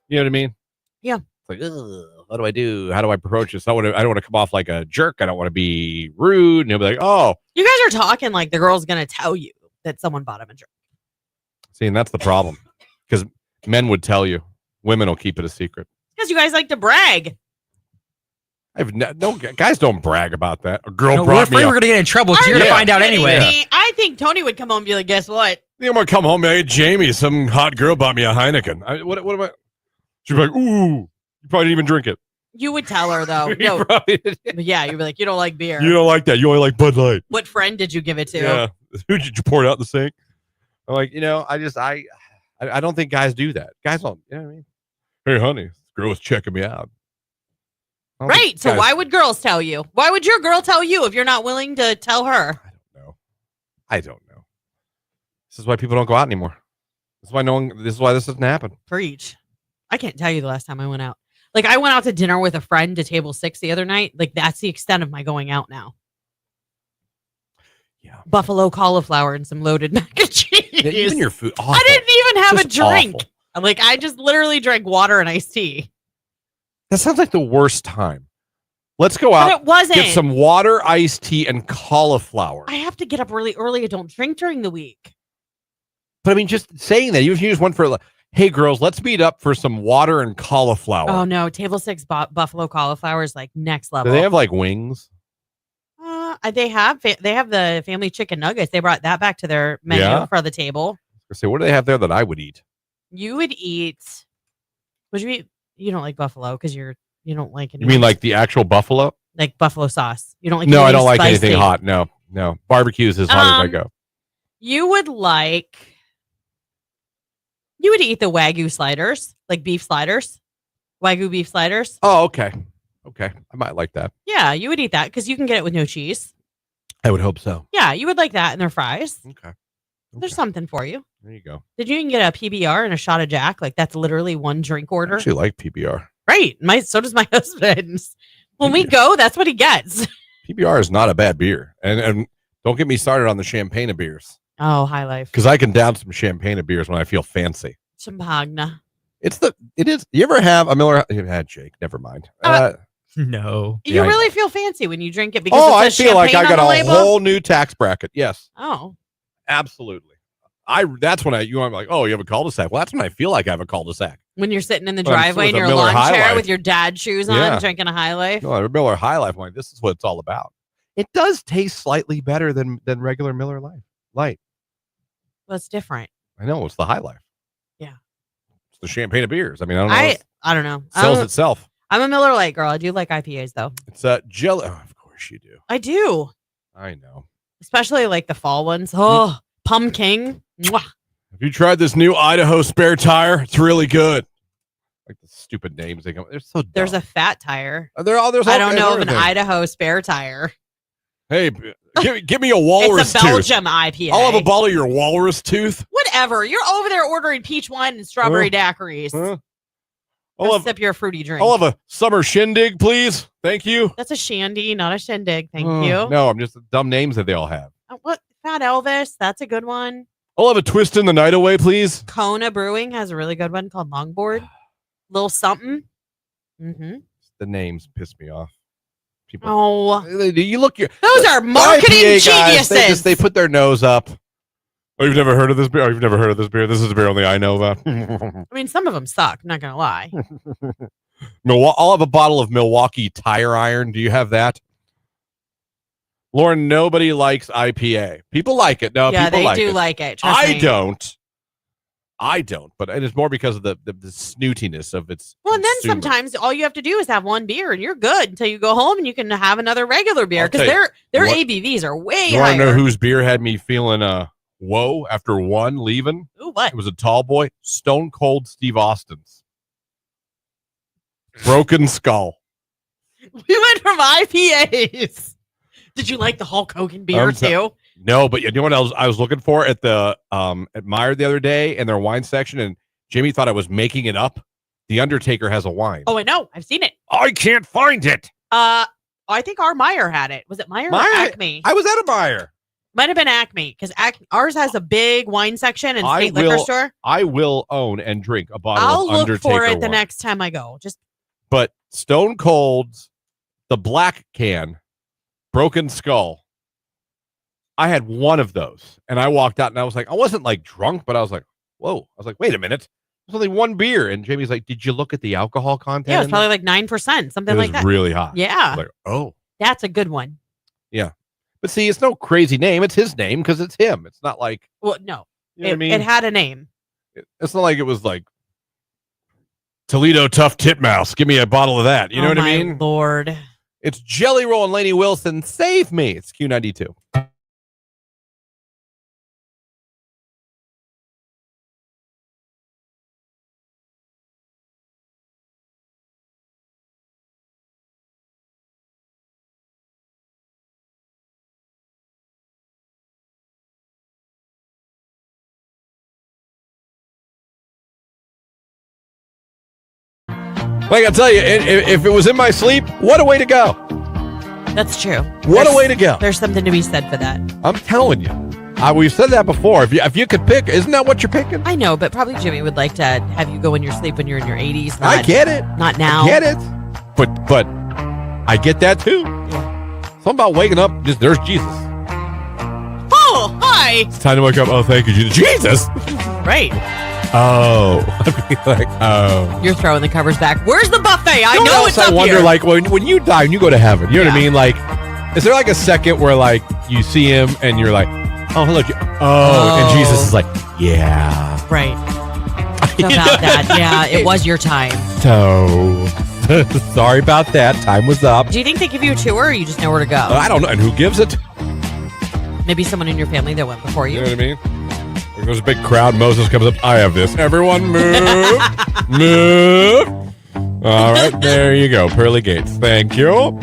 You know what I mean?
Yeah.
It's like, ugh, what do I do? How do I approach this? I don't want to come off like a jerk. I don't want to be rude. And he'll be like, oh.
You guys are talking like the girl's gonna tell you that someone bought him a drink.
See, and that's the problem. Because men would tell you. Women will keep it a secret.
Because you guys like to brag.
No guys don't brag about that. A girl
No, we're
brought me
afraid
a-
we're gonna get in trouble because you're gonna find out anyway.
Me. I think Tony would come home and be like, guess what?
I'm gonna come home. Hey, Jamie, some hot girl bought me a Heineken. What am I? She'd be like, ooh, you probably didn't even drink it.
You would tell her though.
You
No.
probably didn't.
Yeah, you'd be like, you don't like beer.
You don't like that. You only like Bud Light.
What friend did you give it to?
Yeah. Who did you pour it out in the sink? I'm like, I don't think guys do that. Guys don't. You know what I mean? Hey, honey, this girl was checking me out. I don't
Right.
think
So
guys-
why would girls tell you? Why would your girl tell you if you're not willing to tell her?
I don't know. This is why people don't go out anymore. This is why this doesn't happen.
Preach. I can't tell you the last time I went out. Like I went out to dinner with a friend to table 6 the other night. Like that's the extent of my going out now.
Yeah.
Buffalo cauliflower and some loaded mac and cheese.
Yeah, even your food. Awful.
I didn't even have a
Just
drink.
awful.
Like I just literally drank water and iced tea.
That sounds like the worst time. Let's go out.
But it wasn't.
Get some water, iced tea, and cauliflower.
I have to get up really early. I don't drink during the week.
But I mean, just saying that, even if you just went for, hey, girls, let's meet up for some water and cauliflower.
Oh no, table 6 buffalo cauliflower is like next
Do
level.
they have like wings?
They have the family chicken nuggets. They brought that back to their menu
Yeah?
for the table.
I say, what do they have there that I would eat?
You would eat. Would you eat? You don't like buffalo because you don't like.
You mean like the actual buffalo?
Like buffalo sauce? You don't like?
No, I
anything
don't like anything
spicy?
hot. No. Barbecue's as hot as I go.
You would like. You would eat the Wagyu sliders, like beef sliders, Wagyu beef sliders.
Oh, okay. Okay. I might like that.
Yeah, you would eat that because you can get it with no cheese.
I would hope so.
Yeah, you would like that and their fries.
Okay.
There's something for you.
There you go.
Did you even get a PBR and a shot of Jack? Like that's literally one drink
I
order.
actually like PBR.
Right. So does my husband. When we go, that's what he gets.
PBR is not a bad beer. And don't get me started on the champagne of beers.
Oh, high life.
Because I can down some champagne of beers when I feel fancy.
Champagne.
It is. You ever have a Miller? You had Jake. Never mind.
No.
You
Yeah, I
really feel fancy when you drink it because
Oh,
it
I
says
feel like I
champagne
got
on the
a
label?
whole new tax bracket. Yes,
Oh.
absolutely. That's when I'm like, oh, you have a cul-de-sac. Well, that's when I feel like I have a cul-de-sac.
When you're sitting in the
Well, I'm
driveway in
with a
your
Miller
lawn
High
chair
Life.
with your dad shoes on,
Yeah.
drinking a High Life.
No, a Miller High Life. I'm like, this is what it's all about. It does taste slightly better than regular Miller Light.
Well, it's different.
I know it's the High Life.
Yeah.
It's the champagne of beers. I mean, I don't know.
I don't know.
Sells itself.
I'm a Miller Lite girl. I do like IPAs though.
It's jelly. Oh, of course you do.
I do.
I know.
Especially like the fall ones. Oh, pumpkin. Mwah.
Have you tried this new Idaho spare tire? It's really good. Like the stupid names they come. They're so dumb.
There's a fat tire.
There's
I don't know of an
everything.
Idaho spare tire.
Hey, give me a walrus
It's a
tooth.
Belgium IPA.
I'll have a bottle of your walrus tooth.
Whatever. You're over there ordering peach wine and strawberry daiquiris.
Huh?
Go sip your fruity drink.
I'll have a summer shindig, please. Thank you.
That's a shandy, not a shindig. Thank you.
No, I'm just dumb names that they all have.
What? Fat Elvis. That's a good one.
I'll have a twist in the night away, please.
Kona Brewing has a really good one called Longboard. Little something. Mm-hmm.
The names piss me off. People.
Oh.
You look your.
Those are marketing
IPA
geniuses.
Guys, they put their nose up. Oh, you've never heard of this beer? Oh, you've never heard of this beer? This is a beer only I know about.
I mean, some of them suck. I'm not going to lie.
I'll have a bottle of Milwaukee Tire Iron. Do you have that? Lauren, nobody likes IPA. People like it. No,
yeah,
people
they do like it. Trust
I
me.
don't. But it's more because of the snootiness of its.
Well, and then
consumer.
sometimes all you have to do is have one beer and you're good until you go home and you can have another regular beer because their ABVs are way
You
higher.
want to know whose beer had me feeling whoa after one leaving?
Ooh, what?
It was a tall boy, Stone Cold Steve Austin's. Broken Skull.
We went from IPAs. Did you like the Hulk Hogan beer too?
No, but you know what else I was looking for at the at Meyer the other day in their wine section, and Jimmy thought I was making it up. The Undertaker has a wine.
Oh, I know. I've seen it.
I can't find it.
I think our Meyer had it. Was it Meyer or Acme?
I was at a Meyer.
Might have been Acme because ours has a big wine section and state liquor store.
I will own and drink a bottle
I'll
of
look
Undertaker
for it the
wine.
next time I go.
But Stone Cold's, the black can, Broken Skull. I had one of those, and I walked out, and I was like, I wasn't like drunk, but I was like, whoa. I was like, wait a minute. There's only one beer. And Jamie's like, did you look at the alcohol content?
Yeah, it was probably like 9%, something like that.
It was really high.
Yeah.
I was like, oh.
That's a good one.
Yeah. But see, it's no crazy name. It's his name because it's him. It's not like.
Well, no.
You know what I mean?
It had a name.
It's not like it was like Toledo Tough Titmouse. Give me a bottle of that. You know what I mean?
Lord.
It's Jelly Roll and Lainey Wilson. Save me. It's Q92. Like I tell you, if it was in my sleep, what a way to go.
That's true.
What a way to go.
There's something to be said for that.
I'm telling you. We've said that before. If you could pick, isn't that what you're picking?
I know, but probably Jimmy would like to have you go in your sleep when you're in your 80s.
I get it.
Not now.
I get it. But I get that too.
Yeah.
Something about waking up, just there's Jesus.
Oh, hi.
It's time to wake up. Oh, thank you, Jesus. Jesus!
Right.
Oh. I'd be like, oh.
You're throwing the covers back. Where's the buffet? I
You
know
what
it's
else
up
I wonder,
here.
like, when you die and you go to heaven, you know what I mean? Like, is there like a second where, like, you see him and you're like, oh, hello. And Jesus is like, yeah.
Right. About that. Yeah, it was your time.
So, sorry about that. Time was up.
Do you think they give you a tour or you just know where to go?
I don't know. And who gives it?
Maybe someone in your family that went before you.
You know what I mean? There's a big crowd. Moses comes up. I have this. Everyone move. Move. All right. There you go. Pearly Gates. Thank you.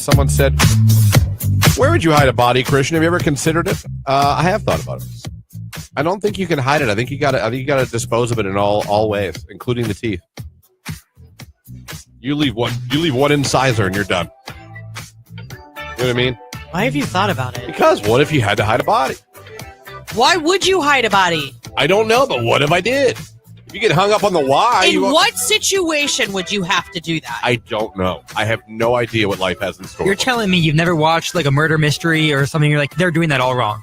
Someone said, where would you hide a body, Christian? Have you ever considered it? I have thought about it. I don't think you can hide it. I think you gotta dispose of it in all ways, including the teeth. You leave one incisor and you're done. You know what I mean?
Why have you thought about it?
Because what if you had to hide a body?
Why would you hide a body?
I don't know, but what if I did? If you get hung up on the why...
In what situation would you have to do that?
I don't know. I have no idea what life has in store.
You're telling me you've never watched like a murder mystery or something? You're like, they're doing that all wrong.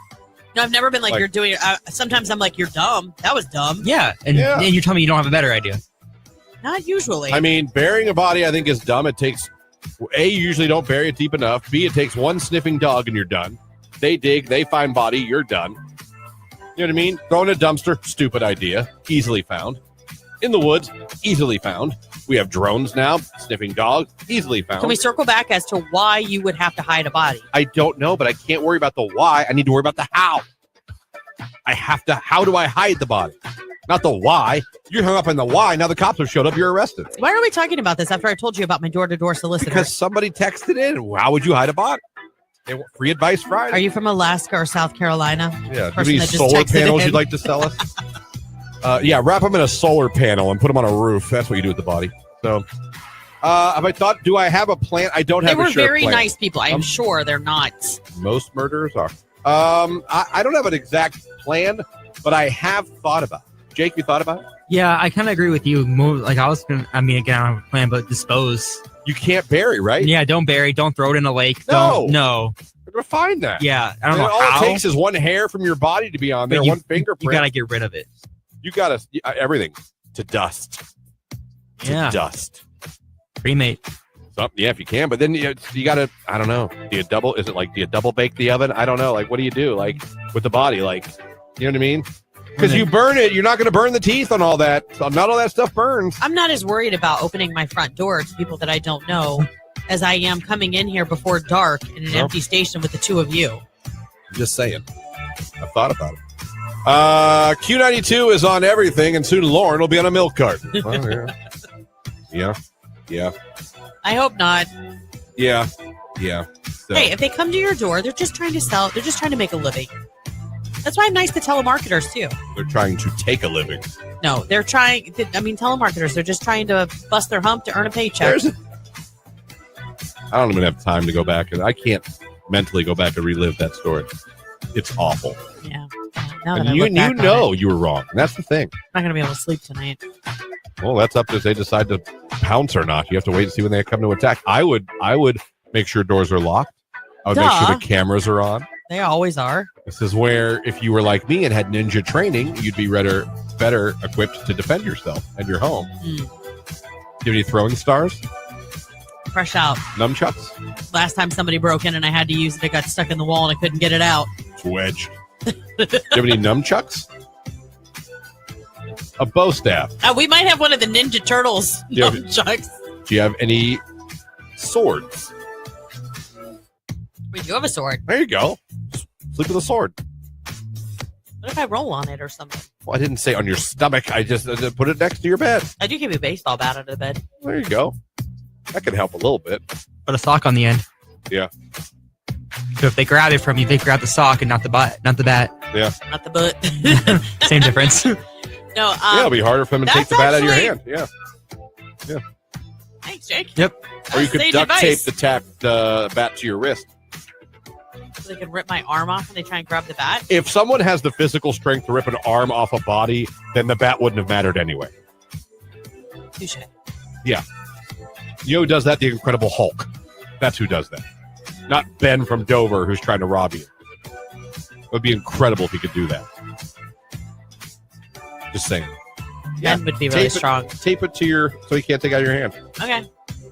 No, I've never been like you're doing it. Sometimes I'm like, you're dumb. That was dumb.
Yeah, and you're telling me you don't have a better idea.
Not usually.
I mean, burying a body, I think, is dumb. It takes... A, you usually don't bury it deep enough. B, it takes one sniffing dog and you're done. They dig, they find body, you're done. You know what I mean? Throw in a dumpster, stupid idea. Easily found. In the woods, easily found. We have drones now, sniffing dogs, easily found.
Can we circle back as to why you would have to hide a body?
I don't know, but I can't worry about the why. I need to worry about the how. How do I hide the body? Not the why. You're hung up on the why. Now the cops have showed up. You're arrested.
Why are we talking about this after I told you about my door-to-door solicitor?
Because somebody texted in. How would you hide a body? They want free advice Friday.
Are you from Alaska or South Carolina?
Yeah. Do you have any solar panels you'd like to sell us? Yeah, wrap them in a solar panel and put them on a roof. That's what you do with the body. So, have I thought, do I have a plan? I don't have a sure plan.
They were very nice people. I'm sure they're not.
Most murderers are. I don't have an exact plan, but I have thought about it. Jake, you thought about it?
Yeah, I kind of agree with you. Like I again, I don't have a plan, but dispose.
You can't bury, right?
Yeah, don't bury. Don't throw it in a lake.
No.
No.
We're going to find that.
Yeah, I don't know
all
how.
it takes is one hair from your body to be on there, one fingerprint.
You got to get rid of it.
You got to, everything to dust. To dust.
Cremate.
Yeah, if you can, but then you got to, I don't know. Do you double bake the oven? I don't know. Like, what do you do? Like, with the body? Like, you know what I mean? Because you burn it, you're not going to burn the teeth on all that. So not all that stuff burns.
I'm not as worried about opening my front door to people that I don't know as I am coming in here before dark in an empty station with the two of you.
I'm just saying. I've thought about it. Q92 is on everything, and soon Lauren will be on a milk cart. Oh, yeah.
I hope not.
Yeah. So.
Hey, if they come to your door, they're just trying to sell. They're just trying to make a living. That's why I'm nice to telemarketers, too.
They're trying to take a living.
No, they're trying. Telemarketers, they're just trying to bust their hump to earn a paycheck.
I don't even have time to go back. And I can't mentally go back and relive that story. It's awful.
Yeah.
And you know you were wrong. And that's the thing.
I'm not going to be able to sleep tonight.
Well, that's up to if they decide to pounce or not. You have to wait and see when they come to attack. I would make sure doors are locked. I would make sure the cameras are on.
They always are.
This is where, if you were like me and had ninja training, you'd be better equipped to defend yourself and your home. Do you have any throwing stars?
Fresh out.
Nunchucks?
Last time somebody broke in and I had to use it, it got stuck in the wall and I couldn't get it out.
It's wedged. Do you have any nunchucks? A bow staff?
We might have one of the Ninja Turtles nunchucks.
Do you have any swords?
We do have a sword.
There you go. Sleep with a sword.
What if I roll on it or something?
Well, I didn't say on your stomach. I just put it next to your bed.
I do keep a baseball bat under the bed.
There you go. That could help a little bit.
Put a sock on the end.
Yeah.
So if they grab it from you, they grab the sock and not the bat.
Yeah.
Not the butt.
Same difference.
No.
Yeah, it'll be harder for them to take the bat out of your hand. Yeah.
Thanks, Jake.
Yep.
Or you could duct tape the bat to your wrist.
So they can rip my arm off when they try and grab the bat?
If someone has the physical strength to rip an arm off a body, then the bat wouldn't have mattered anyway.
Touché.
Yeah. You know who does that? The Incredible Hulk. That's who does that. Not Ben from Dover who's trying to rob you. It would be incredible if he could do that. Just saying.
Ben would be really strong.
Tape it to so he can't take it out of your hand.
Okay.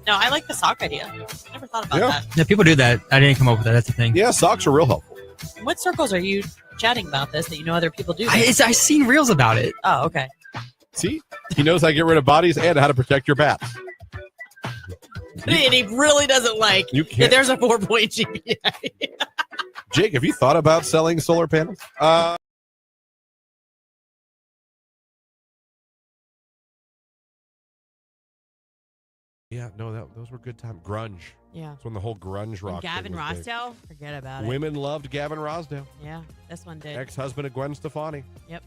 No, I like the sock idea. I never thought about that.
Yeah, people do that. I didn't come up with that. That's the thing.
Yeah, socks are real helpful.
In what circles are you chatting about this that you know other people do this?
I've seen reels about it.
Oh, okay.
See? He knows how to get rid of bodies and how to protect your bats.
And he really doesn't like that there's a 4-point GPA.
Jake, have you thought about selling solar panels? Yeah, no, those were good times. Grunge.
Yeah.
That's when the whole grunge rock.
And Gavin
thing was big.
Rossdale, forget about it.
Women loved Gavin Rossdale.
Yeah, this one did.
Ex-husband of Gwen Stefani.
Yep.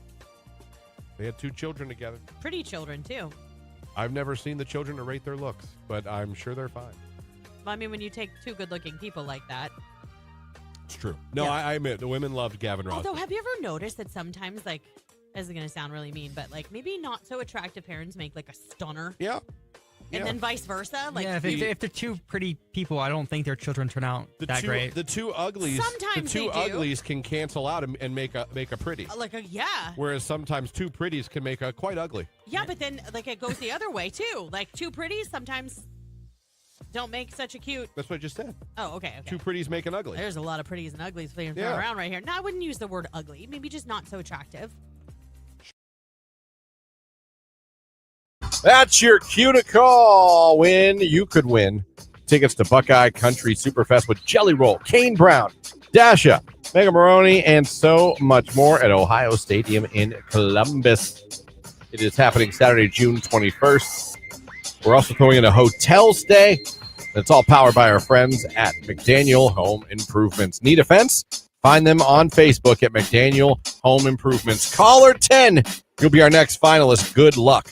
They had 2 children together.
Pretty children, too.
I've never seen the children to rate their looks, but I'm sure they're fine.
Well, I mean, when you take 2 good-looking people like that.
It's true. No,
Yeah.
I admit, the women loved Gavin Rossdale.
Although, have you ever noticed that sometimes, like, this is going to sound really mean, but, like, maybe not so attractive parents make, like, a stunner?
Yeah.
And then vice versa? Like,
yeah, if they're 2 pretty people, I don't think their children turn out that great.
The 2 uglies.
Sometimes
the 2
they do.
uglies can cancel out and make a pretty.
Yeah.
Whereas sometimes 2 pretties can make a quite ugly.
Yeah, but then, like, it goes the other way, too. Like, 2 pretties sometimes don't make such a cute.
That's what I just said.
Oh, okay.
2 pretties make an ugly.
There's a lot of pretties and uglies flying
Yeah.
around right here. No, I wouldn't use the word ugly. Maybe just not so attractive.
That's your cue to call. You could win tickets to Buckeye Country Superfest with Jelly Roll, Kane Brown, Dasha, Mega Maroney, and so much more at Ohio Stadium in Columbus. It is happening Saturday, June 21st. We're also throwing in a hotel stay. It's all powered by our friends at McDaniel Home Improvements. Need a fence? Find them on Facebook at McDaniel Home Improvements. Caller 10. You'll be our next finalist. Good luck.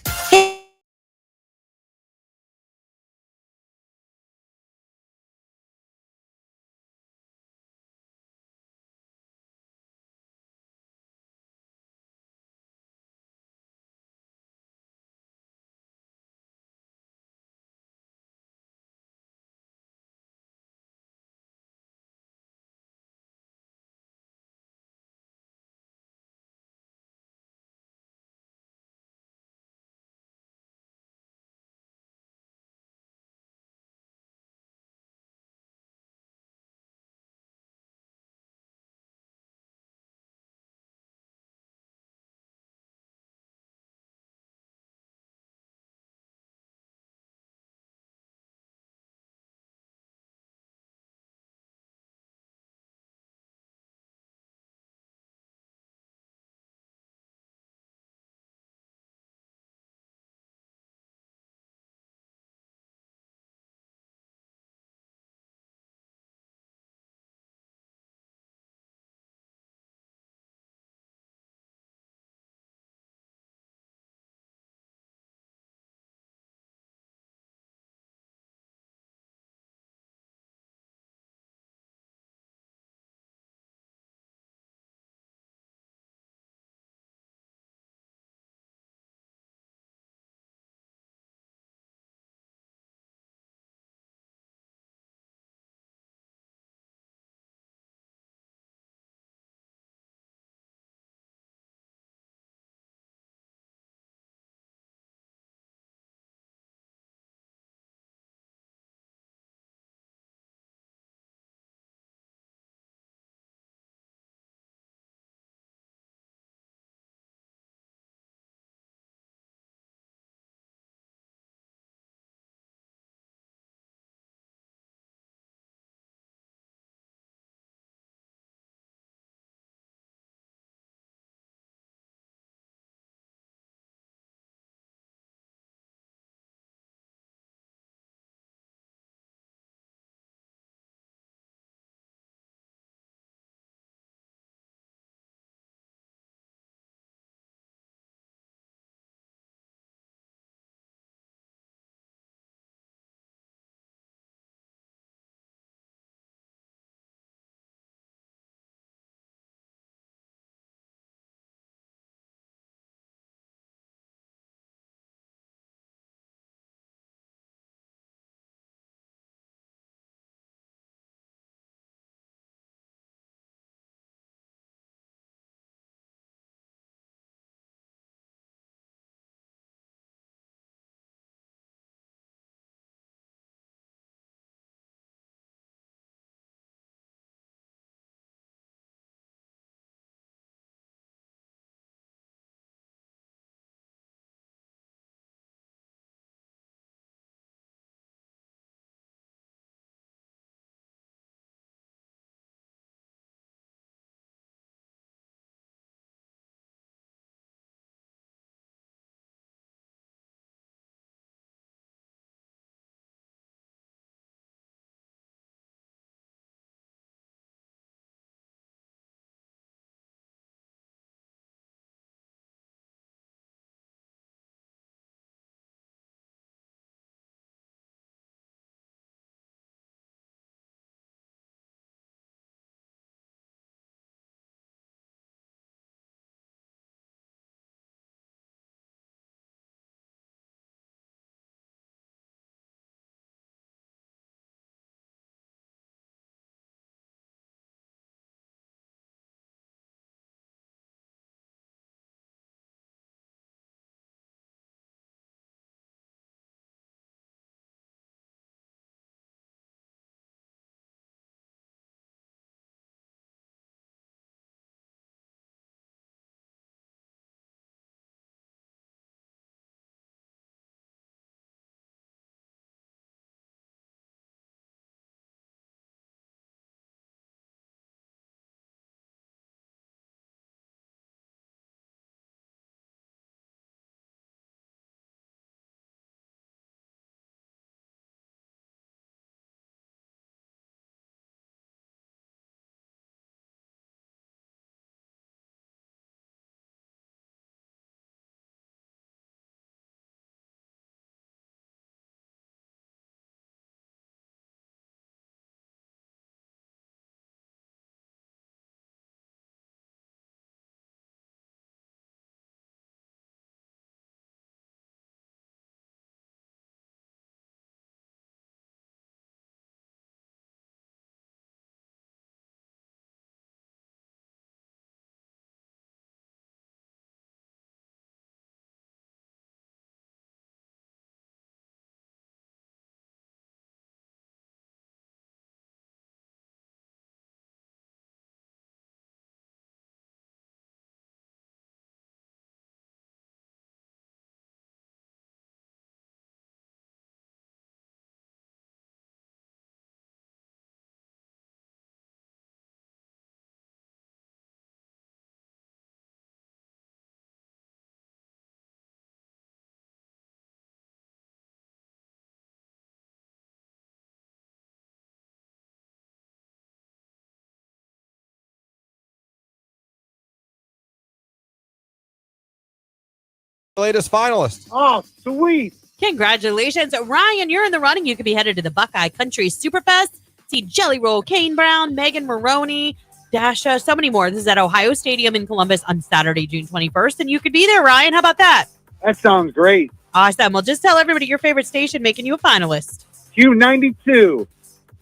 latest finalist.
Oh, sweet.
Congratulations, Ryan. You're in the running. You could be headed to the Buckeye Country Superfest. See Jelly Roll, Kane Brown, Megan Maroney, Dasha, so many more. This is at Ohio Stadium in Columbus on Saturday, June 21st. And you could be there, Ryan. How about that?
That sounds great.
Awesome. Well, just tell everybody your favorite station making you a finalist.
Q92.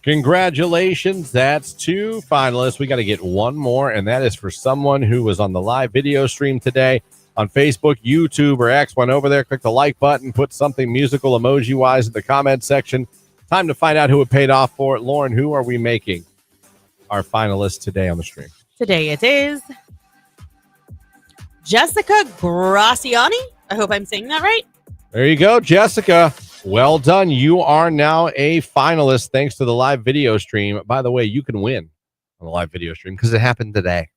Congratulations. That's 2 finalists. We got to get one more, and that is for someone who was on the live video stream today on Facebook, YouTube, or X. Went over there, click the like button, put something musical emoji-wise in the comment section. Time to find out who it paid off for. Lauren, who are we making our finalists today on the stream?
Today it is Jessica Graciani. I hope I'm saying that right.
There you go, Jessica. Well done. You are now a finalist thanks to the live video stream. By the way, you can win on the live video stream because it happened today.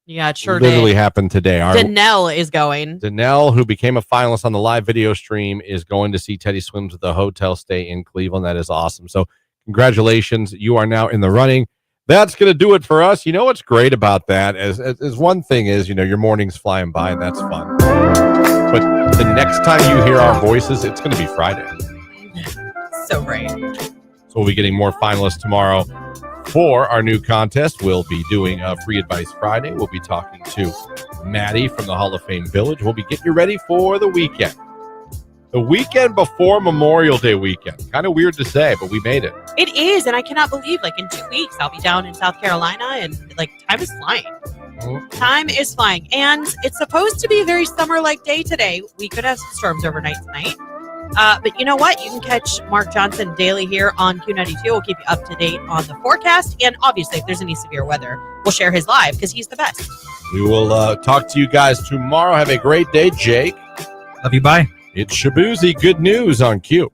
Yeah, it sure
Literally
did.
happened today.
Danelle is going.
Danelle, who became a finalist on the live video stream, is going to see Teddy Swims at the hotel stay in Cleveland. That is awesome. So congratulations. You are now in the running. That's going to do it for us. You know what's great about that is one thing is, your morning's flying by, and that's fun. But the next time you hear our voices, it's going to be Friday.
So great.
So we'll be getting more finalists tomorrow for our new contest. We'll be doing a Free Advice Friday. We'll be talking to Maddie from the Hall of Fame Village. We'll be getting you ready for the weekend. The weekend before Memorial Day weekend. Kind of weird to say, but we made it.
It is, and I cannot believe, in 2 weeks, I'll be down in South Carolina, and, time is flying. Time is flying, and it's supposed to be a very summer-like day today. We could have some storms overnight tonight. But you know what? You can catch Mark Johnson daily here on Q92. We'll keep you up to date on the forecast, and obviously, if there's any severe weather, we'll share his live, because he's the best.
We will talk to you guys tomorrow. Have a great day, Jake.
Love you. Bye.
It's Shabuzi. Good news on Q.